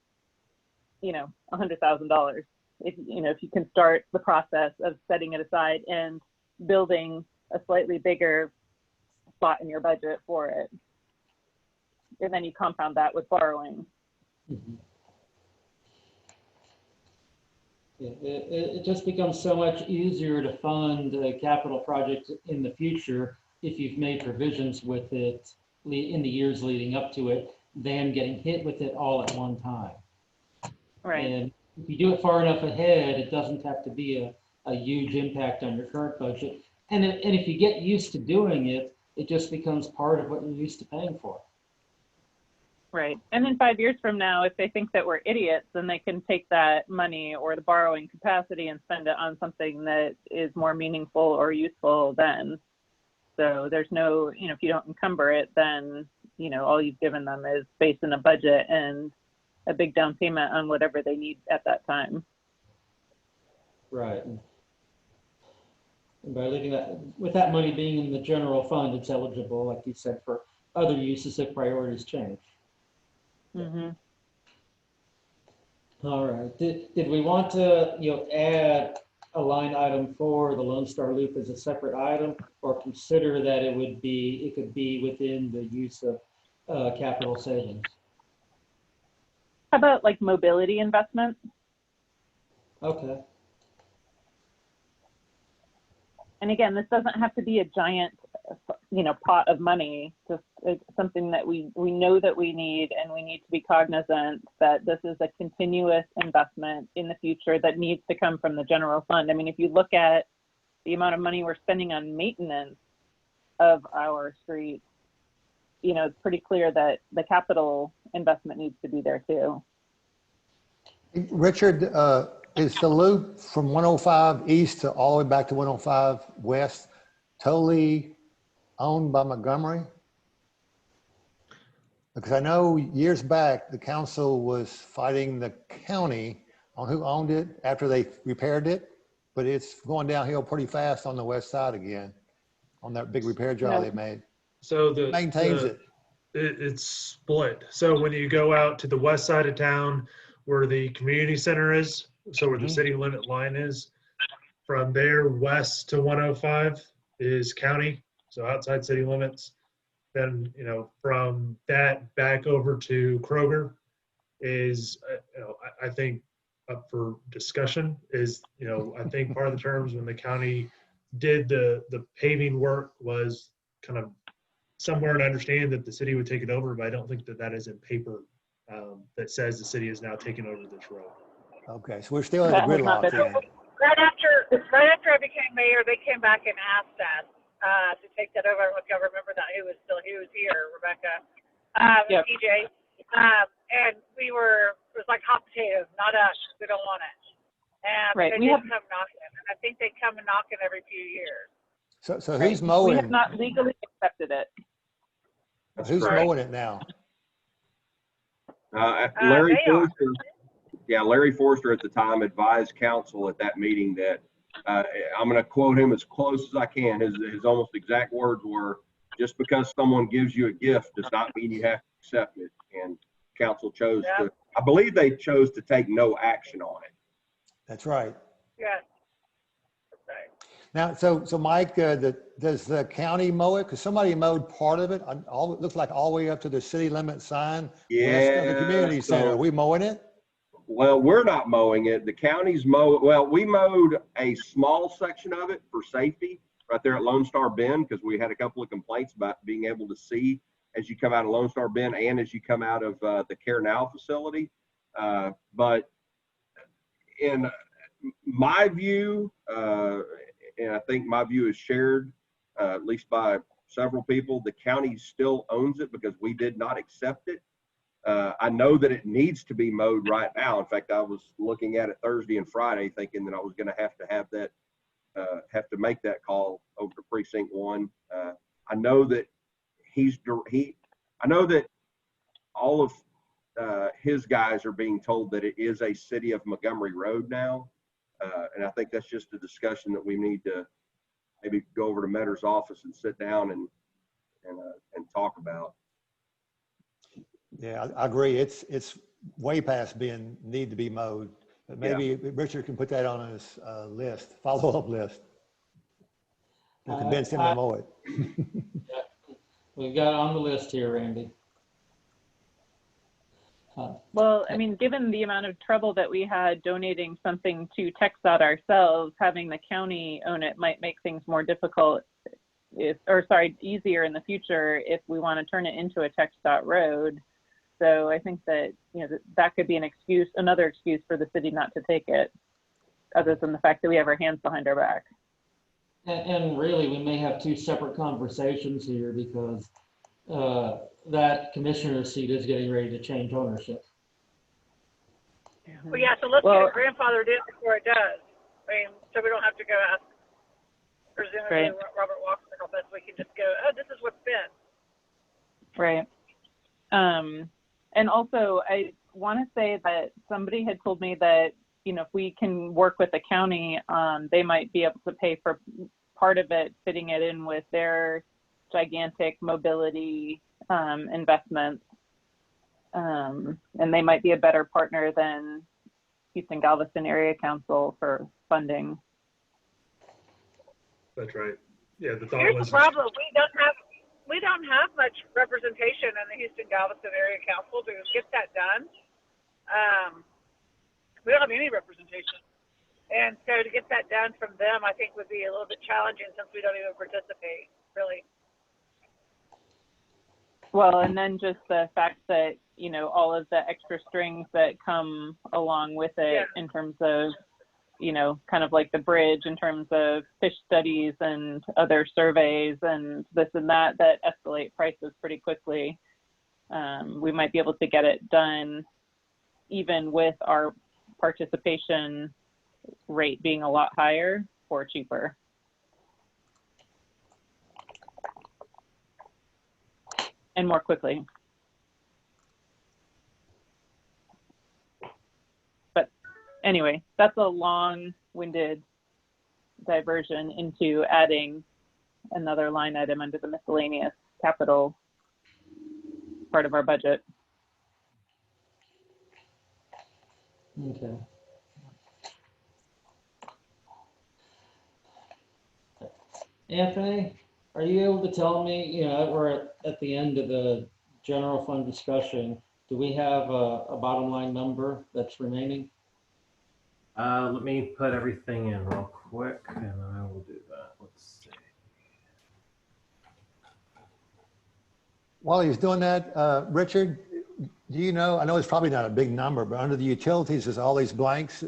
you know, $100,000. If, you know, if you can start the process of setting it aside and building a slightly bigger spot in your budget for it. And then you compound that with borrowing. Mm-hmm. It just becomes so much easier to fund a capital project in the future if you've made provisions with it in the years leading up to it than getting hit with it all at one time. Right. And if you do it far enough ahead, it doesn't have to be a huge impact on your current budget. And if you get used to doing it, it just becomes part of what you're used to paying for. Right. And in 5 years from now, if they think that we're idiots, then they can take that money or the borrowing capacity and spend it on something that is more meaningful or useful then. So there's no, you know, if you don't encumber it, then, you know, all you've given them is space in a budget and a big down payment on whatever they need at that time. Right. And by leaving that, with that money being in the general fund, it's eligible, like you said, for other uses if priorities change. Mm-hmm. All right. Did we want to, you know, add a line item for the Lone Star Loop as a separate item, or consider that it could be within the use of capital savings? How about like mobility investment? Okay. And again, this doesn't have to be a giant, you know, pot of money. Just it's something that we know that we need, and we need to be cognizant that this is a continuous investment in the future that needs to come from the general fund. I mean, if you look at the amount of money we're spending on maintenance of our streets, you know, it's pretty clear that the capital investment needs to be there too. Richard, is the loop from 105 east to all the way back to 105 west totally owned by Montgomery? Because I know years back, the council was fighting the county on who owned it after they repaired it, but it's going downhill pretty fast on the west side again on that big repair job they made. So maintains it. It's split. So when you go out to the west side of town where the community center is, so where the city limit line is, from there west to 105 is county, so outside city limits. Then, you know, from that back over to Kroger is, you know, I think up for discussion is, you know, I think part of the terms when the county did the paving work was kind of somewhere to understand that the city would take it over, but I don't think that that is in paper that says the city is now taking over this road. Okay, so we're still in the gridlock then. Right after I became mayor, they came back and asked us to take that over. I don't know if y'all remember that. Who was here, Rebecca, Yep. TJ. And it was like hot potatoes, not us. We don't want it. And Right. they We didn't have, come knocking. And I think they come knocking every few years. So right. who's We mowing? have not legally accepted it. Who's correct. mowing it now? Larry They are. Forster, yeah, Larry Forster at the time advised council at that meeting that, I'm going to quote him as close as I can. His almost exact words were, just because someone gives you a gift does not mean you have to accept it. And council chose Yeah. to, I believe they chose to take no action on it. That's right. Yes. That's right. Now, so Mike, does the county mow it? Because somebody mowed part of it. It looks like all the way up to the city limit sign west of the community center. Are we mowing it? Well, we're not mowing it. The county's well, we mowed a small section of it for safety right there at Lone Star Bend, because we had a couple of complaints about being able to see as you come out of Lone Star Bend and as you come out of the Care Now facility. But in my view, and I think my view is shared at least by several people, the county still owns it because we did not accept it. I know that it needs to be mowed right now. In fact, I was looking at it Thursday and Friday thinking that I was going to have that, have to make that call over to Precinct 1. I know that I know that all of his guys are being told that it is a City of Montgomery road now. And I think that's just a discussion that we need to maybe go over to Metter's office and sit down and talk about. Yeah, I agree. It's way past need to be mowed. But maybe Richard can put that on his list, follow-up list. To convince him to mow it. Yeah, we've got it on the list here, Randy. Well, I mean, given the amount of trouble that we had donating something to TxDOT ourselves, having the county own it might make things more difficult easier in the future if we want to turn it into a TxDOT road. So I think that, that could be another excuse for the city not to take it, other than the fact that we have our hands behind our back. And really, we may have two separate conversations here because that commissioner's seat is getting ready to change ownership. Well, yeah, so let's get it grandfathered in before it does. I mean, so we don't have to go ask, presumably, Robert Walker help us. We can just go, oh, this is what's been. Right. And also, I want to say that somebody had told me that, if we can work with the county, they might be able to pay for part of it, fitting it in with their gigantic mobility investments. And they might be a better partner than Houston Galveston Area Council for funding. That's right. Yeah, the thought Here's was the problem. We don't have much representation in the Houston Galveston Area Council to get that done. We don't have any representation. And so to get that done from them, I think would be a little bit challenging since we don't even participate, really. Well, and then just the fact that, all of the extra strings that come along with it in terms of, kind of like the bridge in terms of fish studies and other surveys and this and that escalate prices pretty quickly. We might be able to get it done even with our participation rate being a lot higher or cheaper. And more quickly. But anyway, that's a long-winded diversion into adding another line item under the miscellaneous capital part of our budget. Okay. Anthony, are you able to tell me, we're at the end of the general fund discussion. Do we have a bottom line number that's remaining? Let me put everything in real quick and I will do that. Let's see. While he's doing that, Richard, do you know, I know it's probably not a big number, but under the utilities, there's all these blanks.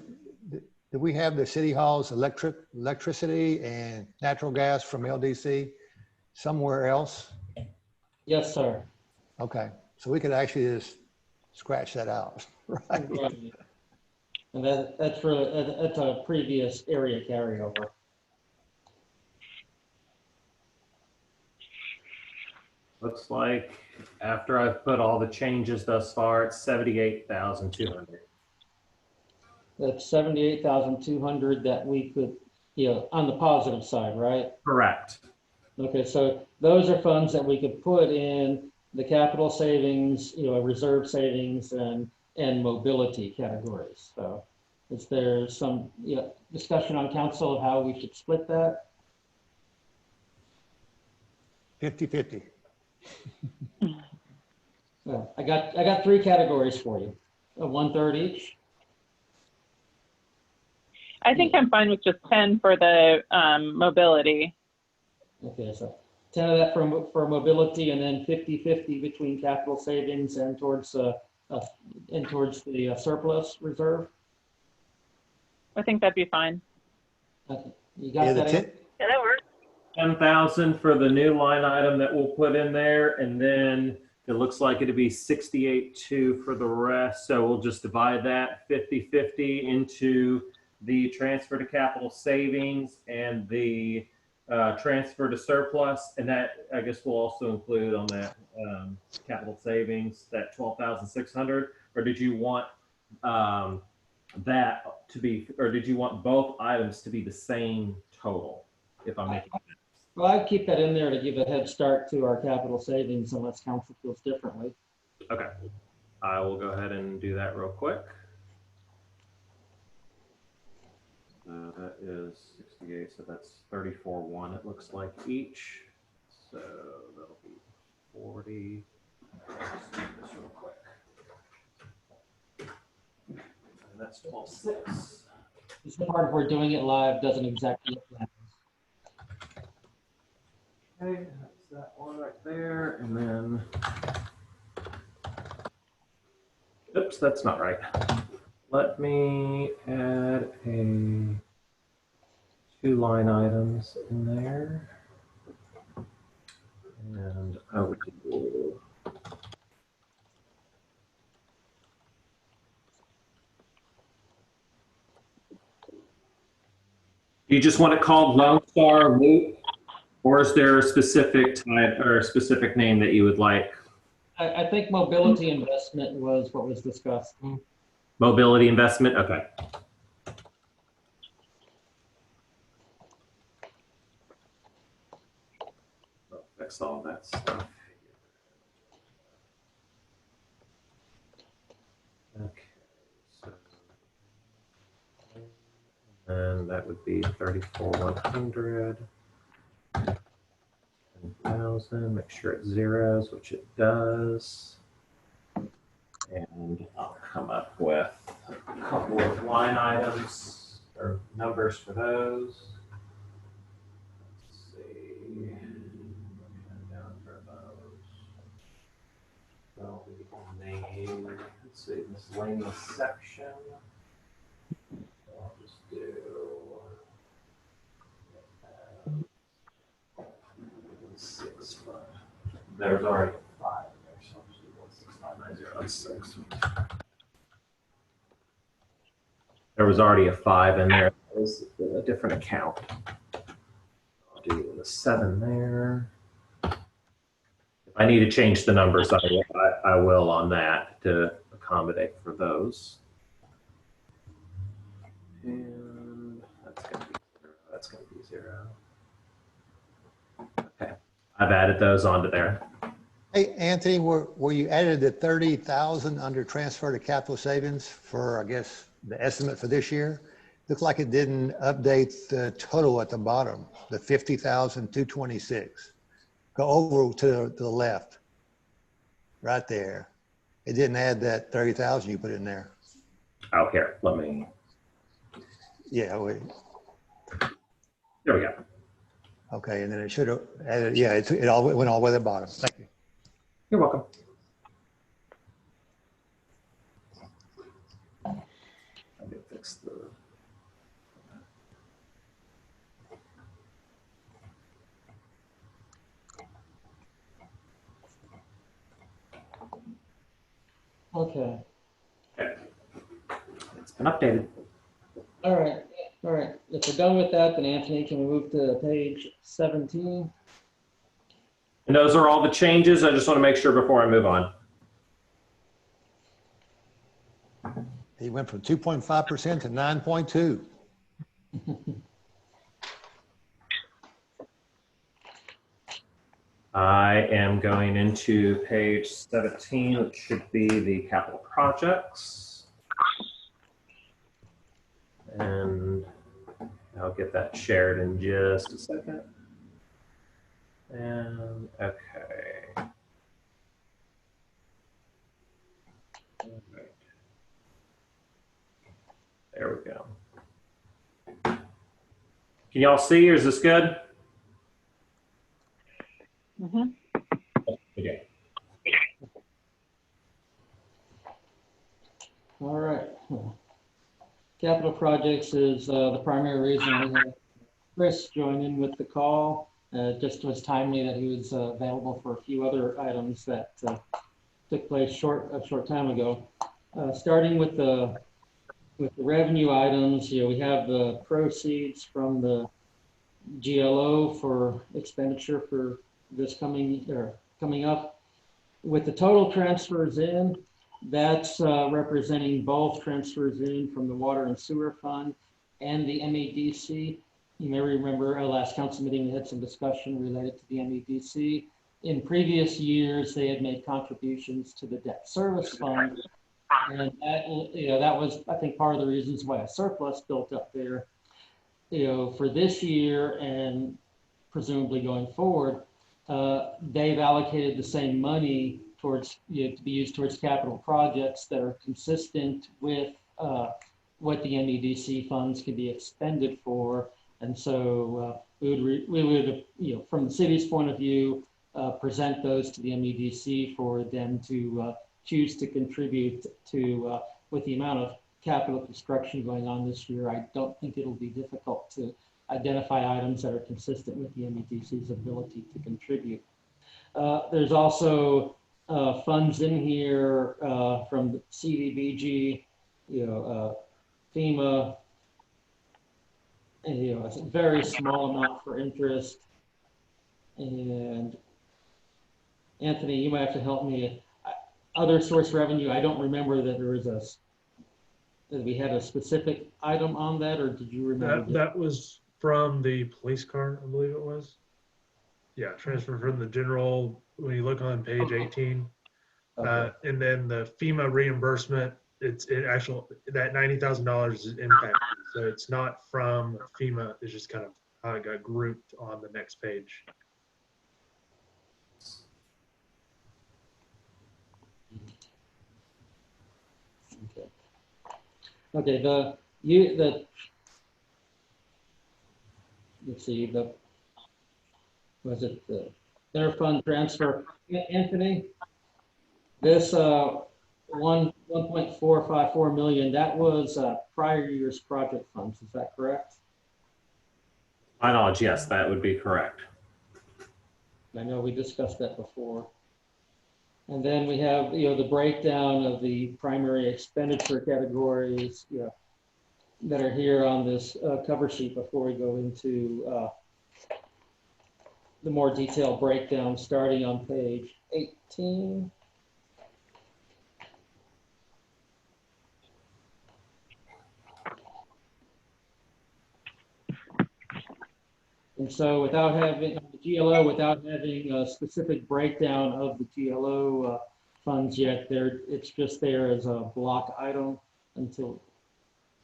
Do we have the city hall's electricity and natural gas from LDC somewhere else? Yes, sir. Okay, so we could actually just scratch that out, right? And that's a previous area carryover. Looks like after I've put all the changes thus far, it's 78,200. That's 78,200 that we could, on the positive side, right? Correct. Okay, so those are funds that we could put in the capital savings, reserve savings and mobility categories. So is there some discussion on council of how we should split that? 50-50. Well, I got three categories for you, 1/3 each. I think I'm fine with just 10 for the mobility. Okay, so 10 of that for mobility, and then 50-50 between capital savings and towards the surplus reserve. I think that'd be fine. Okay. You got that? Yeah, that works. 10,000 for the new line item that we'll put in there, and then it looks like it'd be 68.2 for the rest. So we'll just divide that 50-50 into the transfer to capital savings and the transfer to surplus, and that I guess will also include on that capital savings that 12,600. Or did you want that to be, or did you want both items to be the same total? If I'm making sense. Well, I'd keep that in there to give a head start to our capital savings unless council feels differently. Okay, I will go ahead and do that real quick. That is 68, so that's 34.1 it looks like each. So that'll be 40. Let's do this real quick. And that's 12.6. This part we're doing it live doesn't exactly look like this. Okay, that's that one right there, and then, oops, that's not right. Let me add two line items in there, and I would do you just want it called Lone Star Loop? Or is there a specific type or a specific name that you would like? I think mobility investment was what was discussed. Mobility investment, okay. I'll fix all that stuff. Okay, so and that would be 34,100. 10,000, make sure it zeros, which it does. And I'll come up with a couple of line items or numbers for those. Let's see. Down for those. So the name, let's see, miscellaneous section. I'll just do. There's already a 5 there, so I'll just do 16590. There was already a 5 in there. It was a different account. I'll do the 7 there. If I need to change the numbers, I will on that to accommodate for those. And that's going to be 0. That's going to be 0. Okay, I've added those onto there. Hey, Anthony, where you added the 30,000 under transfer to capital savings for, I guess, the estimate for this year, looked like it didn't update the total at the bottom, the 50,226. Go over to the left, right there. It didn't add that 30,000 you put in there. Oh, here, let me. Yeah, There we go. okay, and then it should have added, yeah, it all went all the way to the bottom. Thank you. You're welcome. Let me fix the. Okay. Okay. It's been updated. All right. If we're done with that, then Anthony, can we move to page 17? And those are all the changes. I just want to make sure before I move on. He went from 2.5% to 9.2. I am going into page 17, which should be the capital projects. And I'll get that shared in just a second. And okay. All right. There we go. Can y'all see, or is this good? Mm-hmm. Okay. All right. Capital projects is the primary reason we had Chris join in with the call. Just was timely that he was available for a few other items that took place a short time ago. Starting with the revenue items, we have the proceeds from the GLO for expenditure for this coming up. With the total transfers in, that's representing both transfers in from the water and sewer fund and the MEDC. You may remember our last council meeting, we had some discussion related to the MEDC. In previous years, they had made contributions to the debt service fund. And that was, I think, part of the reasons why a surplus built up there. For this year and presumably going forward, they've allocated the same money towards to be used towards capital projects that are consistent with what the MEDC funds can be expended for. And so we would, from the city's point of view, present those to the MEDC for them to choose to contribute to. With the amount of capital construction going on this year, I don't think it'll be difficult to identify items that are consistent with the MEDC's ability to contribute. There's also funds in here from the CDBG, FEMA, and it's a very small amount for interest. And Anthony, you might have to help me. Other source revenue, I don't remember that there was that we had a specific item on that, or did you remember? That was from the police car, I believe it was. Yeah, transfer from the general, when you look on page 18. Okay. And then the FEMA reimbursement, that $90,000 is impact. So it's not from FEMA, it's just kind of how it got grouped on the next page. Okay, let's see, was it the interfund transfer? Anthony, this 1.454 million, that was prior year's project funds, is that correct? My knowledge, yes, that would be correct. I know we discussed that before. And then we have, the breakdown of the primary expenditure categories, that are here on this cover sheet before we go into the more detailed breakdown, starting on page 18. And so without having the GLO, without having a specific breakdown of the GLO funds yet, it's just there as a block item until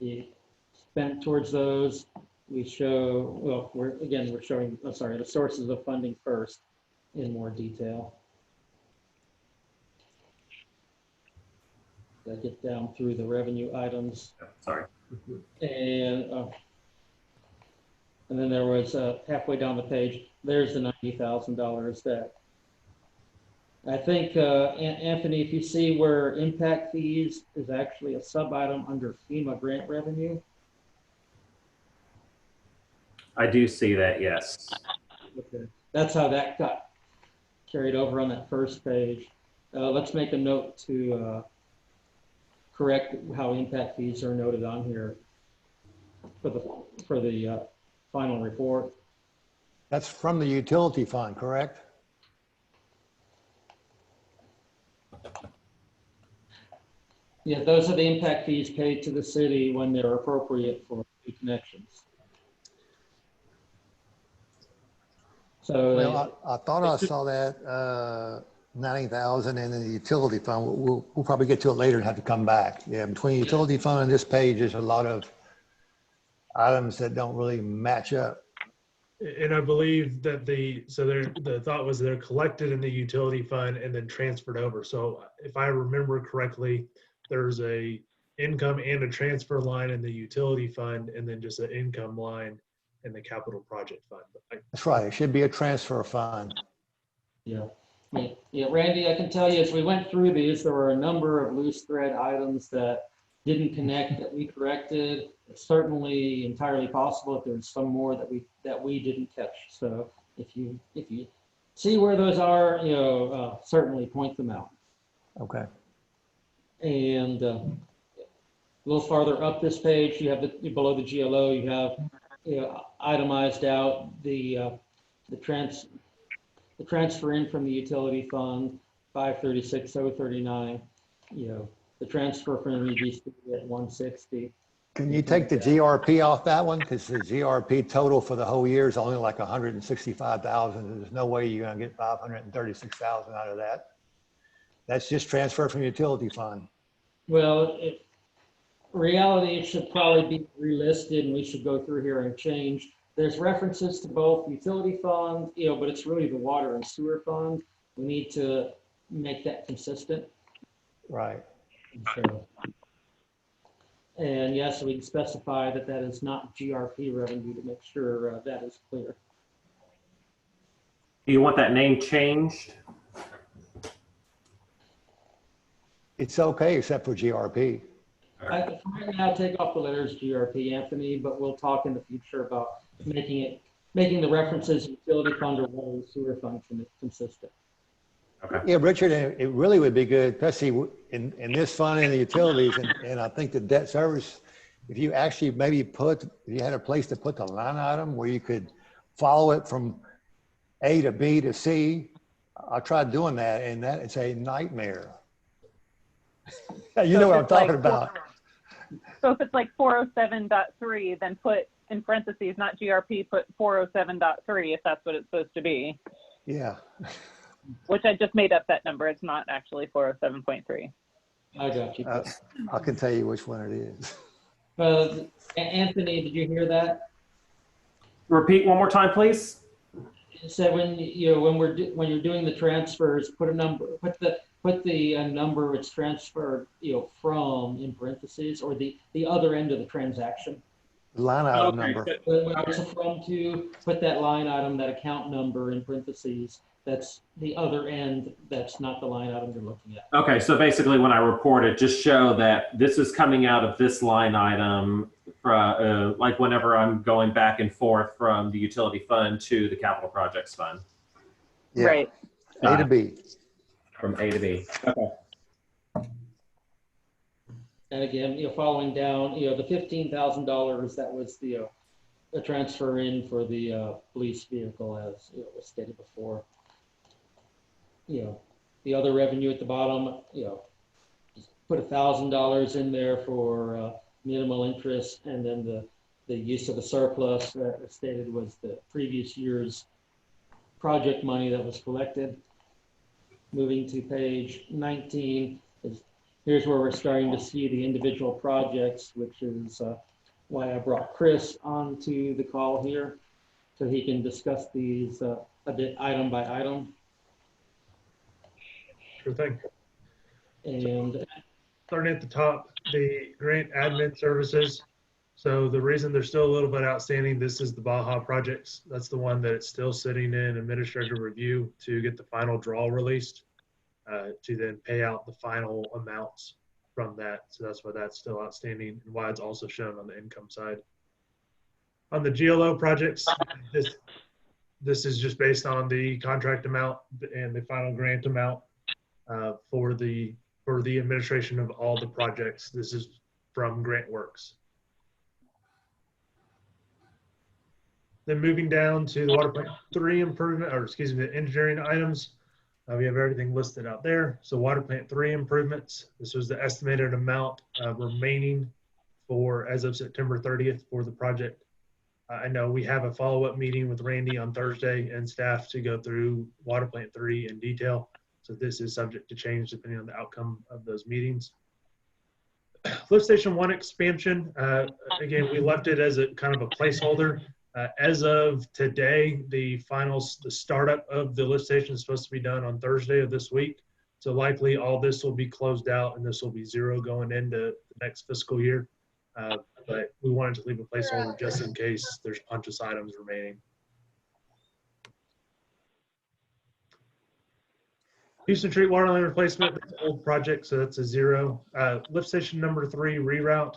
the spent towards those. We show, well, we're showing, the sources of funding first in more detail. I get down through the revenue items. Sorry. And then there was halfway down the page, there's the $90,000 that I think, Anthony, if you see where impact fees is actually a sub item under FEMA grant revenue. I do see that, yes. Okay. That's how that got carried over on that first page. Let's make a note to correct how impact fees are noted on here for the final report. That's from the utility fund, correct? Yeah, those are the impact fees paid to the city when they're appropriate for new connections. So Well, I thought I saw that 90,000 in the utility fund. We'll probably get to it later and have to come back. Yeah, between utility fund and this page, there's a lot of items that don't really match up. And I believe that the thought was they're collected in the utility fund and then transferred over. So if I remember correctly, there's a income and a transfer line in the utility fund, and then just an income line in the capital project fund. That's right. It should be a transfer fund. yeah. Yeah, Randy, I can tell you as we went through these, there were a number of loose thread items that didn't connect that we corrected. It's certainly entirely possible that there's some more that we didn't catch. So if you see where those are, certainly point them out. Okay. And a little farther up this page, you have below the GLO, you have itemized out the transfer in from the utility fund, 536,039. The transfer from EDC at 160. Can you take the GRP off that one? Because the GRP total for the whole year is only like 165,000. There's no way you're going to get 536,000 out of that. That's just transfer from utility fund. Well, reality, it should probably be relisted, and we should go through here and change. There's references to both utility fund, but it's really the water and sewer fund. We need to make that consistent. Right. And yes, we can specify that that is not GRP revenue to make sure that is clear. Do you want that name changed? It's okay, except for GRP. I can right now take off the letters GRP, Anthony, but we'll talk in the future about making the references utility fund or water and sewer fund consistent. Okay. Yeah, Richard, it really would be good, especially in this fund and the utilities, and I think the debt service, if you actually if you had a place to put the line item where you could follow it from A to B to C. I tried doing that, and it's a nightmare. You know what I'm talking about. So if it's like 407.3, then put in parentheses, not GRP, put 407.3 if that's what it's supposed to be. Yeah. Which I just made up that number. It's not actually 407.3. I got you. I can tell you which one it is. Anthony, did you hear that? Repeat one more time, please. It said when you're doing the transfers, put a number, put the number it's transferred from in parentheses, or the other end of the transaction. Line item number. When it's a from to, put that line item, that account number in parentheses. That's the other end. That's not the line item you're looking at. Okay, so basically when I report it, just show that this is coming out of this line item, like whenever I'm going back and forth from the utility fund to the capital projects fund. Yeah. Right. A to B. From A to B. Okay. And again, following down, the $15,000 that was the transfer in for the police vehicle, as was stated before. The other revenue at the bottom, just put $1,000 in there for minimal interest, and then the use of the surplus that was stated was the previous year's project money that was collected. Moving to page 19, here's where we're starting to see the individual projects, which is why I brought Chris onto the call here, so he can discuss these a bit item by item. Sure thing. And starting at the top, the grant admin services. So the reason they're still a little bit outstanding, this is the Baja projects. That's the one that it's still sitting in administrative review to get the final draw released, to then pay out the final amounts from that. So that's why that's still outstanding and why it's also shown on the income side. On the GLO projects, this is just based on the contract amount and the final grant amount for the for the administration of all the projects. This is from Grant Works. Then moving down to the water plant 3 improvement, or excuse me, the engineering items. We have everything listed out there. So water plant 3 improvements. This was the estimated amount remaining for as of September 30th for the project. I know we have a follow-up meeting with Randy on Thursday and staff to go through water plant 3 in detail. So this is subject to change depending on the outcome of those meetings. Lift station 1 expansion. Again, we left it as a kind of a placeholder. As of today, the startup of the lift station is supposed to be done on Thursday of this week. So likely all this will be closed out and this will be zero going into the next fiscal year. But we wanted to leave a placeholder just in case there's punch list items remaining. Houston Street water line replacement, that's an old project, so that's a zero. Lift station number 3 reroute.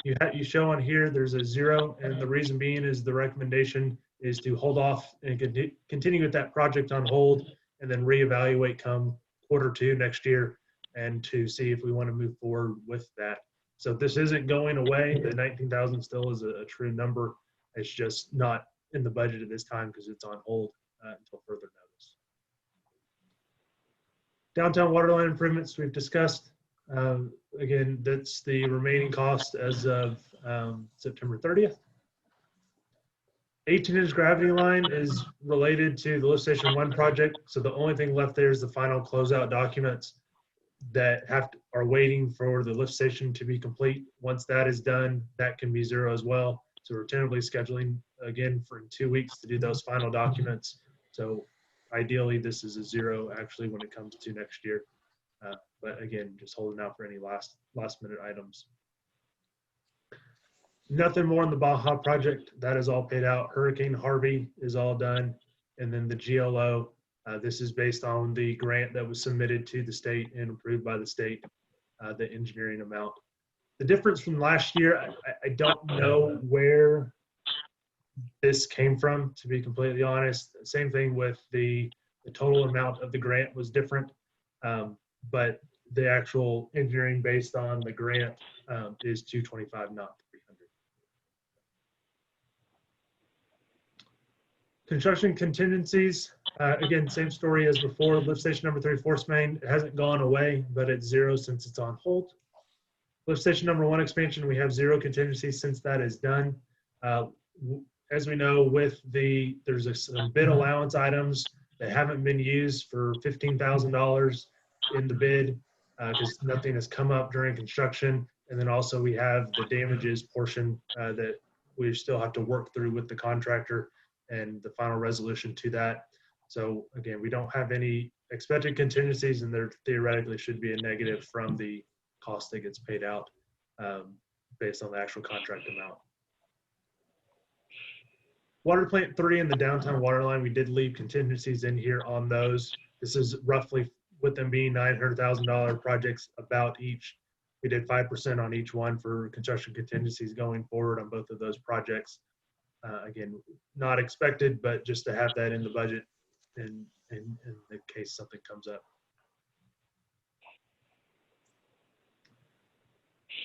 You show on here there's a 0, and the reason being is the recommendation is to hold off and continue with that project on hold, and then reevaluate come Q2 next year, and to see if we want to move forward with that. So this isn't going away. The 19,000 still is a true number. It's just not in the budget at this time because it's on hold until further notice. Downtown water line improvements we've discussed. Again, that's the remaining cost as of September 30th. 18-inch gravity line is related to the lift station 1 project. So the only thing left there is the final closeout documents that are waiting for the lift station to be complete. Once that is done, that can be 0 as well. So we're tentatively scheduling again for 2 weeks to do those final documents. So ideally, this is a 0 actually when it comes to next year. But again, just holding out for any last minute items. Nothing more on the Baja project. That is all paid out. Hurricane Harvey is all done. And then the GLO, this is based on the grant that was submitted to the state and approved by the state, the engineering amount. The difference from last year, I don't know where this came from, to be completely honest. Same thing with the total amount of the grant was different. But the actual engineering based on the grant is 225, not 300. Construction contingencies, again, same story as before. Lift station number 3 force main, it hasn't gone away, but it's 0 since it's on hold. Lift station number 1 expansion, we have 0 contingencies since that is done. As we know, there's some bid allowance items that haven't been used for $15,000 in the bid because nothing has come up during construction. And then also we have the damages portion that we still have to work through with the contractor and the final resolution to that. So again, we don't have any expected contingencies, and there theoretically should be a negative from the cost that gets paid out based on the actual contract amount. Water plant 3 and the downtown water line, we did leave contingencies in here on those. This is roughly, with them being $900,000 projects about each. We did 5% on each one for construction contingencies going forward on both of those projects. Again, not expected, but just to have that in the budget in the case something comes up.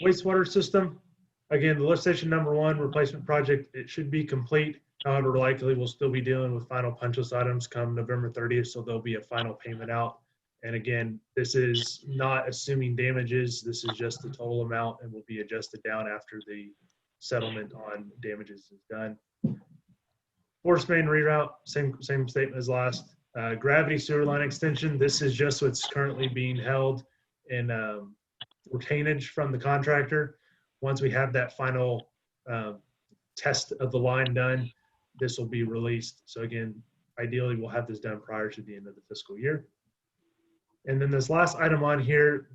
Wastewater system. Again, the lift station number 1 replacement project, it should be complete. However, likely we'll still be dealing with final punch list items come November 30th, so there'll be a final payment out. And again, this is not assuming damages. This is just the total amount and will be adjusted down after the settlement on damages is done. Force main reroute, same statement as last. Gravity sewer line extension, this is just what's currently being held in retainage from the contractor. Once we have that final test of the line done, this will be released. So again, ideally we'll have this done prior to the end of the fiscal year. And then this last item on here,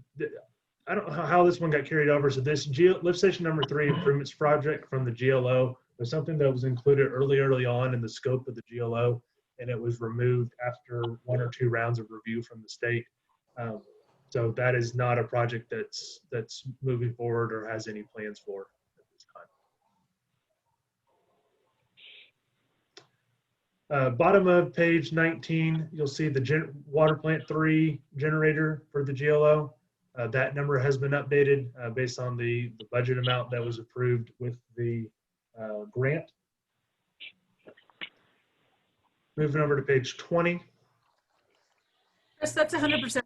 I don't know how this one got carried over. So this lift station number 3 improvements project from the GLO was something that was included early on in the scope of the GLO, and it was removed after 1 or 2 rounds of review from the state. So that is not a project that's moving forward or has any plans for at this time. Bottom of page 19, you'll see the water plant 3 generator for the GLO. That number has been updated based on the budget amount that was approved with the grant. Moving over to page 20. Chris, that's 100%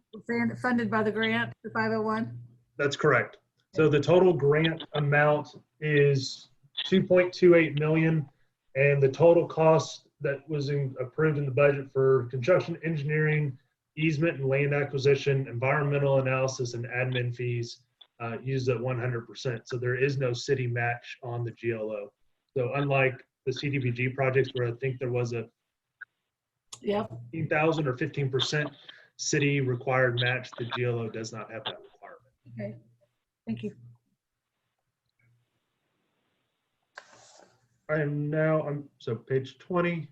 funded by the grant, the 501? That's correct. So the total grant amount is 2.28 million, and the total cost that was approved in the budget for construction, engineering, easement and land acquisition, environmental analysis, and admin fees used at 100%. So there is no city match on the GLO. So unlike the CDBG projects where I think there was a 15,000 or 15% city required match, the GLO does not have that requirement. Okay, thank you. I am now on, so page 20.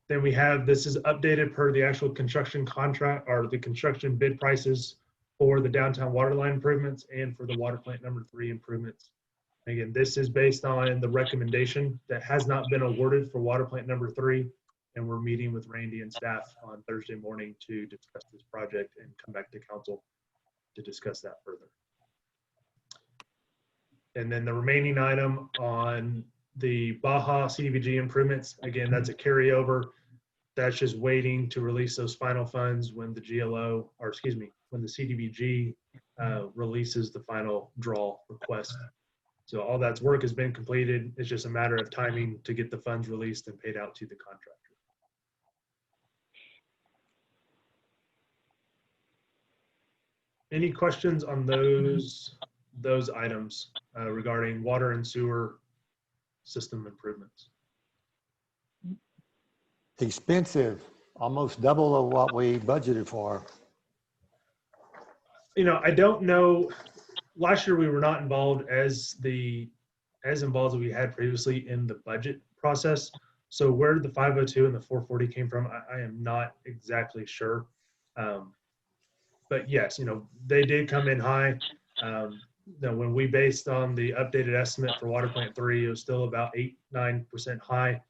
Then we have, this is updated per the actual construction contract or the construction bid prices for the downtown water line improvements and for the water plant number 3 improvements. Again, this is based on the recommendation that has not been awarded for water plant number 3. And we're meeting with Randy and staff on Thursday morning to discuss this project and come back to council to discuss that further. And then the remaining item on the Baja CDBG improvements, again, that's a carryover. That's just waiting to release those final funds when the GLO, or excuse me, when the CDBG releases the final draw request. So all that work has been completed. It's just a matter of timing to get the funds released and paid out to the contractor. Any questions on those items regarding water and sewer system improvements? Expensive, almost double of what we budgeted for. You know, I don't know. Last year we were not involved as involved as we had previously in the budget process. So where the 502 and the 440 came from, I am not exactly sure. But yes, you know, they did come in high. When we based on the updated estimate for water plant 3, it was still about 8-9% high.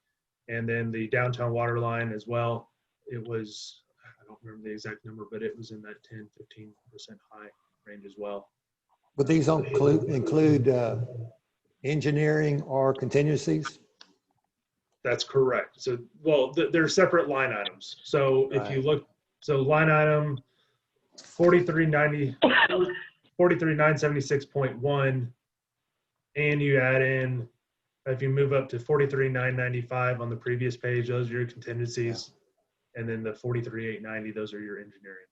And then the downtown water line as well, it was, I don't remember the exact number, but it was in that 10-15% high range as well. But these don't include engineering or contingencies? That's correct. So, well, they're separate line items. So if you look, so line item 43,976.1, and you add in, if you move up to 43,995 on the previous page, those are your contingencies. And then the 43,890, those are your engineering.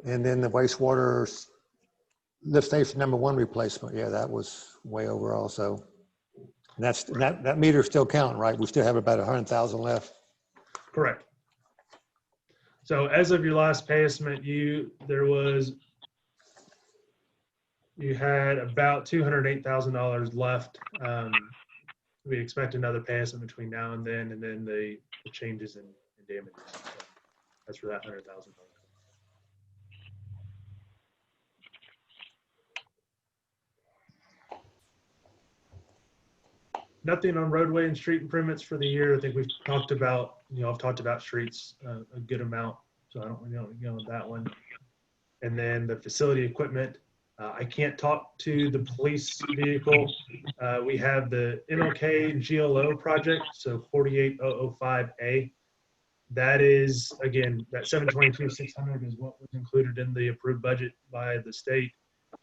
And then the wastewater lift station number 1 replacement, yeah, that was way over also. And that meter's still counting, right? We still have about 100,000 left. Correct. So as of your last pay estimate, you had about $208,000 left. We expect another pay estimate between now and then the changes in damages. So that's for that $100,000. Nothing on roadway and street improvements for the year. I think we've talked about, I've talked about streets a good amount, so I don't really go with that one. And then the facility equipment, I can't talk to the police vehicle. We have the MLK GLO project, so 48005A. That is, again, that 722,600 is what was included in the approved budget by the state.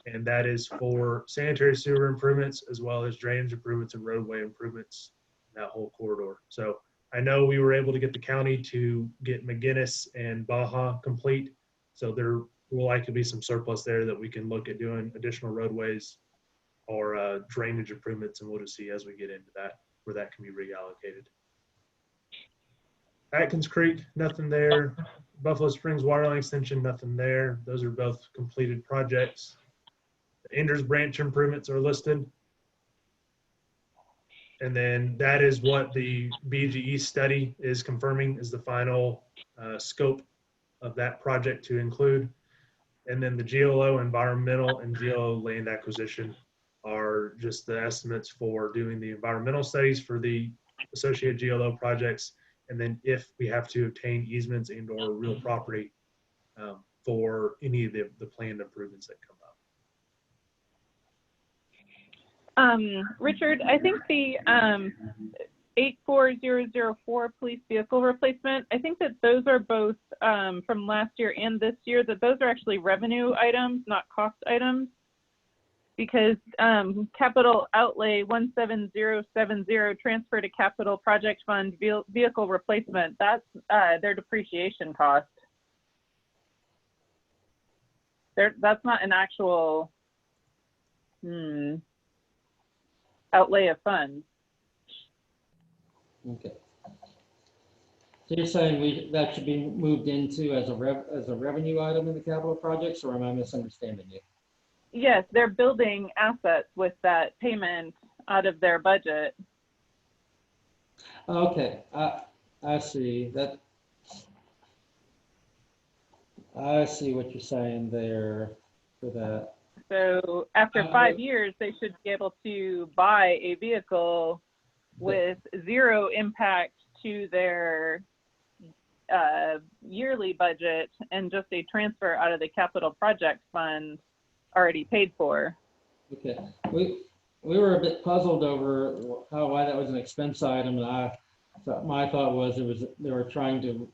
And that is for sanitary sewer improvements as well as drainage improvements and roadway improvements in that whole corridor. So I know we were able to get the county to get McGinnis and Baja complete. So there will likely be some surplus there that we can look at doing additional roadways or drainage improvements, and we'll just see as we get into that where that can be reallocated. Atkins Creek, nothing there. Buffalo Springs Waterline Extension, nothing there. Those are both completed projects. The Enders Branch improvements are listed. And then that is what the BGE study is confirming is the final scope of that project to include. And then the GLO environmental and GLO land acquisition are just the estimates for doing the environmental studies for the associated GLO projects and then if we have to obtain easements and or real property for any of the planned improvements that come up. Richard, I think the 84004 police vehicle replacement, I think that those are both from last year and this year, that those are actually revenue items, not cost items. Because capital outlay 17070 transfer to capital project fund vehicle replacement, that's their depreciation cost. That's not an actual outlay of funds. Okay. So you're saying that should be moved into as a revenue item in the capital projects, or am I misunderstanding you? Yes, they're building assets with that payment out of their budget. Okay, I see that. I see what you're saying there for that. So after 5 years, they should be able to buy a vehicle with zero impact to their yearly budget and just a transfer out of the capital project fund already paid for. Okay, we were a bit puzzled over why that was an expense item, and my thought was they were trying to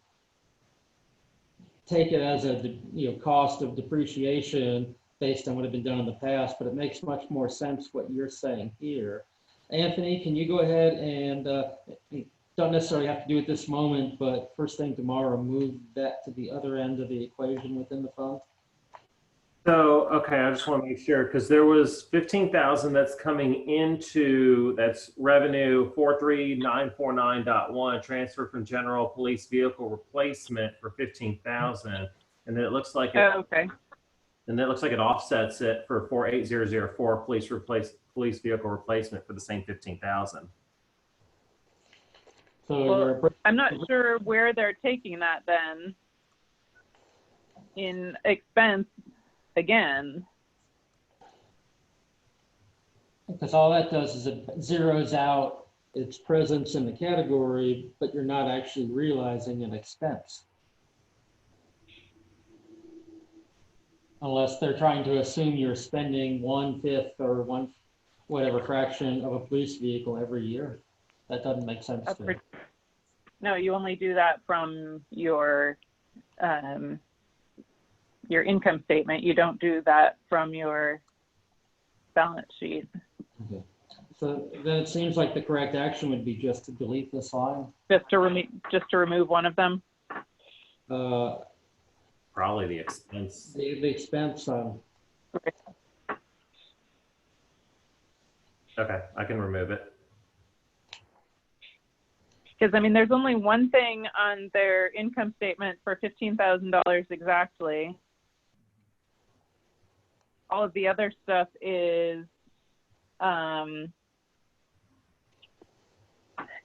take it as a cost of depreciation based on what had been done in the past, but it makes much more sense what you're saying here. Anthony, can you go ahead and you don't necessarily have to do it this moment, but first thing tomorrow, move that to the other end of the equation within the fund? So, okay, I just want to make sure, because there was 15,000 that's coming into, that's revenue 43949.1, transfer from general police vehicle replacement for 15,000. And then it looks like it, okay. And then it looks like it offsets it for 48004 police vehicle replacement for the same 15,000. So well, I'm not sure where they're taking that then in expense again. Because all that does is it zeroes out its presence in the category, but you're not actually realizing an expense. Unless they're trying to assume you're spending 1/5 or whatever fraction of a police vehicle every year. That doesn't make sense to me. No, you only do that from your income statement. You don't do that from your balance sheet. Okay. So then it seems like the correct action would be just to delete this line. Just to remove one of them. Probably the expense. The expense. Okay. Okay, I can remove it. Because, I mean, there's only one thing on their income statement for $15,000 exactly. All of the other stuff is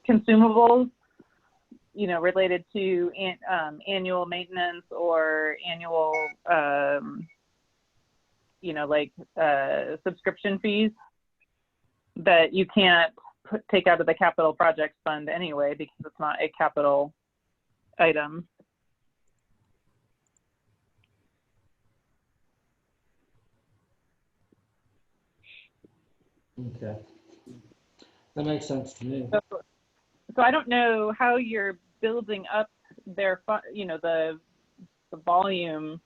consumables, related to annual maintenance or annual, subscription fees that you can't take out of the capital projects fund anyway because it's not a capital item. Okay. That makes sense to me. So I don't know how you're building up their, the volume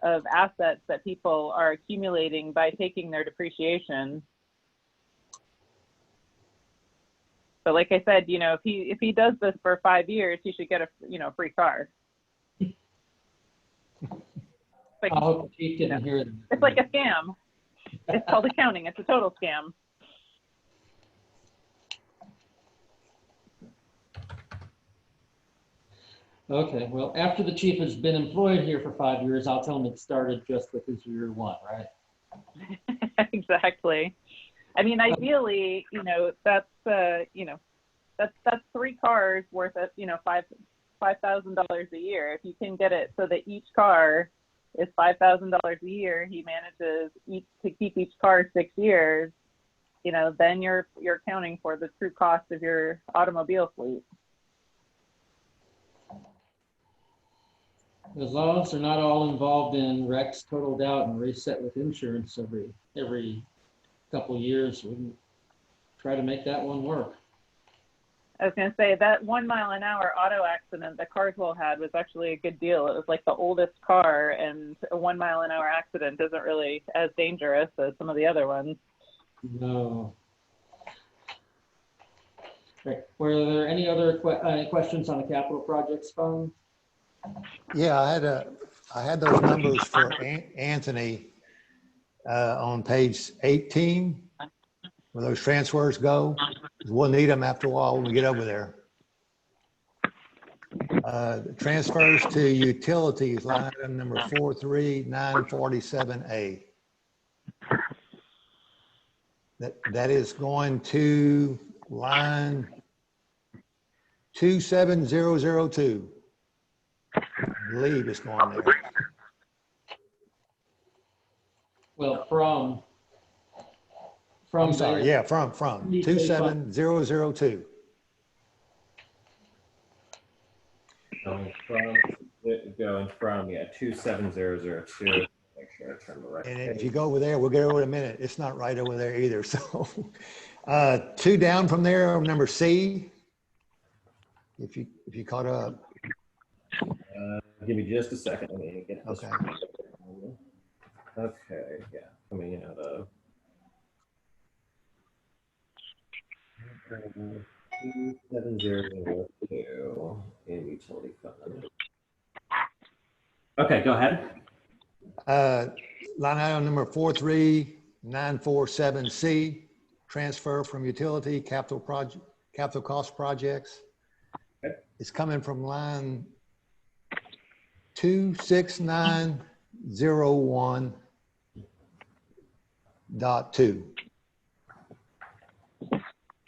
of assets that people are accumulating by taking their depreciation. But like I said, if he does this for 5 years, he should get a free car. Like, I hope the chief didn't hear that. It's like a scam. It's called accounting. It's a total scam. Okay, well, after the chief has been employed here for 5 years, I'll tell him it started just with his year one, right? Exactly. I mean, ideally, that's 3 cars worth of, $5,000 a year. If you can get it so that each car is $5,000 a year, he manages to keep each car 6 years. Then you're accounting for the true cost of your automobile fleet. As long as they're not all involved in wrecks totaled out and reset with insurance every couple of years, we can try to make that one work. I was going to say that 1 mile an hour auto accident that Carswell had was actually a good deal. It was like the oldest car, and a 1 mile an hour accident isn't really as dangerous as some of the other ones. No. Right. Were there any other questions on the capital projects fund? Yeah, I had those numbers for Anthony on page 18, where those transfers go. We'll need them after a while when we get over there. Transfers to utilities, line item number 43947A. That is going to line 27002. I believe it's going there. Well, from I'm sorry, there. yeah, from 27002. Going from, yeah, 27002. Make sure I turn the right And page. if you go over there, we'll get over in a minute. It's not right over there either. So 2 down from there, number C. If you caught up. Give me just a second. Let me get this. Okay. Okay, yeah, coming out of 27002 in utility fund. Okay, go ahead. Line item number 43947C, transfer from utility capital cost projects. Okay. It's coming from line 26901.2.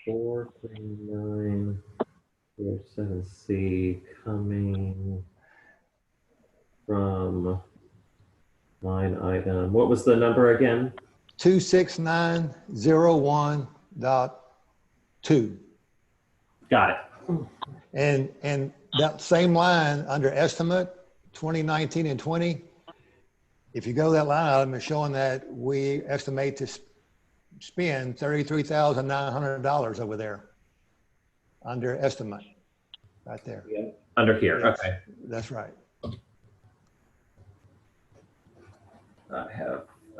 43947C coming from line item. What was the number again? 26901.2. Got it. And that same line under estimate 2019 and 20, if you go that line item, it's showing that we estimate to spend $33,900 over there under estimate right there. Yeah. Under here. Yes, okay. That's right.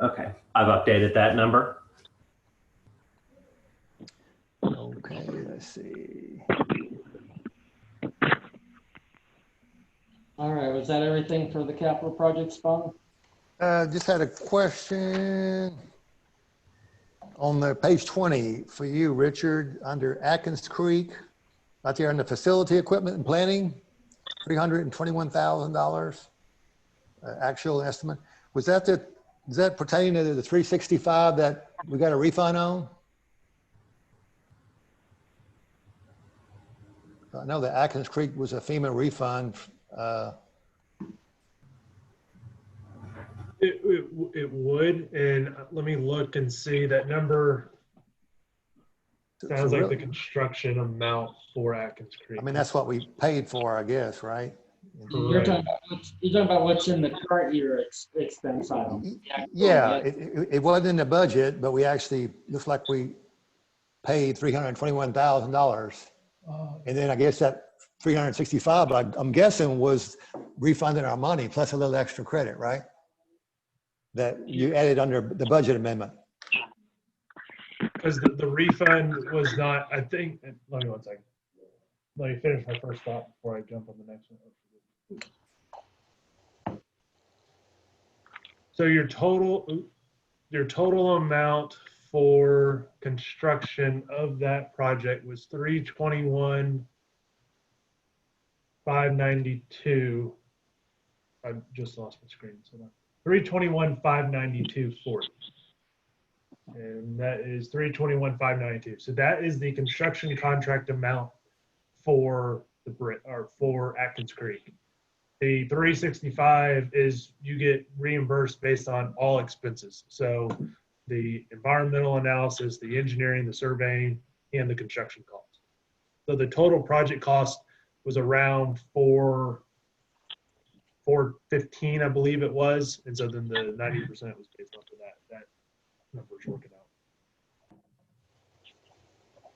Okay. I've updated that number. Okay, let's see. All right, was that everything for the capital projects fund? Just had a question on the page 20 for you, Richard, under Atkins Creek, right there in the facility equipment and planning, $321,000 actual estimate. Was that is that pertaining to the 365 that we got a refund on? I know that Atkins Creek was a FEMA refund. It would, and let me look and see that number. Sounds like the construction amount for Atkins Creek. I mean, that's what we paid for, I guess, right? You're talking about what's in the current year expense item. Yeah, it wasn't in the budget, but we actually, looks like we paid $321,000. And then I guess that 365, I'm guessing, was refunding our money plus a little extra credit, right? That you added under the budget amendment. Because the refund was not, I think, let me 1 second. Let me finish my first thought before I jump on the next one. So your total amount for construction of that project was $321,592. I just lost my screen. So $321,592.40. And that is $321,592. So that is the construction contract amount for for Atkins Creek. The 365 is you get reimbursed based on all expenses. So the environmental analysis, the engineering, the surveying, and the construction costs. So the total project cost was around 415, I believe it was. And so then the 90% was based off of that number's working out.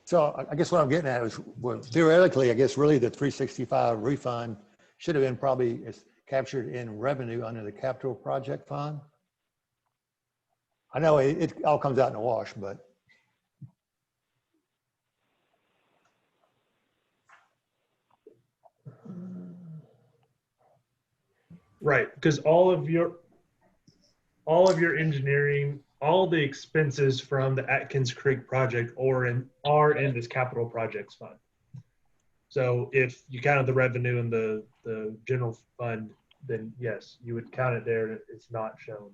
So I guess what I'm getting at is, well, theoretically, I guess really the 365 refund should have been probably captured in revenue under the capital project fund. I know it all comes out in the wash, but. Right, because all of your engineering, all the expenses from the Atkins Creek project are in this capital projects fund. So if you counted the revenue in the general fund, then yes, you would count it there. It's not shown.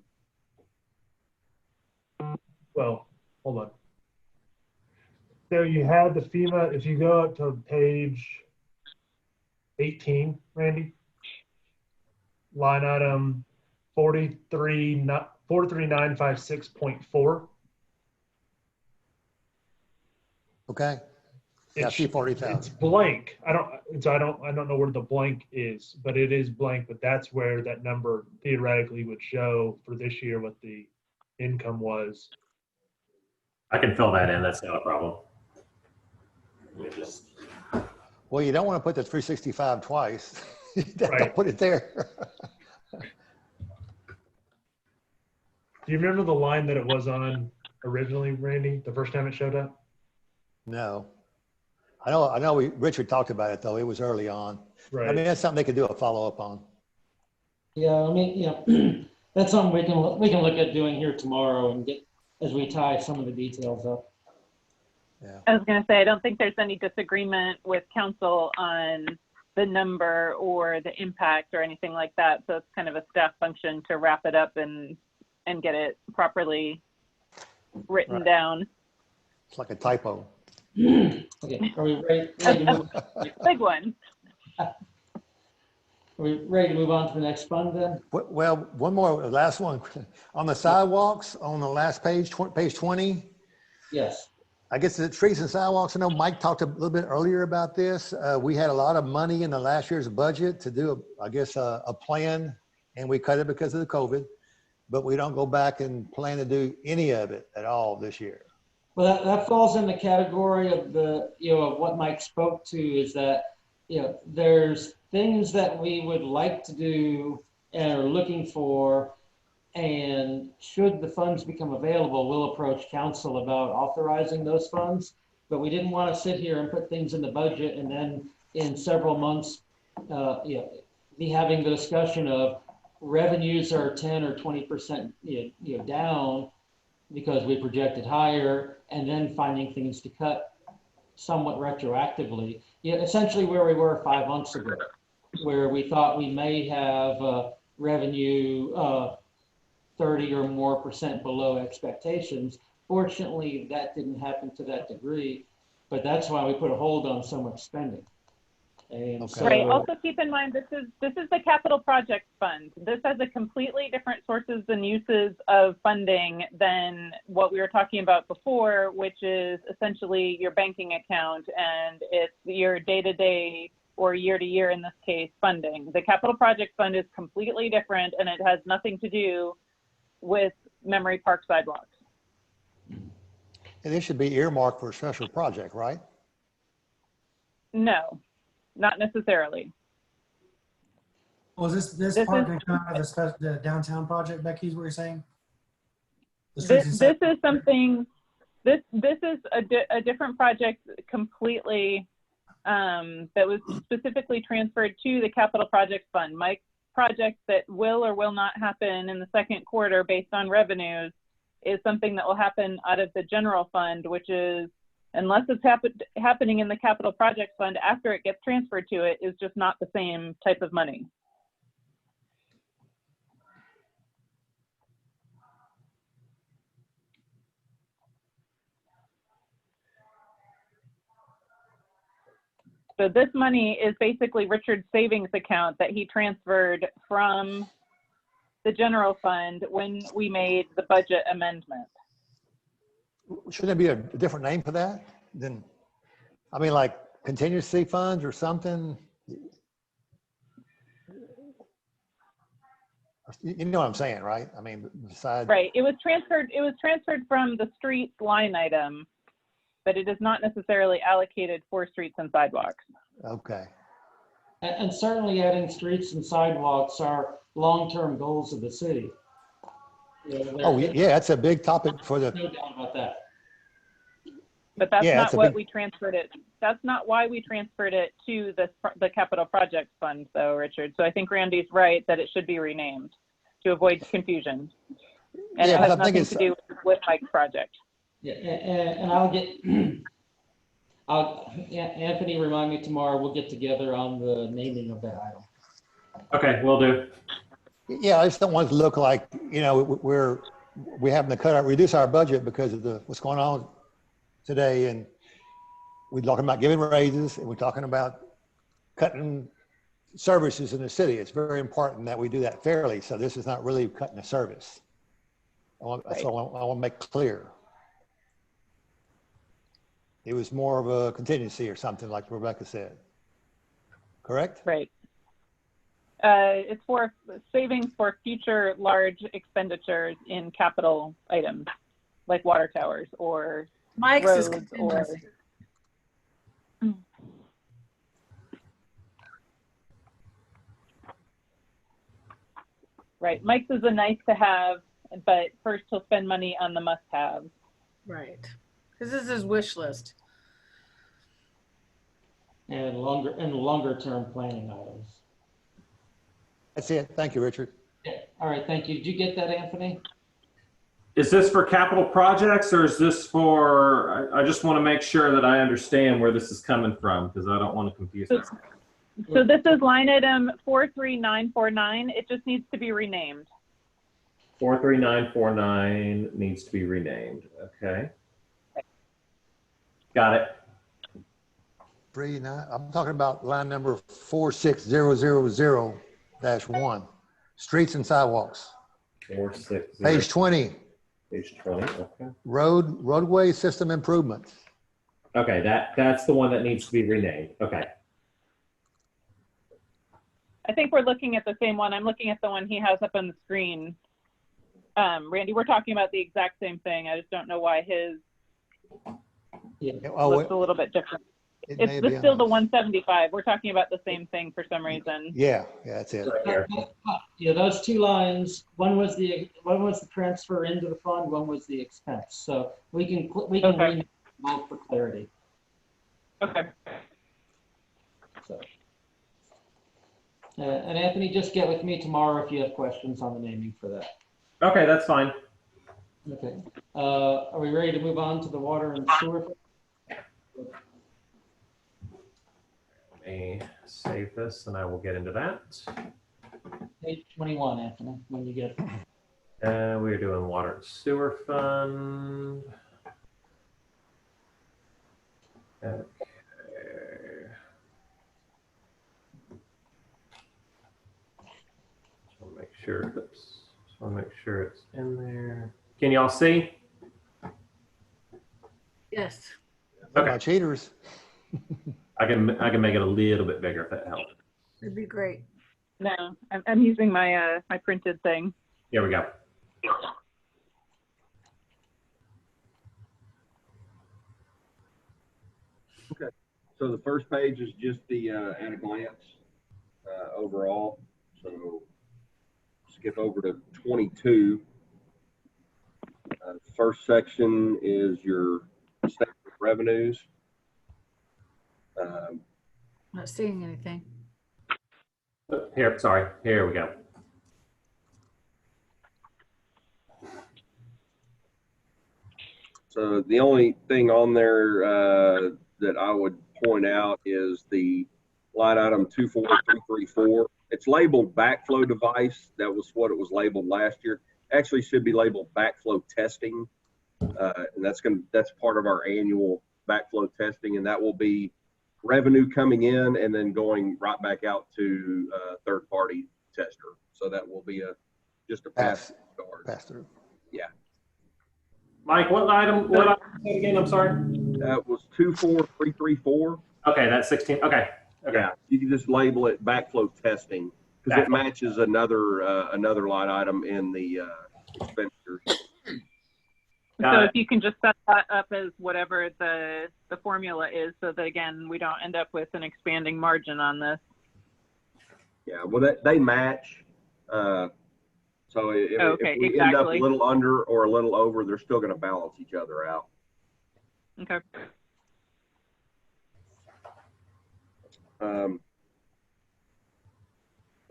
Well, hold on. So you had the FEMA, if you go up to page 18, Randy, line item 43956.4. Okay. Yeah, I see 40,000. It's blank. I don't know where the blank is, but it is blank. But that's where that number theoretically would show for this year what the income was. I can fill that in. That's not a problem. Well, you don't want to put the 365 twice. Don't Right. put it there. Do you remember the line that it was on originally, Randy, the first time it showed up? No. I know Richard talked about it though. It was early on. Right. I mean, that's something they could do a follow-up on. Yeah, I mean, that's something we can look at doing here tomorrow and get, as we tie some of the details up. Yeah. I was going to say, I don't think there's any disagreement with council on the number or the impact or anything like that. So it's kind of a staff function to wrap it up and get it properly written down. It's like a typo. Okay, are we ready to move? Big one. Are we ready to move on to the next fund then? Well, one more, last one. On the sidewalks, on the last page, page 20, Yes. I guess the streets and sidewalks, I know Mike talked a little bit earlier about this. We had a lot of money in the last year's budget to do, a plan, and we cut it because of the COVID, but we don't go back and plan to do any of it at all this year. Well, that falls in the category of of what Mike spoke to, is that, there's things that we would like to do and are looking for, and should the funds become available, we'll approach council about authorizing those funds. But we didn't want to sit here and put things in the budget and then in several months, be having the discussion of revenues are 10 or 20% down because we projected higher, and then finding things to cut somewhat retroactively. Essentially where we were 5 months ago, where we thought we may have revenue 30 or more % below expectations. Fortunately, that didn't happen to that degree, but that's why we put a hold on so much spending. And Okay. so, Right. Also keep in mind, this is the capital projects fund. This has a completely different sources and uses of funding than what we were talking about before, which is essentially your banking account, and it's your day-to-day or year-to-year, in this case, funding. The capital project fund is completely different, and it has nothing to do with Memory Park sidewalks. And this should be earmarked for a special project, right? No, not necessarily. Was this part going to come out of the downtown project, Becky, is what you're saying? This is something, this is a different project completely that was specifically transferred to the capital project fund. Mike's project that will or will not happen in the second quarter based on revenues is something that will happen out of the general fund, which is, unless it's happening in the capital project fund after it gets transferred to it, is just not the same type of money. So this money is basically Richard's savings account that he transferred from the general fund when we made the budget amendment. Shouldn't there be a different name for that? Like contingency funds or something? You know what I'm saying, right? I mean, besides. Right. It was transferred from the streets line item, but it is not necessarily allocated for streets and sidewalks. Okay. And certainly adding streets and sidewalks are long-term goals of the city. Oh, yeah, that's a big topic for the. No doubt about that. But that's Yeah, not that's a what big- we transferred it. That's not why we transferred it to the capital projects fund, though, Richard. So I think Randy's right that it should be renamed to avoid confusion. And Yeah, it 'cause has I think nothing it's- to do with Mike's project. Yeah, and I'll get, Anthony, remind me tomorrow, we'll get together on the naming of that item. Okay, will do. Yeah, I just don't want it to look like, we're having to reduce our budget because of what's going on today. And we're talking about giving raises, and we're talking about cutting services in the city. It's very important that we do that fairly. So this is not really cutting a service. That's all I want to make clear. It was more of a contingency or something like Rebecca said. Correct? Right. It's for savings for future large expenditures in capital items like water towers or Mike's is roads or. contingency. Right. Mike's is a nice to have, but first he'll spend money on the must haves. Right. This is his wish list. And longer term planning items. That's it. Thank you, Richard. Yeah. All right, thank you. Did you get that, Anthony? Is this for capital projects or is this for, I just want to make sure that I understand where this is coming from because I don't want to confuse it. So this is line item 43949. It just needs to be renamed. 43949 needs to be renamed. Okay. Got it. I'm talking about line number 46000-1, streets and sidewalks. 460. Page 20. Page 20, okay. Roadway system improvements. Okay, that's the one that needs to be renamed. Okay. I think we're looking at the same one. I'm looking at the one he has up on the screen. Randy, we're talking about the exact same thing. I just don't know why his looks a little bit different. It's still the 175. We're talking about the same thing for some reason. Yeah, that's it. Yeah, those two lines. One was the transfer into the fund. One was the expense. So we can rename both for clarity. Okay. So, and Anthony, just get with me tomorrow if you have questions on the naming for that. Okay, that's fine. Okay. Are we ready to move on to the water and sewer? Let me save this and I will get into that. Page 21, Anthony, when you get it. We're doing water and sewer fund. Okay. Just want to make sure. Oops. Just want to make sure it's in there. Can y'all see? Yes. Okay. Cheaters. I can make it a little bit bigger if that helps. It'd be great. No, I'm using my my printed thing. Here we go. Okay, so the first page is just the at a glance overall. So skip over to 22. First section is your statement of revenues. Not seeing anything. Here, sorry. Here we go. So the only thing on there that I would point out is the line item 24334. It's labeled backflow device. That was what it was labeled last year. Actually should be labeled backflow testing. And that's part of our annual backflow testing, and that will be revenue coming in and then going right back out to third party tester. So that will be just a pass through. Yeah. Mike, what item? What item again? I'm sorry. That was 24334. Okay, that's 16. Okay. Okay. Yeah, you can just label it backflow testing. because it matches another line item in the expenditures. So if you can just set that up as whatever the formula is, so that again, we don't end up with an expanding margin on this. Yeah, well, they match. So if we end up a little under or a little over, they're still going to balance each other out. Okay.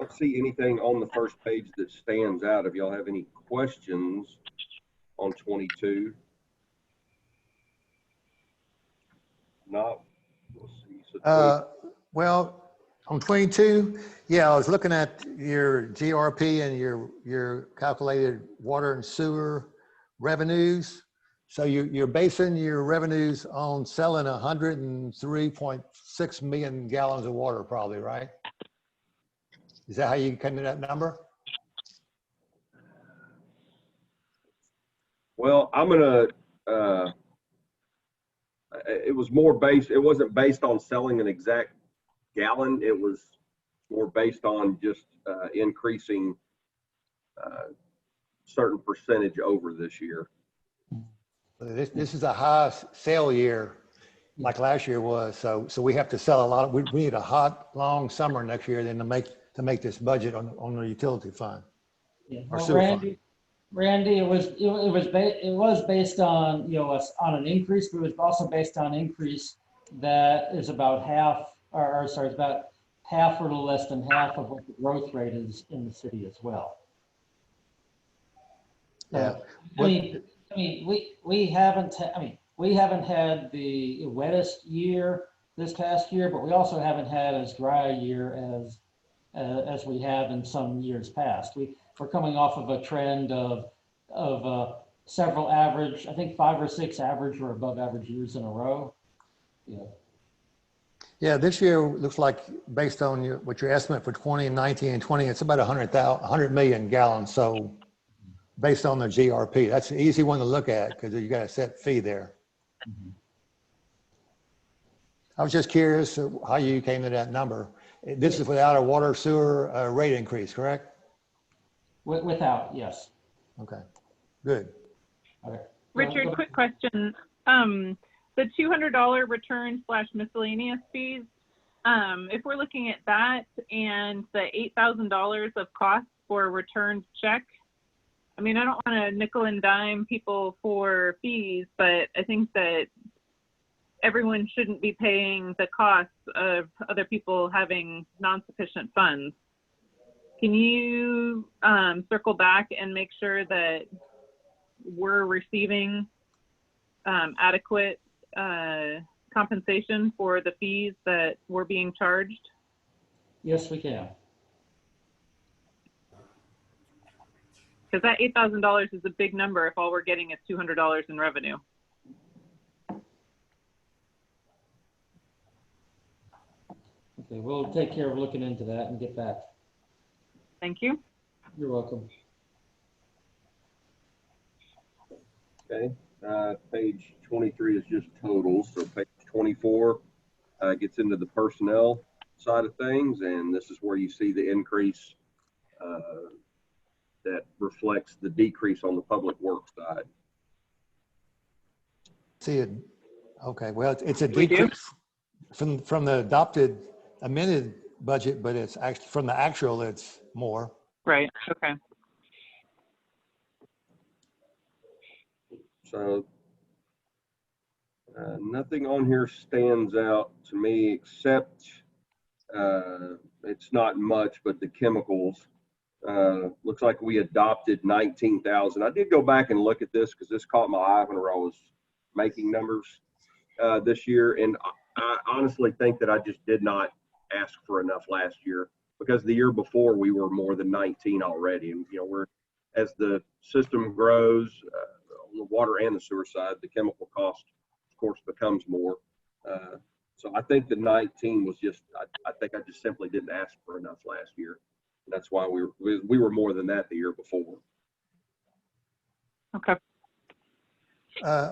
Let's see anything on the first page that stands out. If y'all have any questions on 22. Not. Let's see. So Well, on 22, yeah, I was looking at your GRP and your calculated water and sewer revenues. So you're basing your revenues on selling 103.6 million gallons of water, probably, right? Is that how you came to that number? well, I'm gonna. It was more based. It wasn't based on selling an exact gallon. It was more based on just increasing certain percentage over this year. This is a high sale year, like last year was. So we have to sell a lot. We need a hot, long summer next year then to make this budget on the utility fund. Yeah. Or Well, sewer fund. Randy, it was based on, on an increase, but it was also based on increase that is about half, it's about half or a little less than half of what the growth rate is in the city as well. Yeah. We haven't had the wettest year this past year, but we also haven't had as dry a year as we have in some years past. We're coming off of a trend of several average, I think 5 or 6 average or above average years in a row. Yeah. Yeah, this year looks like, based on what your estimate for 2019 and 20, it's about 100 million gallons. So based on the GRP, that's an easy one to look at because you got a set fee there. Mm-hmm. I was just curious how you came to that number. This is without a water sewer rate increase, correct? Without, yes. Okay, good. Okay. Richard, quick question. The $200 return / miscellaneous fees, if we're looking at that and the $8,000 of costs for a returned check, I mean, I don't want to nickel and dime people for fees, but I think that everyone shouldn't be paying the costs of other people having non-sufficient funds. Can you circle back and make sure that we're receiving adequate compensation for the fees that we're being charged? Yes, we can. Because that $8,000 is a big number if all we're getting is $200 in revenue. Okay, we'll take care of looking into that and get back. Thank you. You're welcome. Okay, page 23 is just totals. So page 24 gets into the personnel side of things, and this is where you see the increase that reflects the decrease on the public works side. See it. Okay, well, it's a decrease from the adopted amended budget, but it's actually from the actual, it's more. Right, okay. So nothing on here stands out to me except it's not much, but the chemicals. Looks like we adopted 19,000. I did go back and look at this because this caught my eye whenever I was making numbers this year. And I honestly think that I just did not ask for enough last year, because the year before we were more than 19 already. And, as the system grows, on the water and the sewer side, the chemical cost, of course, becomes more. So I think the 19 was just, I think I just simply didn't ask for enough last year. And that's why we were more than that the year before. Okay.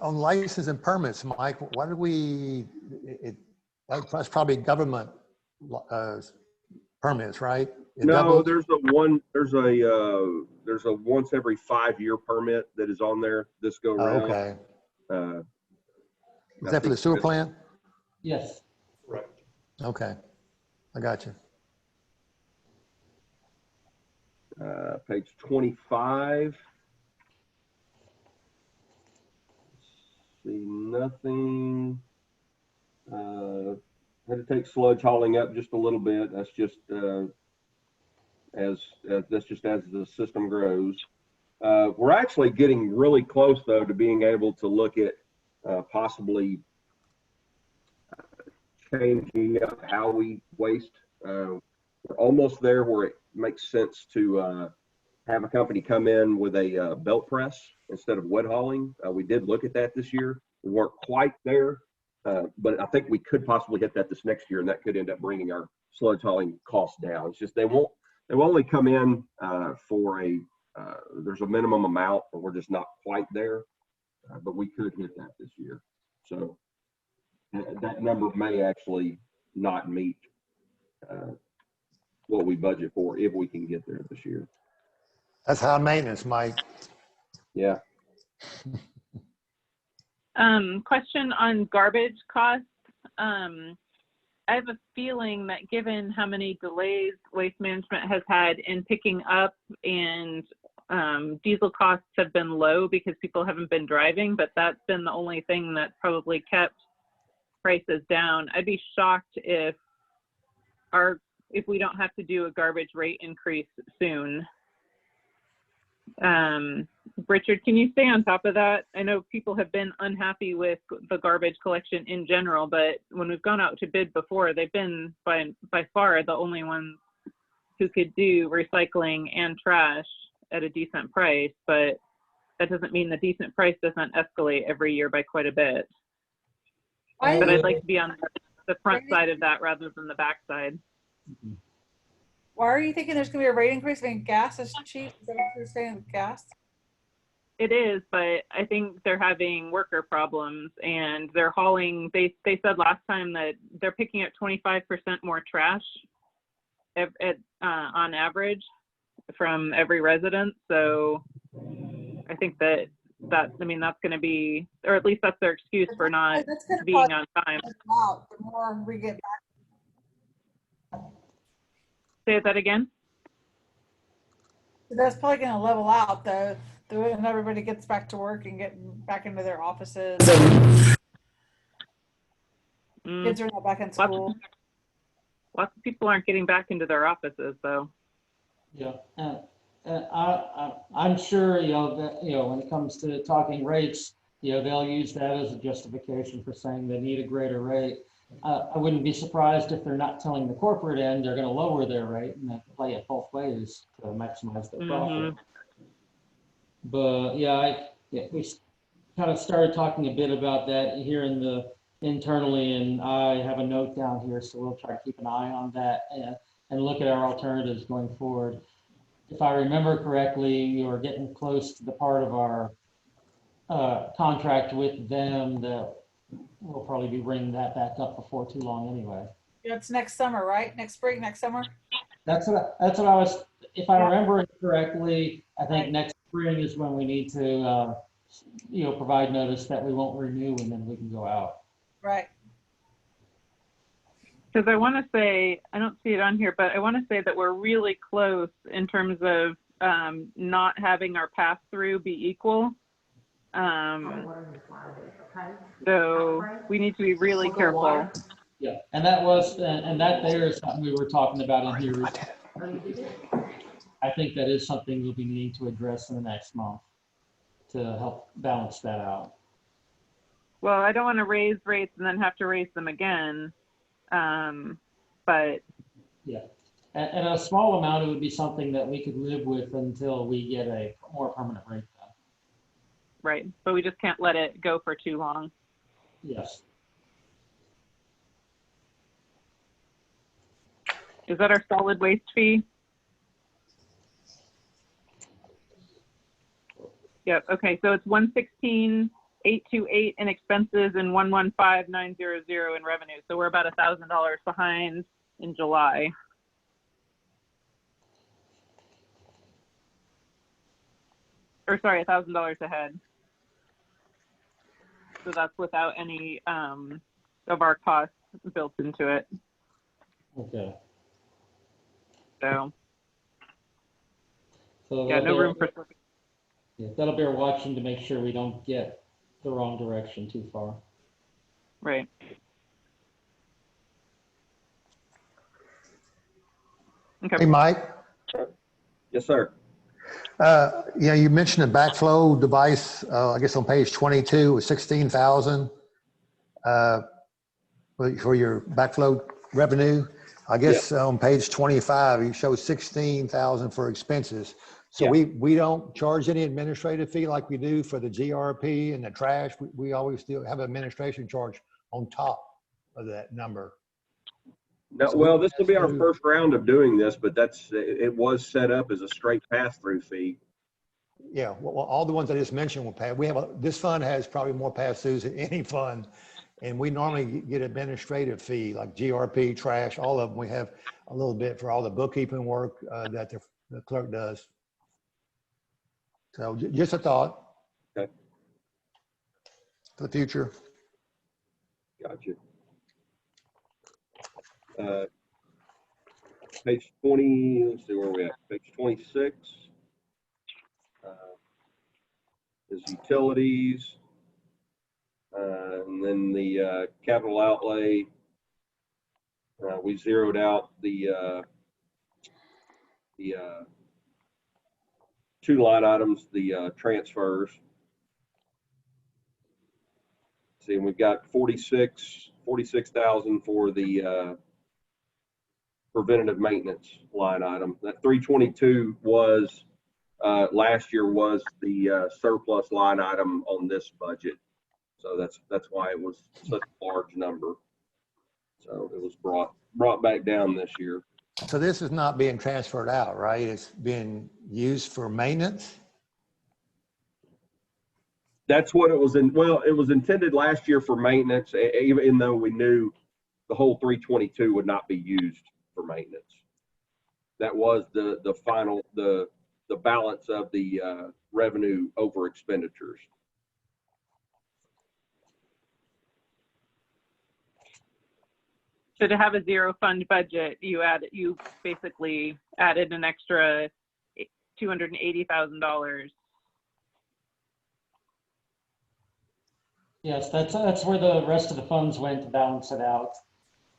On license and permits, Mike, why did that's probably government permits, right? It No, doubled? there's a once every 5-year permit that is on there this go Oh, round. okay. I Is that for the think sewer plant? Yes. Right. Okay, I got you. Page 25. See nothing. Had to take sludge hauling up just a little bit. That's just as the system grows. We're actually getting really close though to being able to look at possibly changing up how we waste. We're almost there where it makes sense to have a company come in with a belt press instead of wet hauling. We did look at that this year. We weren't quite there, but I think we could possibly hit that this next year, and that could end up bringing our sludge hauling costs down. It's just they will only come in for there's a minimum amount, and we're just not quite there, but we could hit that this year. So that number may actually not meet what we budget for if we can get there this year. That's high maintenance, Mike. Yeah. Question on garbage costs. I have a feeling that given how many delays Waste Management has had in picking up and diesel costs have been low because people haven't been driving, but that's been the only thing that probably kept prices down. I'd be shocked if we don't have to do a garbage rate increase soon. Richard, can you stay on top of that? I know people have been unhappy with the garbage collection in general, but when we've gone out to bid before, they've been by far the only ones who could do recycling and trash at a decent price, but that doesn't mean the decent price doesn't escalate every year by quite a bit. But I'd like to be on the front side of that rather than the back side. Why are you thinking there's going to be a rate increase? I mean, gas is cheap. Is that what you're saying with gas? It is, but I think they're having worker problems and they're hauling. They said last time that they're picking up 25% more trash on average from every resident. So I think that's going to be, or at least that's their excuse for not being on time. Wow, the more we get back. Say that again. That's probably going to level out though, and everybody gets back to work and get back into their offices. Kids are not back in school. Lots of people aren't getting back into their offices, though. Yeah, I'm sure that when it comes to talking rates, they'll use that as a justification for saying they need a greater rate. I wouldn't be surprised if they're not telling the corporate end they're going to lower their rate, and they play it both ways to maximize their profit. But we kind of started talking a bit about that here internally, and I have a note down here, so we'll try to keep an eye on that and look at our alternatives going forward. If I remember correctly, you're getting close to the part of our contract with them that we'll probably be bringing that back up before too long anyway. Yeah, it's next summer, right? Next spring, next summer? That's what I was, if I remember it correctly, I think next spring is when we need to, provide notice that we won't renew, and then we can go out. Right. Because I want to say, I don't see it on here, but I want to say that we're really close in terms of not having our pass-through be equal. So we need to be really careful. Yeah, and that there is something we were talking about in here. I think that is something we'll be needing to address in the next month to help balance that out. Well, I don't want to raise rates and then have to raise them again. But yeah, and a small amount, it would be something that we could live with until we get a more permanent rate done. Right, but we just can't let it go for too long. Yes. Is that our solid waste fee? Yep. Okay, so it's 116,828 in expenses and 115,900 in revenue. So we're about $1,000 behind in July. or sorry, $1,000 ahead. So that's without any of our costs built into it. Okay. So So yeah, no room for. Yeah, that'll bear watching to make sure we don't get the wrong direction too far. Right. Okay. Hey, Mike. Yes, sir. Yeah, you mentioned a backflow device, I guess on page 22 was 16,000 for your backflow revenue. I guess on page 25, you show 16,000 for expenses. So we don't charge any administrative fee like we do for the GRP and the trash. We always do have an administration charge on top of that number. No, So well, this will be our first round of doing this, but it was set up as a straight pass-through fee. Yeah, well, all the ones I just mentioned will pay. This fund has probably more pass-throughs than any fund, and we normally get administrative fee like GRP, trash, all of them. We have a little bit for all the bookkeeping work that the clerk does. So just a thought. Okay. For the future. Gotcha. Page 20, let's see where we at. Page 26 is utilities. And then the capital outlay, we zeroed out the two line items, the transfers. See, and we've got 46,000 for the preventative maintenance line item. That 322 was last year was the surplus line item on this budget. So that's why it was such a large number. So it was brought back down this year. So this is not being transferred out, right? It's being used for maintenance? That's what it was in. Well, it was intended last year for maintenance, even though we knew the whole 322 would not be used for maintenance. That was the final, the balance of the revenue over expenditures. So to have a zero fund budget, you basically added an extra $280,000. Yes, that's where the rest of the funds went to balance it out.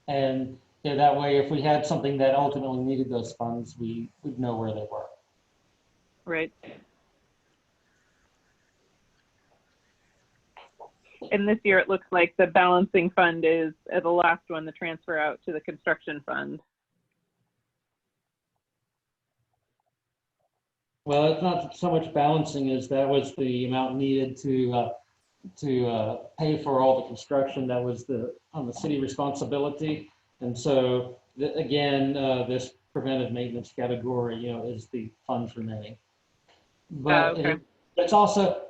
And that way, if we had something that ultimately needed those funds, we would know where they were. Right. And this year, it looks like the balancing fund is the last one, the transfer out to the construction fund. Well, it's not so much balancing as that was the amount needed to pay for all the construction that was on the city responsibility. And so again, this preventive maintenance category, is the funds remaining. But okay. it's also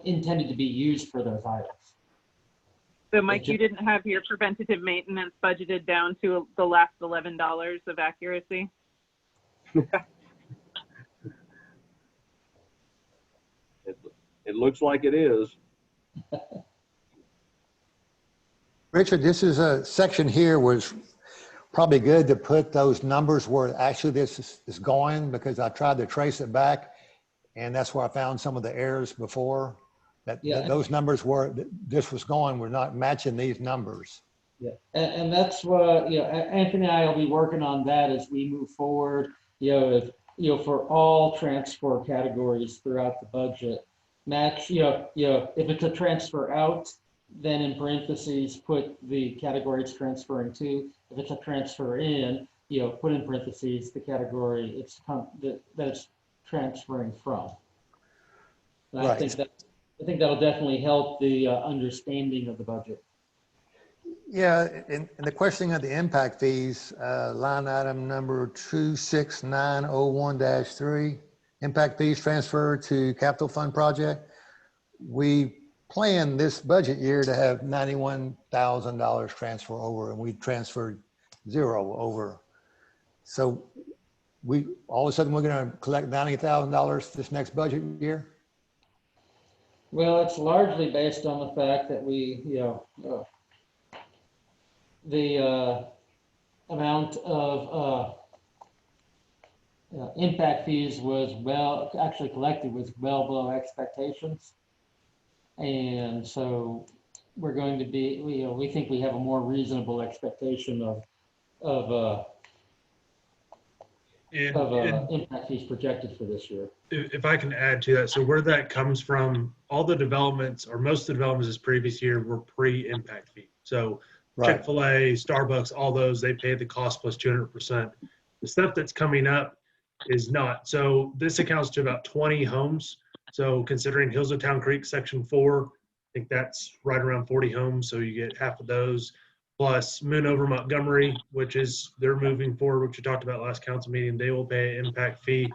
intended to be used for those items. So Mike, you didn't have your preventative maintenance budgeted down to the last $11 of accuracy? It looks like it is. Richard, this is a section here where it's probably good to put those numbers where actually this is going, because I tried to trace it back, and that's where I found some of the errors before. That those numbers where this was going were not matching these numbers. Yeah, and that's what Anthony and I will be working on that as we move forward. For all transfer categories throughout the budget, match. If it's a transfer out, then in parentheses put the category it's transferring to. If it's a transfer in, put in parentheses the category that it's transferring from. And right. I think that'll definitely help the understanding of the budget. Yeah, and the questioning of the impact fees, line item number 26901-3, impact fees transferred to capital fund project. We planned this budget year to have $91,000 transfer over, and we transferred zero over. So all of a sudden we're going to collect $90,000 this next budget year? Well, it's largely based on the fact that we, the amount of impact fees was actually collected was well below expectations. And so we're going to be, we think we have a more reasonable expectation of impact fees projected for this year. If I can add to that, so where that comes from, all the developments or most of the developments this previous year were pre-impact fee. So Right. Chick-fil-A, Starbucks, all those, they pay the cost plus 200%. The stuff that's coming up is not. So this accounts to about 20 homes. So considering Hills of Town Creek, Section 4, I think that's right around 40 homes. So you get half of those. Plus Moon over Montgomery, which is, they're moving forward, which we talked about last council meeting, they will pay an impact fee.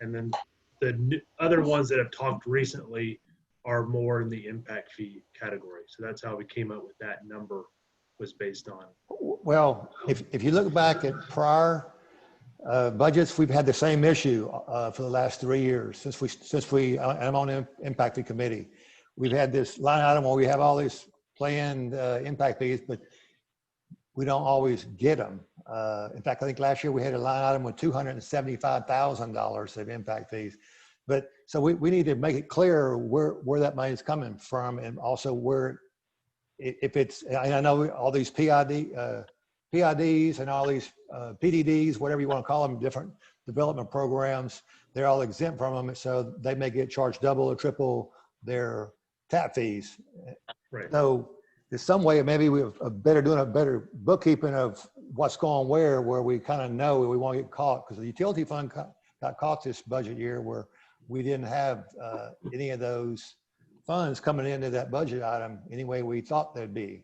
And then the other ones that have talked recently are more in the impact fee category. So that's how we came up with that number, was based on. Well, if you look back at prior budgets, we've had the same issue for the last 3 years I'm on the impact fee committee. We've had this line item where we have all these planned impact fees, but we don't always get them. In fact, I think last year we had a line item with $275,000 of impact fees. But so we need to make it clear where that money is coming from, and also where, if it's, and I know all these PIDs and all these PDDs, whatever you want to call them, different development programs, they're all exempt from them. So they may get charged double or triple their tap fees. Right. So there's some way maybe we're doing a better bookkeeping of what's going where we kind of know we won't get caught, because the utility fund got caught this budget year where we didn't have any of those funds coming into that budget item any way we thought they'd be.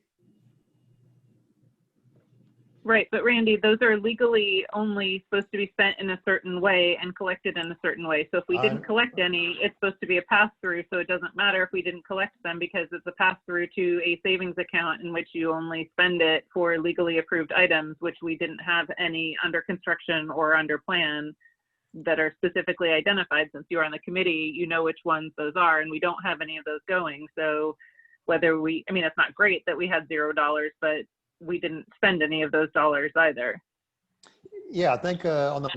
Right, but Randy, those are legally only supposed to be spent in a certain way and collected in a certain way. So if we didn't collect any, it's supposed to be a pass-through, so it doesn't matter if we didn't collect them, because it's a pass-through to a savings account in which you only spend it for legally approved items, which we didn't have any under construction or under plan that are specifically identified. Since you're on the committee, you know which ones those are, and we don't have any of those going. So whether I mean, it's not great that we had $0, but we didn't spend any of those dollars either. Yeah, I think on the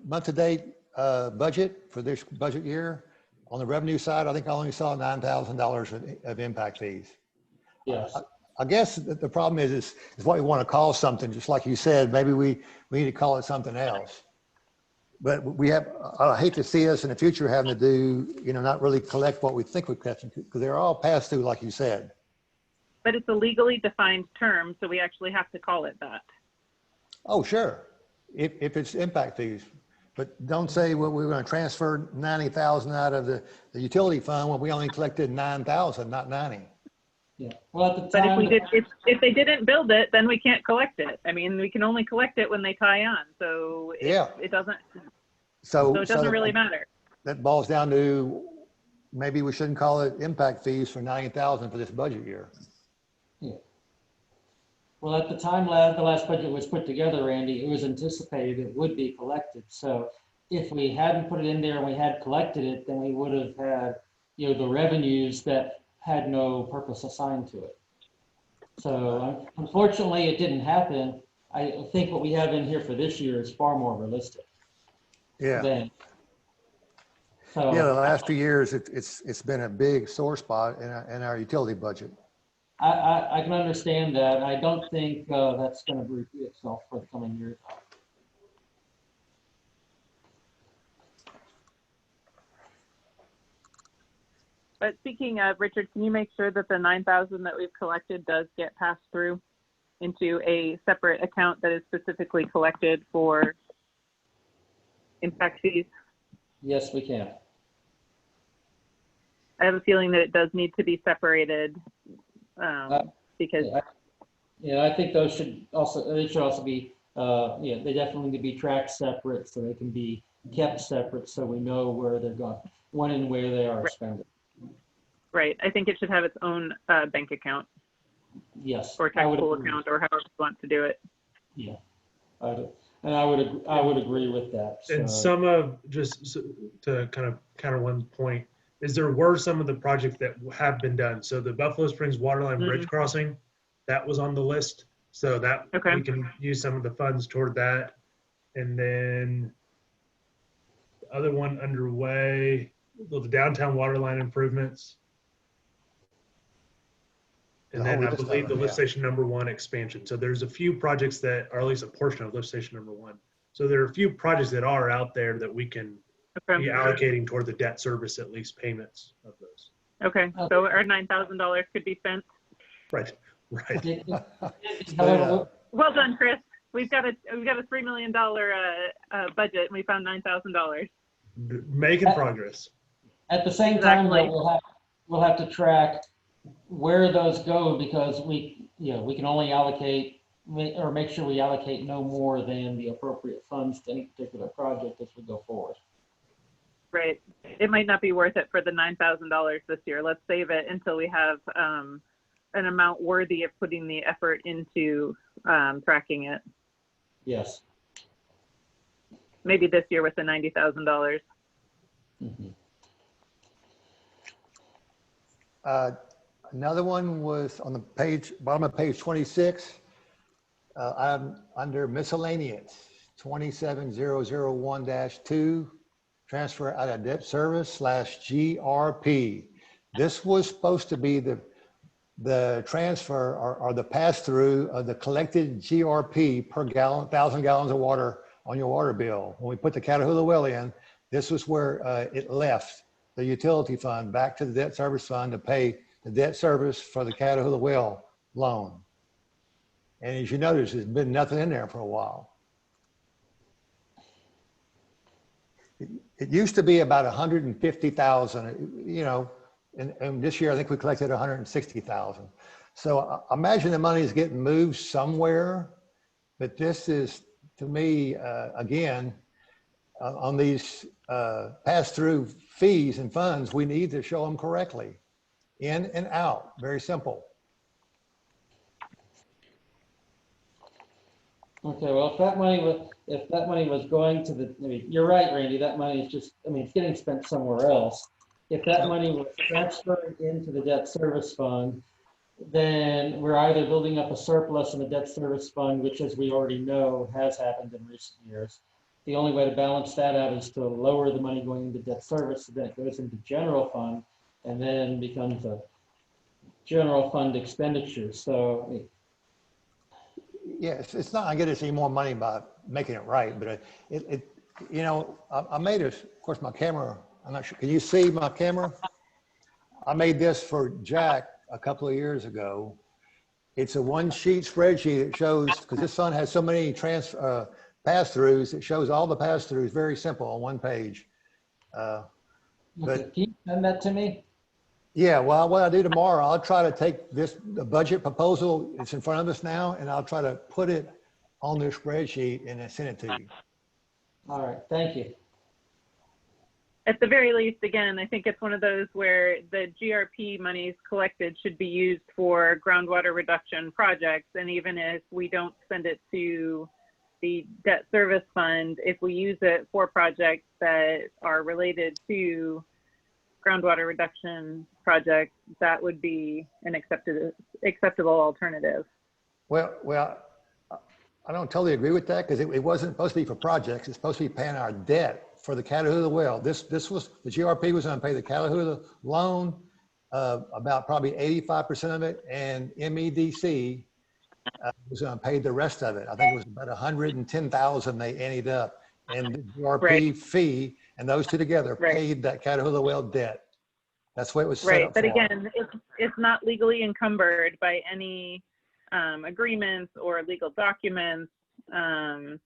month-to-date budget for this budget year, on the revenue side, I think I only saw $9,000 of impact fees. Yes. I guess the problem is what we want to call something. Just like you said, maybe we need to call it something else. But I hate to see us in the future having to do, not really collect what we think we're collecting, because they're all passed through, like you said. But it's a legally defined term, so we actually have to call it that. Oh, sure. If it's impact fees. But don't say, well, we're going to transfer 90,000 out of the utility fund when we only collected 9,000, not 90. Yeah. Well, at the time, but if they didn't build it, then we can't collect it. I mean, we can only collect it when they tie on. So it doesn't. So it doesn't really matter. That boils down to maybe we shouldn't call it impact fees for 90,000 for this budget year. Yeah. Well, at the time the last budget was put together, Randy, it was anticipated it would be collected. So if we hadn't put it in there and we had collected it, then we would have had, the revenues that had no purpose assigned to it. So unfortunately, it didn't happen. I think what we have in here for this year is far more realistic. Yeah. So the last few years, it's been a big sore spot in our utility budget. I can understand that. I don't think that's going to repeat itself for the coming years. But speaking of, Richard, can you make sure that the 9,000 that we've collected does get passed through into a separate account that is specifically collected for impact fees? Yes, we can. I have a feeling that it does need to be separated because. Yeah, I think those should also be, they definitely need to be tracked separate so they can be kept separate so we know where they're going, when and where they are expended. Right. I think it should have its own bank account. Yes. Or taxable account, or however you want to do it. Yeah. And I would agree with that. And So, some of, to kind of counter one point, is there were some of the projects that have been done. So the Buffalo Springs Waterline Bridge crossing, that was on the list. So that we can use some of the funds toward that. And then the other one underway, the downtown waterline improvements. And then I believe the lift station #1 expansion. So there's a few projects that are at least a portion of lift station #1. So there are a few projects that are out there that we can be allocating toward the debt service at least payments of those. Okay, so our $9,000 could be spent. Right. Well done, Chris. We've got a $3 million budget, and we found $9,000. Making progress. At the same time, though, we'll have to track where those go, because we can only allocate or make sure we allocate no more than the appropriate funds to any particular project as we go forward. Right. It might not be worth it for the $9,000 this year. Let's save it until we have an amount worthy of putting the effort into tracking it. Yes. Maybe this year with the $90,000. Another one was on the page, bottom of page 26, under miscellaneous, 27001-2, transfer out of debt service /GRP. This was supposed to be the transfer or the pass-through of the collected GRP per 1,000 gallons of water on your water bill. When we put the Catahoula well in, this was where it left the utility fund back to the debt service fund to pay the debt service for the Catahoula well loan. And as you notice, there's been nothing in there for a while. It used to be about 150,000, and this year I think we collected 160,000. So I imagine the money is getting moved somewhere, but this is, to me, again, on these pass-through fees and funds, we need to show them correctly. In and out, very simple. Okay, well, if that money was going to you're right, Randy, that money is just, it's getting spent somewhere else. If that money was transferred into the debt service fund, then we're either building up a surplus in the debt service fund, which, as we already know, has happened in recent years. The only way to balance that out is to lower the money going into debt service, so then it goes into general fund and then becomes a general fund expenditure. So yes, it's not I get us any more money by making it right, but I made this, of course, my camera, I'm not sure, can you see my camera? I made this for Jack a couple of years ago. It's a one-sheet spreadsheet that shows, because this fund has so many pass-throughs, it shows all the pass-throughs, very simple on one page. But can you send that to me? Yeah, well, what I do tomorrow, I'll try to take the budget proposal, it's in front of us now, and I'll try to put it on this spreadsheet and then send it to you. All right, thank you. At the very least, again, I think it's one of those where the GRP monies collected should be used for groundwater reduction projects. And even if we don't send it to the debt service fund, if we use it for projects that are related to groundwater reduction projects, that would be an acceptable alternative. Well, I don't totally agree with that, because it wasn't supposed to be for projects. It's supposed to be paying our debt for the Catahoula well. This was, the GRP was going to pay the Catahoula loan, about probably 85% of it, and MEDC was going to pay the rest of it. I think it was about 110,000 they ended up, and the GRP fee and those two together paid that Catahoula well debt. That's what it was set up but for. Again, it's not legally encumbered by any agreements or legal documents that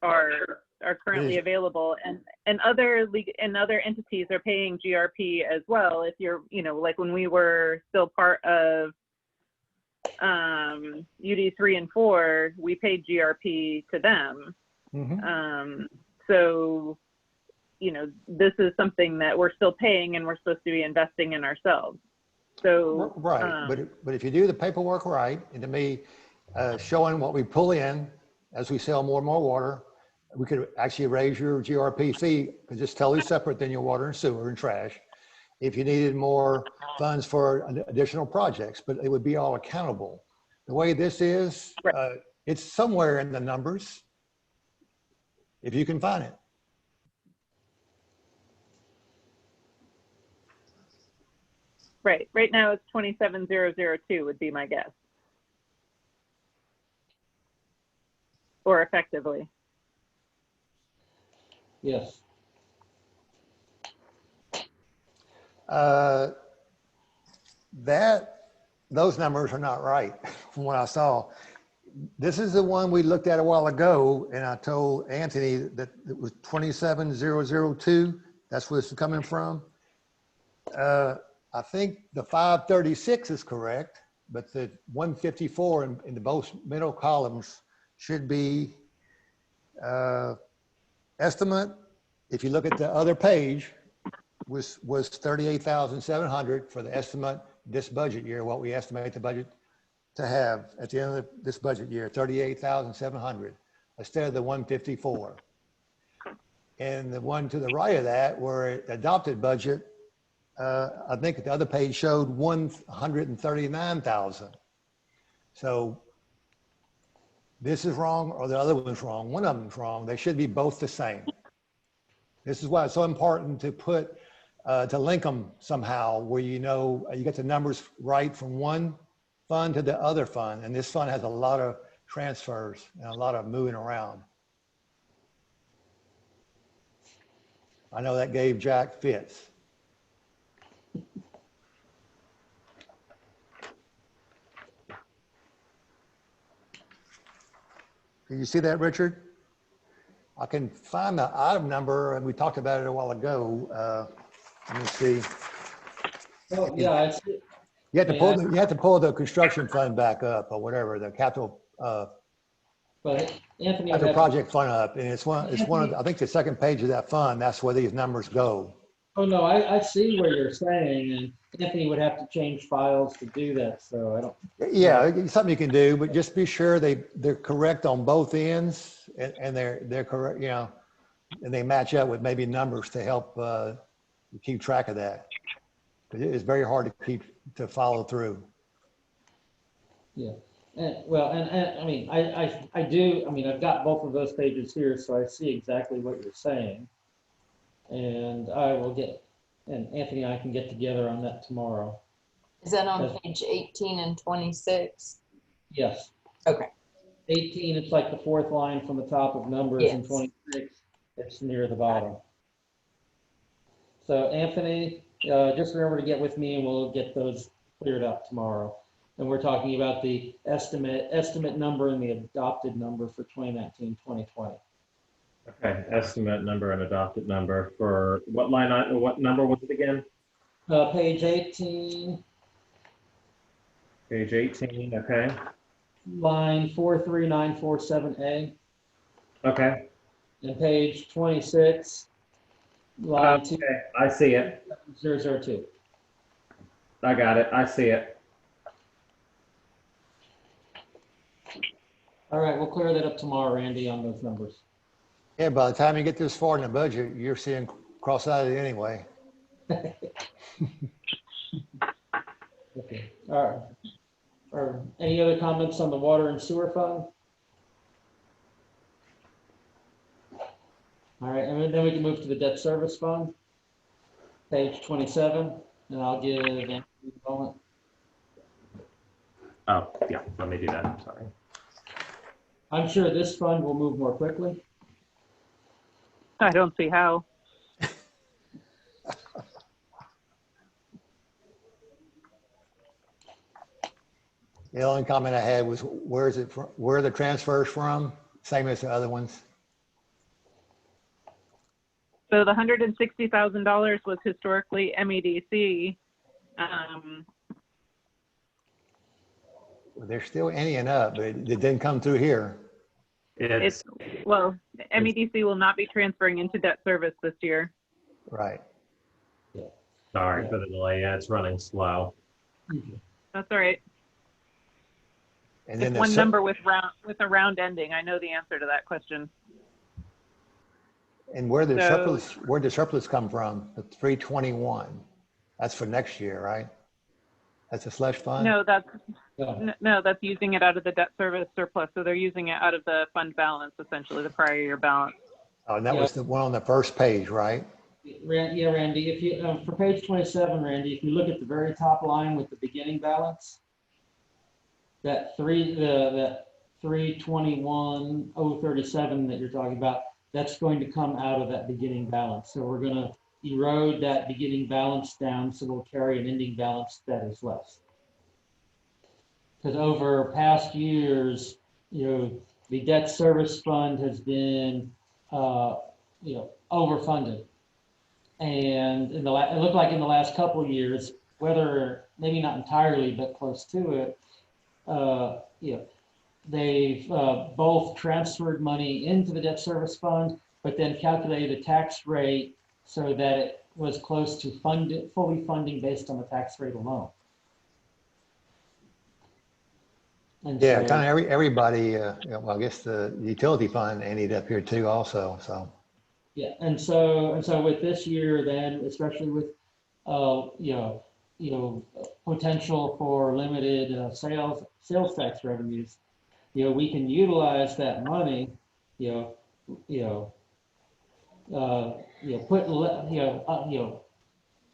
are currently available, and other entities are paying GRP as well. If you're, like when we were still part of UD 3 and 4, we paid GRP to them. So, this is something that we're still paying, and we're supposed to be investing in ourselves. So right, but if you do the paperwork right, and to me, showing what we pull in as we sell more and more water, we could actually raise your GRP fee because it's totally separate than your water and sewer and trash. If you needed more funds for additional projects, but it would be all accountable. The way this is, it's somewhere in the numbers, if you can find it. Right. Right now it's 27,002 would be my guess. Or effectively. Yes. Those numbers are not right from what I saw. This is the one we looked at a while ago, and I told Anthony that it was 27,002. That's where it's coming from. I think the 536 is correct, but the 154 in the both middle columns should be estimate. If you look at the other page, was 38,700 for the estimate this budget year, what we estimate the budget to have at the end of this budget year, 38,700 instead of the 154. And the one to the right of that, where the adopted budget, I think the other page showed 139,000. So this is wrong or the other one's wrong. One of them's wrong. They should be both the same. This is why it's so important to put, to link them somehow where you know you get the numbers right from one fund to the other fund. And this fund has a lot of transfers and a lot of moving around. I know that gave Jack fits. Can you see that, Richard? I can find the item number, and we talked about it a while ago. Let me see. Oh, yeah, I see. You have to pull the construction fund back up or whatever, the capital But Anthony, capital project fund up, and it's one of I think the second page of that fund. That's where these numbers go. Oh no, I see what you're saying, and Anthony would have to change files to do that. So I don't. Yeah, it's something you can do, but just be sure they're correct on both ends, and they're correct, you know, and they match up with maybe numbers to help keep track of that. It's very hard to follow through. Yeah. Well, I mean, I do. I mean, I've got both of those pages here, so I see exactly what you're saying. And I will and Anthony and I can get together on that tomorrow. Is that on page 18 and 26? Yes. Okay. 18, it's like the fourth line from the top of numbers, yes. And 26, it's near the bottom. So Anthony, just remember to get with me and we'll get those cleared up tomorrow. And we're talking about the estimate number and the adopted number for 2019, 2020. Okay, estimate number and adopted number for what line, what number was it again? Page 18. Page 18, okay. Line 43947A. Okay. And page 26. Line Okay, I see it. 002. I got it, I see it. All right, we'll clear that up tomorrow, Randy, on those numbers. Yeah, by the time you get this far in the budget, you're seeing cross-eyed anyway. Okay. All right. Or any other comments on the water and sewer fund? All right, and then we can move to the debt service fund, page 27, and I'll give Anthony a moment. Oh, yeah, let me do that, I'm sorry. I'm sure this fund will move more quickly. I don't see how. The only comment I had was, where are the transfers from? Same as the other ones. So the $160,000 was historically MEDC. They're still anying up, but it didn't come through here. Well, MEDC will not be transferring into debt service this year. Right. Yeah. Sorry for the delay. Yeah, it's running slow. That's all right. And then It's the one sur- number with a round ending. I know the answer to that question. And where the So- surplus come from? The 321. That's for next year, right? That's a slush fund? No, that's Yeah. no, that's using it out of the debt service surplus. So they're using it out of the fund balance, essentially the prior year balance. Oh, and that Yeah. was the one on the first page, right? Yeah, Randy, if you, for page 27, Randy, if you look at the very top line with the beginning balance, that 321,037 that you're talking about, that's going to come out of that beginning balance. So we're going to erode that beginning balance down, so we'll carry an ending balance that is less. Because over past years, the debt service fund has been, overfunded. And it looked like in the last couple of years, whether maybe not entirely, but close to it, they've both transferred money into the debt service fund, but then calculated a tax rate so that it was close to fully funding based on the tax rate alone. And Yeah, so- kind of everybody, well, I guess the utility fund ended up here too also, so. Yeah, and so with this year, then especially with potential for limited sales tax revenues, we can utilize that money, for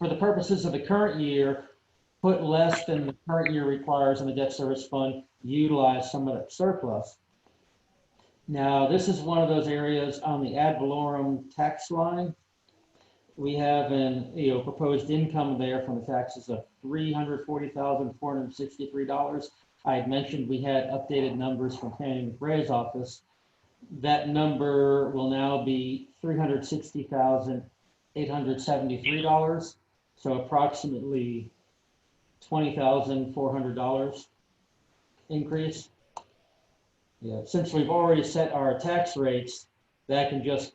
the purposes of the current year, put less than the current year requires in the debt service fund, utilize some of that surplus. Now, this is one of those areas on the ad valorem tax line. We have an proposed income there from the taxes of $340,463. I had mentioned we had updated numbers from Fannie McRae's office. That number will now be $360,873, so approximately $20,400 increase. Yeah, since we've already set our tax rates, that can just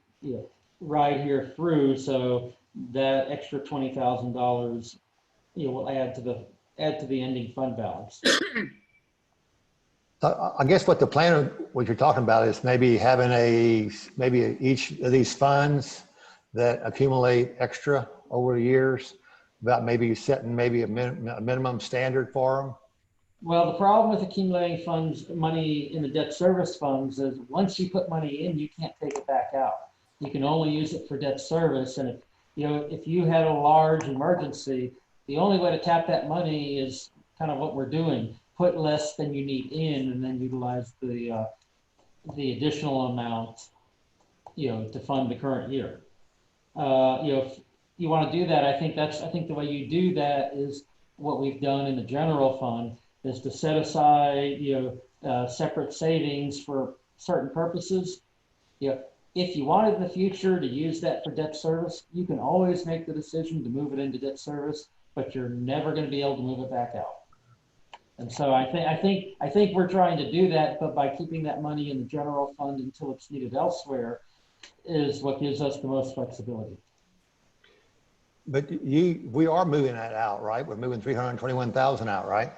ride here through. So that extra $20,000, will add to the ending fund balance. I guess what you're talking about is maybe having maybe each of these funds that accumulate extra over the years, about maybe setting maybe a minimum standard for them. Well, the problem with accumulating money in the debt service funds is once you put money in, you can't take it back out. You can only use it for debt service. And if you had a large emergency, the only way to tap that money is kind of what we're doing. Put less than you need in and then utilize the additional amount, to fund the current year. If you want to do that, I think the way you do that is what we've done in the general fund, is to set aside, separate savings for certain purposes. If you wanted in the future to use that for debt service, you can always make the decision to move it into debt service, but you're never going to be able to move it back out. And so I think we're trying to do that, but by keeping that money in the general fund until it's needed elsewhere is what gives us the most flexibility. But we are moving that out, right? We're moving 321,000 out, right?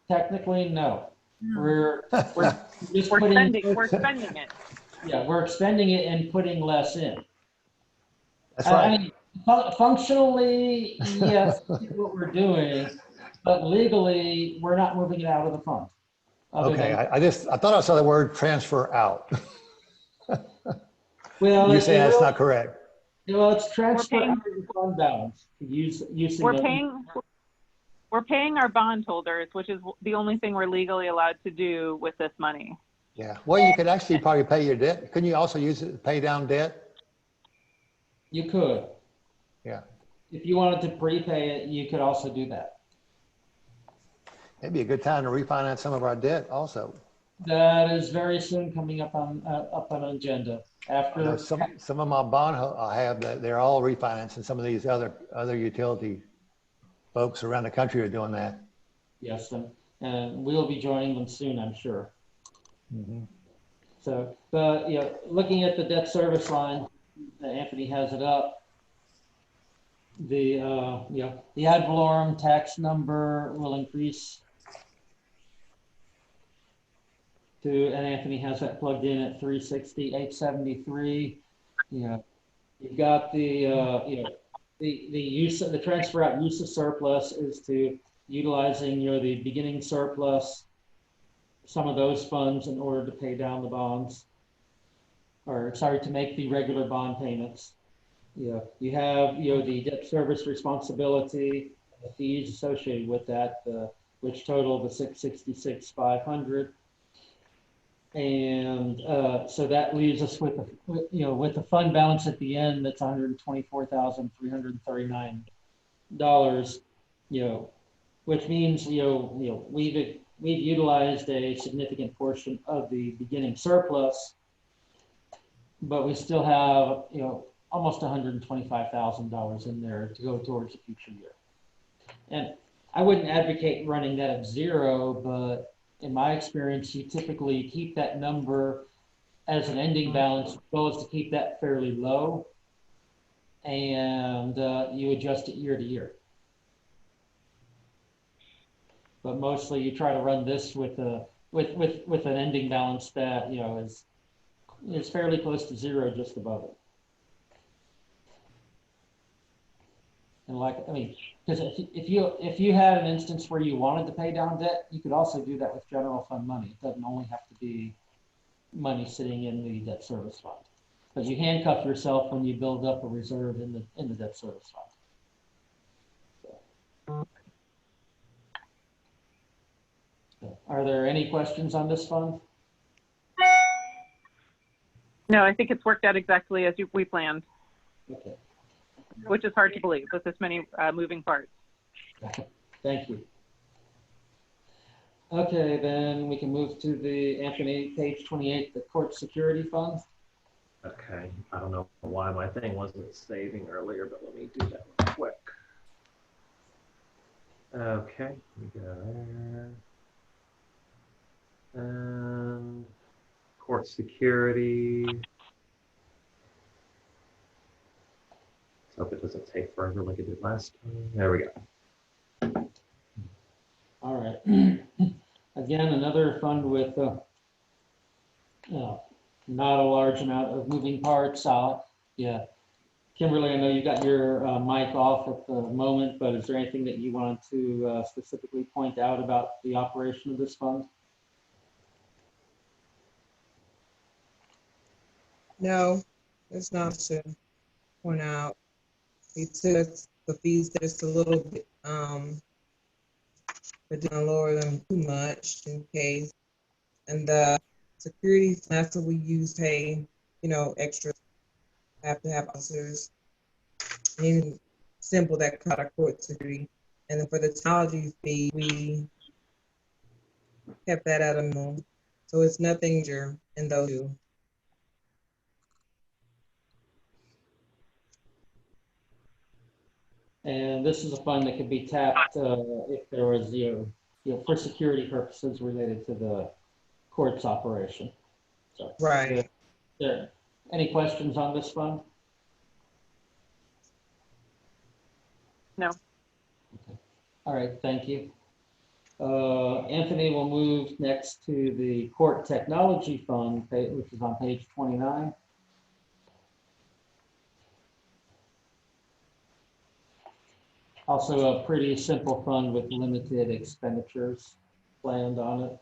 Technically, no. We're just We're spending it. Yeah, we're expending it and putting less in. That's right. I mean, functionally, yes, that's what we're doing, but legally, we're not moving it out of the fund. Okay, I thought I saw the word transfer out. Well, You say that's not correct. Well, it's transfer out of the fund balance. We're paying our bondholders, which is the only thing we're legally allowed to do with this money. Yeah. Well, you could actually probably pay your debt. Couldn't you also use it to pay down debt? You could. Yeah. If you wanted to prepay it, you could also do that. Maybe a good time to refinance some of our debt also. That is very soon coming up on an agenda. After some of my bond I have, they're all refinancing. Some of these other utility folks around the country are doing that. Yes, and we'll be joining them soon, I'm sure. Mm-hmm. So, but looking at the debt service line, Anthony has it up. The ad valorem tax number will increase and Anthony has that plugged in at 360,873. You know, you've got the the transfer out use of surplus is to utilizing, the beginning surplus, some of those funds in order to pay down the bonds, or sorry, to make the regular bond payments. You have, the debt service responsibility, the fees associated with that, which total the 666,500. And so that leaves us with the fund balance at the end that's $124,339. Which means we've utilized a significant portion of the beginning surplus, but we still have almost $125,000 in there to go towards a future year. And I wouldn't advocate running that at zero, but in my experience, you typically keep that number as an ending balance, as well as to keep that fairly low, and you adjust it year to year. But mostly, you try to run this with an ending balance that is fairly close to zero, just above it. And because if you had an instance where you wanted to pay down debt, you could also do that with general fund money. It doesn't only have to be money sitting in the debt service fund, because you handcuff yourself when you build up a reserve in the debt service fund. So, are there any questions on this fund? No, I think it's worked out exactly as we planned. Okay. Which is hard to believe with this many moving parts. Thank you. Okay, then we can move to the Anthony, page 28, the court security fund. Okay, I don't know why my thing wasn't saving earlier, but let me do that real quick. Okay, we go there. And court security. Hope it doesn't take forever like it did last time. There we go. All right. Again, another fund with not a large amount of moving parts. Yeah. Kimberly, I know you got your mic off at the moment, but is there anything that you wanted to specifically point out about the operation of this fund? No, it's not to point out. We took the fees just a little bit, but didn't lower them too much in case. And the security, that's what we use pay, extra, have to have officers. Anything simple that cut our court security. And then for the technology fee, we kept that at a minimum. So it's nothing major in those two. And this is a fund that could be tapped if there was, for security purposes related to the court's operation. So, right. There. Any questions on this fund? No. Okay. All right, thank you. Anthony will move next to the court technology fund, which is on page 29. Also a pretty simple fund with limited expenditures planned on it.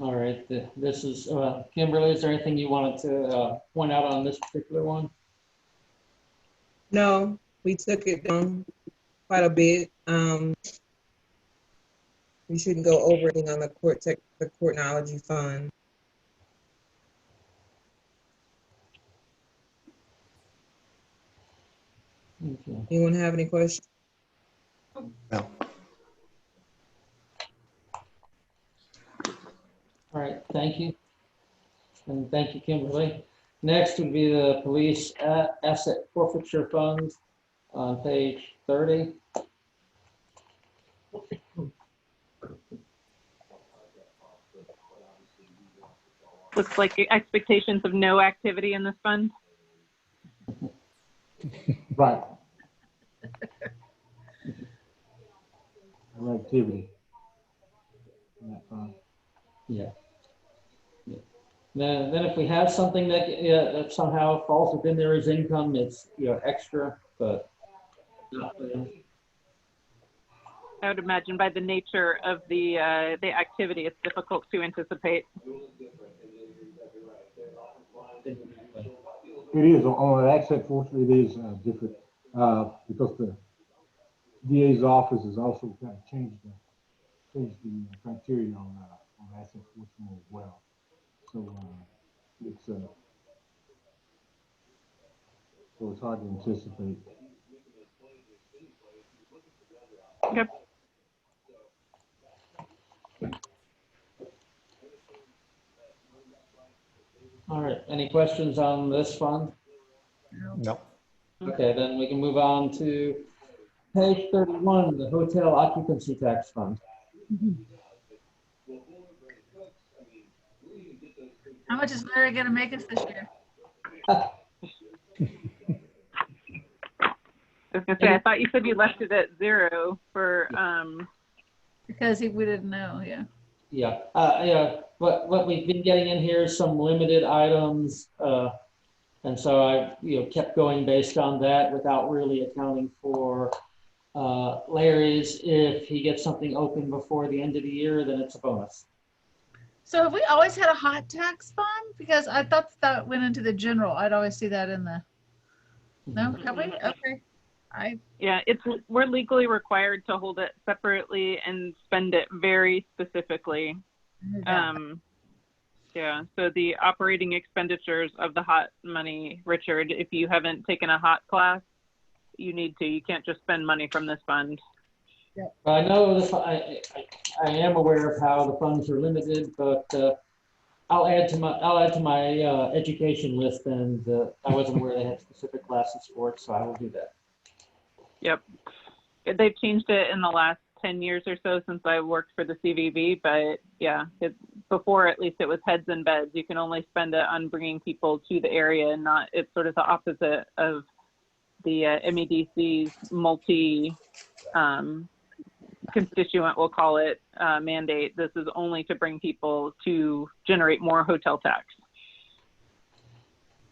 All right, this is, Kimberly, is there anything you wanted to point out on this particular one? No, we took it down quite a bit. We shouldn't go over anything on the court technology fund. Okay. Anyone have any questions? No. All right, thank you. And thank you, Kimberly. Next would be the police asset forfeiture funds on page 30. Looks like expectations of no activity in this fund. Right. No activity. in that fund. Yeah. Then if we have something that somehow falls within there as income, it's extra, but I would imagine by the nature of the activity, it's difficult to anticipate. It is on an asset forfeiture. It is different because the DA's office has also kind of changed the criteria on asset forfeiture as well. So it's hard to anticipate. Okay. all right. Any questions on this fund? No. Okay, then we can move on to page 31, the hotel occupancy tax fund. How much is Larry going to make us this year? I was gonna say, I thought you said you left it at 0 for Because we didn't know, yeah. Yeah. What we've been getting in here is some limited items, and so I kept going based on that without really accounting for Larry's. If he gets something open before the end of the year, then it's a bonus. So have we always had a hot tax fund? Because I thought that went into the general. I'd always see that in the. No, have we? Okay. Yeah, we're legally required to hold it separately and spend it very specifically. Yeah, so the operating expenditures of the hot money, Richard, if you haven't taken a hot class, you need to. You can't just spend money from this fund. Yep. I know this. I am aware of how the funds are limited, but I'll add to my education list, and I wasn't aware they had specific classes for it, so I will do that. Yep. They've changed it in the last 10 years or so since I worked for the CVB, but yeah, before at least it was heads and beds. You can only spend it on bringing people to the area, and not, it's sort of the opposite of the MEDC's constituent, we'll call it, mandate. This is only to bring people to generate more hotel tax.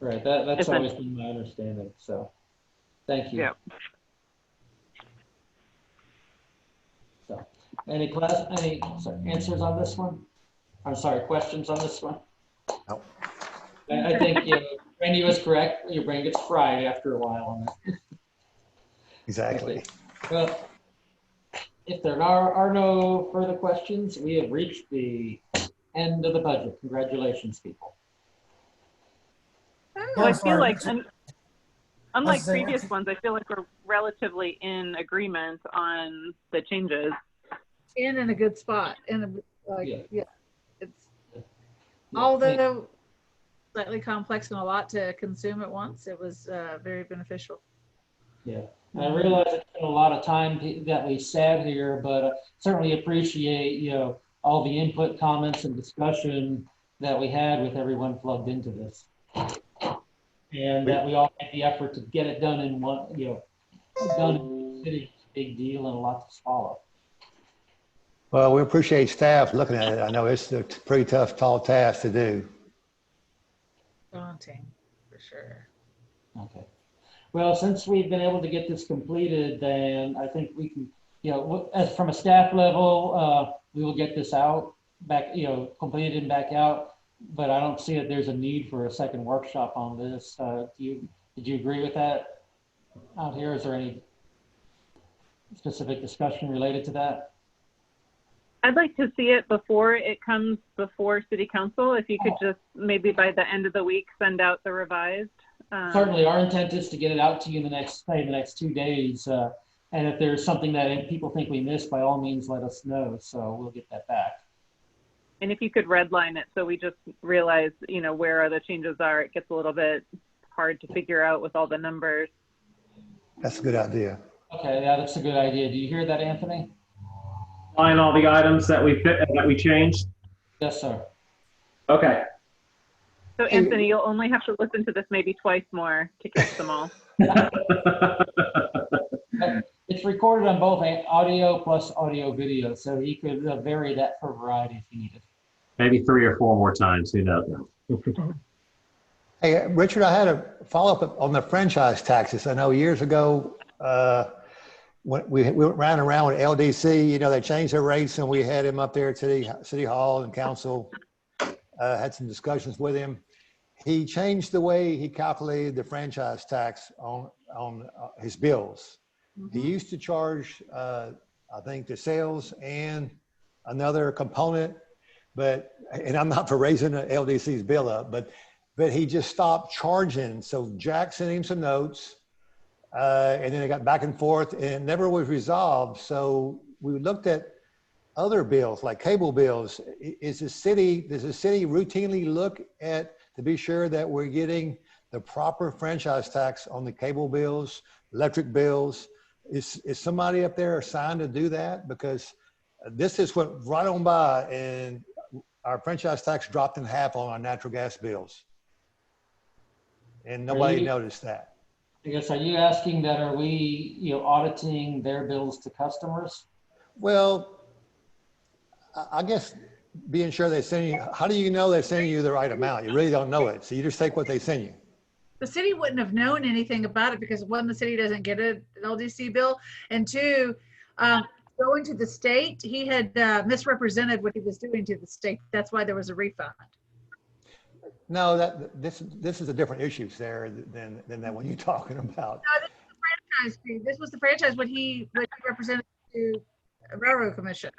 Right, that's always been my understanding, so thank you. Yep. So, any answers on this one? I'm sorry, questions on this one? No. I think Randy was correct. Your brain gets fried after a while on that. Exactly. Well, if there are no further questions, we have reached the end of the budget. Congratulations, people. Well, I feel like, unlike previous ones, I feel like we're relatively in agreement on the changes. And in a good spot. And Yeah. It's although slightly complex and a lot to consume at once, it was very beneficial. Yeah, I realize it's been a lot of time that we sat here, but certainly appreciate all the input, comments, and discussion that we had with everyone plugged into this, and that we all made the effort to get it done in one. Done in the city, it's a big deal and a lot to swallow. Well, we appreciate staff looking at it. I know it's a pretty tough, tall task to do. Daunting, for sure. Okay. Well, since we've been able to get this completed, then I think we can, as from a staff level, we will get this completed and back out. But I don't see that there's a need for a second workshop on this. Did you agree with that out here? Is there any specific discussion related to that? I'd like to see it before it comes before City Council. If you could just maybe by the end of the week send out the revised. Certainly, our intent is to get it out to you in the next 2 days. And if there's something that people think we missed, by all means, let us know. So we'll get that back. And if you could redline it so we just realize, where the changes are, it gets a little bit hard to figure out with all the numbers. That's a good idea. Okay, yeah, that's a good idea. Do you hear that, Anthony? Line all the items that we changed. Yes, sir. Okay. So Anthony, you'll only have to listen to this maybe twice more to catch them all. It's recorded on both audio plus audio video, so he could vary that for variety if he needed. Maybe 3 or 4 more times. Who knows? Hey, Richard, I had a follow-up on the franchise taxes. I know years ago, when we ran around with LDC, they changed their rates, and we had him up there at City Hall and Council, had some discussions with him. He changed the way he calculated the franchise tax on his bills. He used to charge, I think, the sales and another component, and I'm not for raising the LDC's bill up, but he just stopped charging. So Jack sent him some notes, and then it got back and forth, and it never was resolved. So we looked at other bills, like cable bills. Does the city routinely look at to be sure that we're getting the proper franchise tax on the cable bills, electric bills? Is somebody up there assigned to do that? Because this just went right on by, and our franchise tax dropped in half on our natural gas bills, and nobody noticed that. I guess, are you asking that, are we, auditing their bills to customers? Well, I guess being sure they send you, how do you know they're sending you the right amount? You really don't know it. So you just take what they send you. The city wouldn't have known anything about it because one, the city doesn't get an LDC bill, and two, going to the state, he had misrepresented what he was doing to the state. That's why there was a refund. No, this is a different issue, Sarah, than that one you're talking about. No, this is the franchise fee. This was the franchise when he represented to a railroad commission.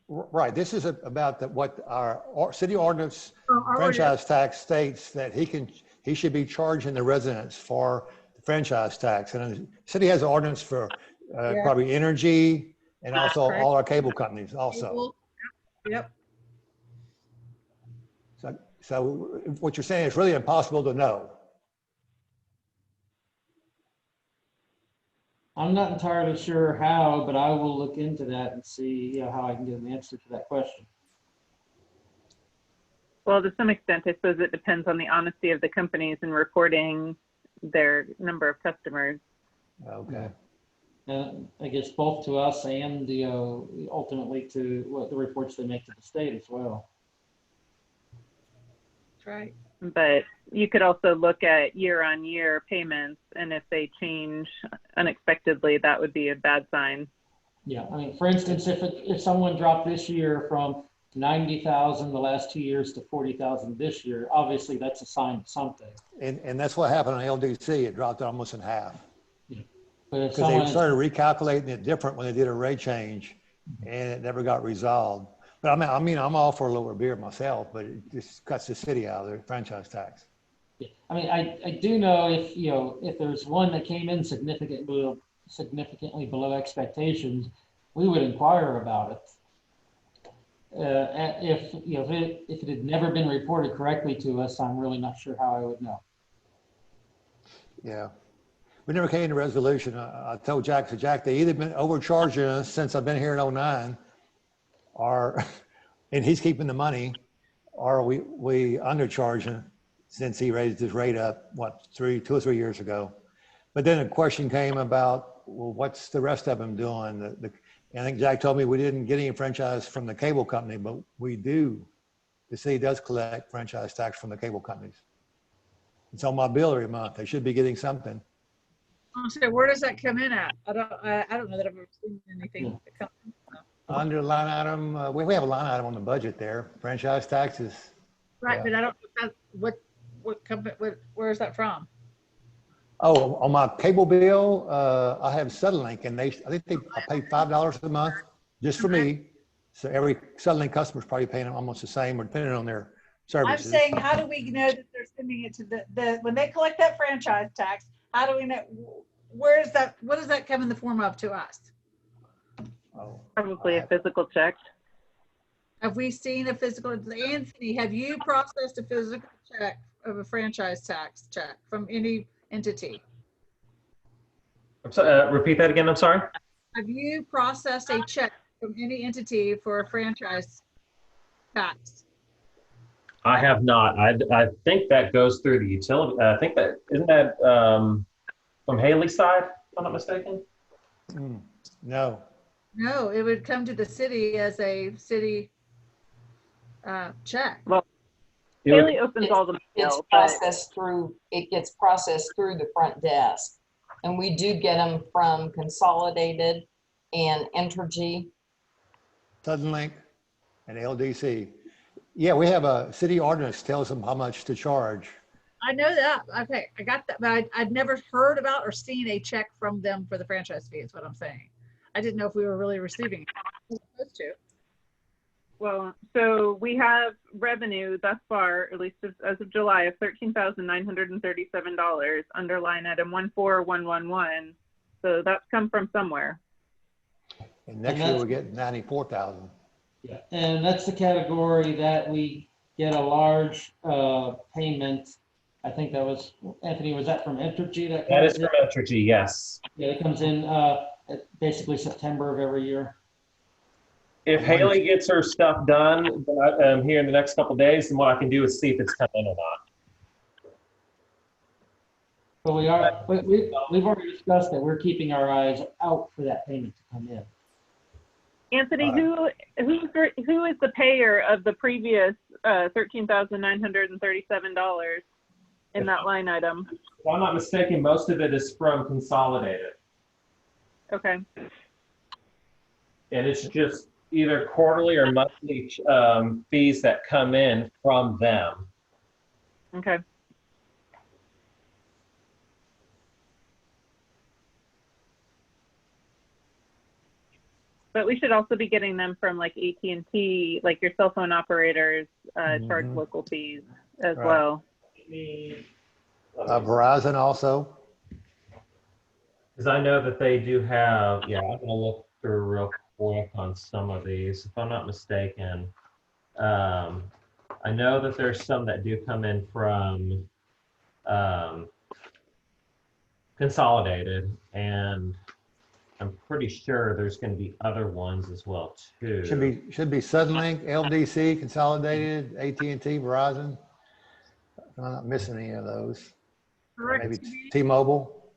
Right. This is about what our city ordinance franchise tax states, that he should be charging the residents for the franchise tax. And the city has an ordinance for probably energy and also all our cable companies also. Yep. So what you're saying is really impossible to know. I'm not entirely sure how, but I will look into that and see how I can get an answer to that question. Well, to some extent, I suppose it depends on the honesty of the companies in reporting their number of customers. Okay. I guess both to us and ultimately to what the reports they make to the state as well. That's right. But you could also look at year-on-year payments, and if they change unexpectedly, that would be a bad sign. Yeah, I mean, for instance, if someone dropped this year from 90,000 the last 2 years to 40,000 this year, obviously that's a sign of something. And that's what happened on LDC. It dropped almost in half. Yeah. But because they started recalculating it different when they did a rate change, and it never got resolved. But I mean, I'm all for a lower beer myself, but it just cuts the city out of their franchise tax. Yeah. I mean, I do know if there's one that came in significantly below expectations, we would inquire about it. If it had never been reported correctly to us, I'm really not sure how I would know. Yeah. We never came to resolution. I told Jack, they either been overcharging us since I've been here in 2009, and he's keeping the money, or we undercharging since he raised his rate up, 2 or 3 years ago. But then a question came about, well, what's the rest of them doing? I think Jack told me we didn't get any franchise from the cable company, but we do. The city does collect franchise tax from the cable companies. It's on my bill every month. They should be getting something. So where does that come in at? I don't know that I've ever seen anything that comes in. Under line item, we have a line item on the budget there, franchise taxes. Right, Yeah. but I don't know what company, where is that from? Oh, on my cable bill, I have Suddenlink, and I pay $5 a month just for me. So every Suddenlink customer is probably paying almost the same, or depending on their services. I'm saying, how do we know that they're sending it to the when they collect that franchise tax? How do we know? Where is that? What does that come in the form of to us? Oh, Probably a physical check. Have we seen a physical, Anthony, have you processed a physical check of a franchise tax check from any entity? I'm sorry, repeat that again. I'm sorry. Have you processed a check from any entity for a franchise tax? I have not. I think that goes through the utility. I think that isn't that from Haley's side, if I'm not mistaken. No. No, it would come to the city as a city check. Well, It would- Haley opens all the It's mail, but processed through, it gets processed through the front desk. And we do get them from Consolidated and Entergy. Suddenlink and LDC. Yeah, we have a city ordinance tells them how much to charge. I know that. Okay, I got that, but I'd never heard about or seen a check from them for the franchise fee, is what I'm saying. I didn't know if we were really receiving it. We're supposed to. well, so we have revenue thus far, at least as of July, of $13,937 under line item 14111. So that's come from somewhere. And next year we get 94,000. Yeah, and that's the category that we get a large payment. I think that was, Anthony, was that from Entergy? That is from Entergy, yes. Yeah, it comes in at basically September of every year. If Haley gets her stuff done here in the next couple of days, then what I can do is see if it's come in or not. But we've already discussed that we're keeping our eyes out for that payment to come in. Anthony, who is the payer of the previous $13,937 in that line item? If I'm not mistaken, most of it is from Consolidated. Okay. And it's just either quarterly or monthly fees that come in from them. Okay. But we should also be getting them from like AT&T, like your cell phone operators charge local fees as well. Verizon also. Because I know that they do have, yeah, I'm gonna look through real quick on some of these. If I'm not mistaken, I know that there's some that do come in from Consolidated, and I'm pretty sure there's going to be other ones as well too. Should be Suddenlink, LDC, Consolidated, AT&T, Verizon. I'm not missing any of those. Correct. Maybe T-Mobile.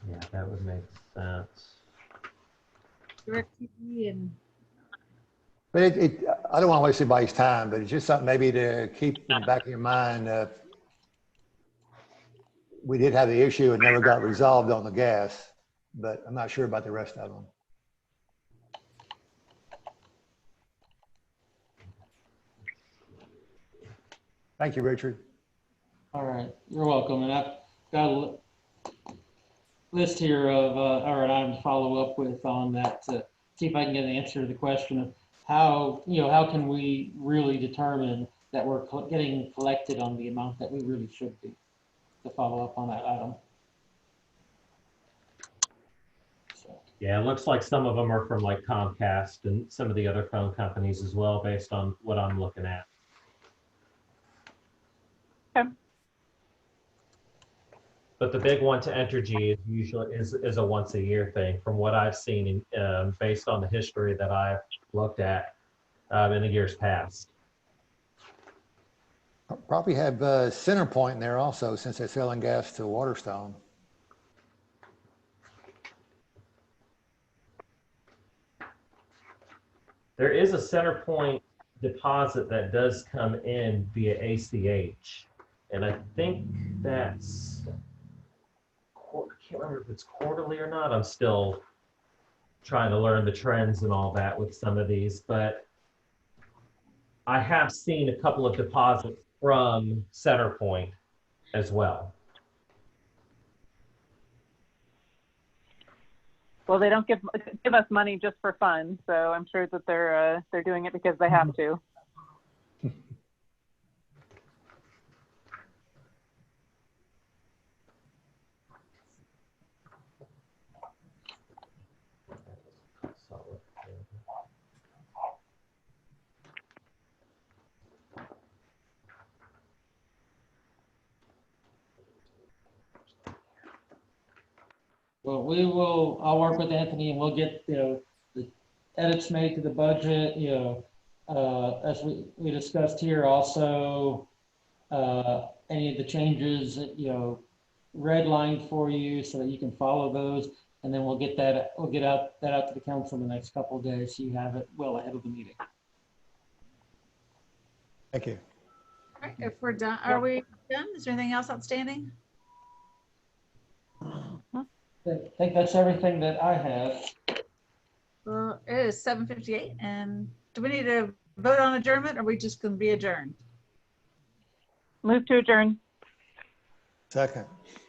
Yeah, that would make sense. DirecTV and But I don't want to waste anybody's time, but it's just something maybe to keep in the back of your mind. We did have the issue and never got resolved on the gas, but I'm not sure about the rest of them. Thank you, Richard. All right, you're welcome. And I've got a list here of an item to follow up with on that to see if I can get an answer to the question of how can we really determine that we're getting collected on the amount that we really should be, to follow up on that item. Yeah, it looks like some of them are from like Comcast and some of the other phone companies as well, based on what I'm looking at. Okay. But the big one to Entergy is usually is a once a year thing, from what I've seen, based on the history that I've looked at in the years past. Probably have CenterPoint in there also, since they're selling gas to Waterstone. There is a CenterPoint deposit that does come in via ACH, and I think that's, I can't remember if it's quarterly or not. I'm still trying to learn the trends and all that with some of these, but I have seen a couple of deposits from CenterPoint as well. Well, they don't give us money just for fun, so I'm sure that they're doing it because they have to. Well, I'll work with Anthony and we'll get, the edits made to the budget, as we discussed here also, any of the changes, redlined for you so that you can follow those. And then we'll get that out to the council in the next couple of days. So you have it well ahead of the meeting. Thank you. All right, if we're done, are we done? Is there anything else outstanding? I think that's everything that I have. Well, it is 7:58, and do we need to vote on adjournment, or are we just going to be adjourned? Move to adjourn. Second.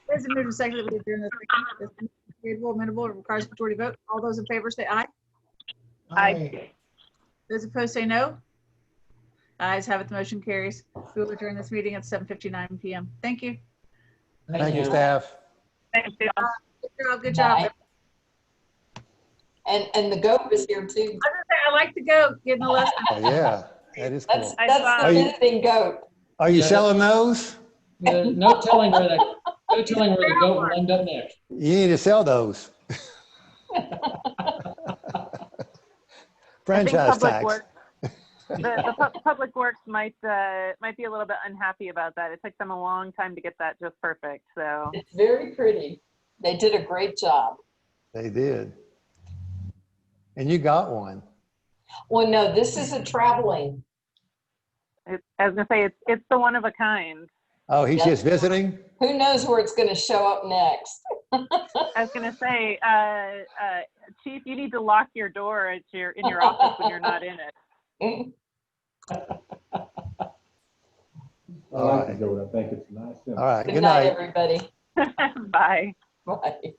There's a move to second that we adjourn this meeting. Favorable, amenable, it requires majority vote. All those in favor say aye. Aye. Those opposed say no. Ayes have it, the motion carries. We will adjourn this meeting at 7:59 p.m. Thank you. Thank you, staff. Thanks, Good job, good job. Bye. And the goat was here too. I like the goat, getting a lesson. Oh, yeah, that is cool. That's the visiting goat. Are you selling those? No telling where the goat will end up next. You need to sell those. Franchise tax. The Public Works might be a little bit unhappy about that. It took them a long time to get that just perfect. So it's very pretty. They did a great job. They did. And you got one. Well, no, this is a traveling. I was gonna say it's the one of a kind. Oh, he's just visiting? Who knows where it's going to show up next? I was gonna say, Chief, you need to lock your door in your office when you're not in it. I like the goat. I think it's nice. All right. Good night, everybody. Bye. Bye.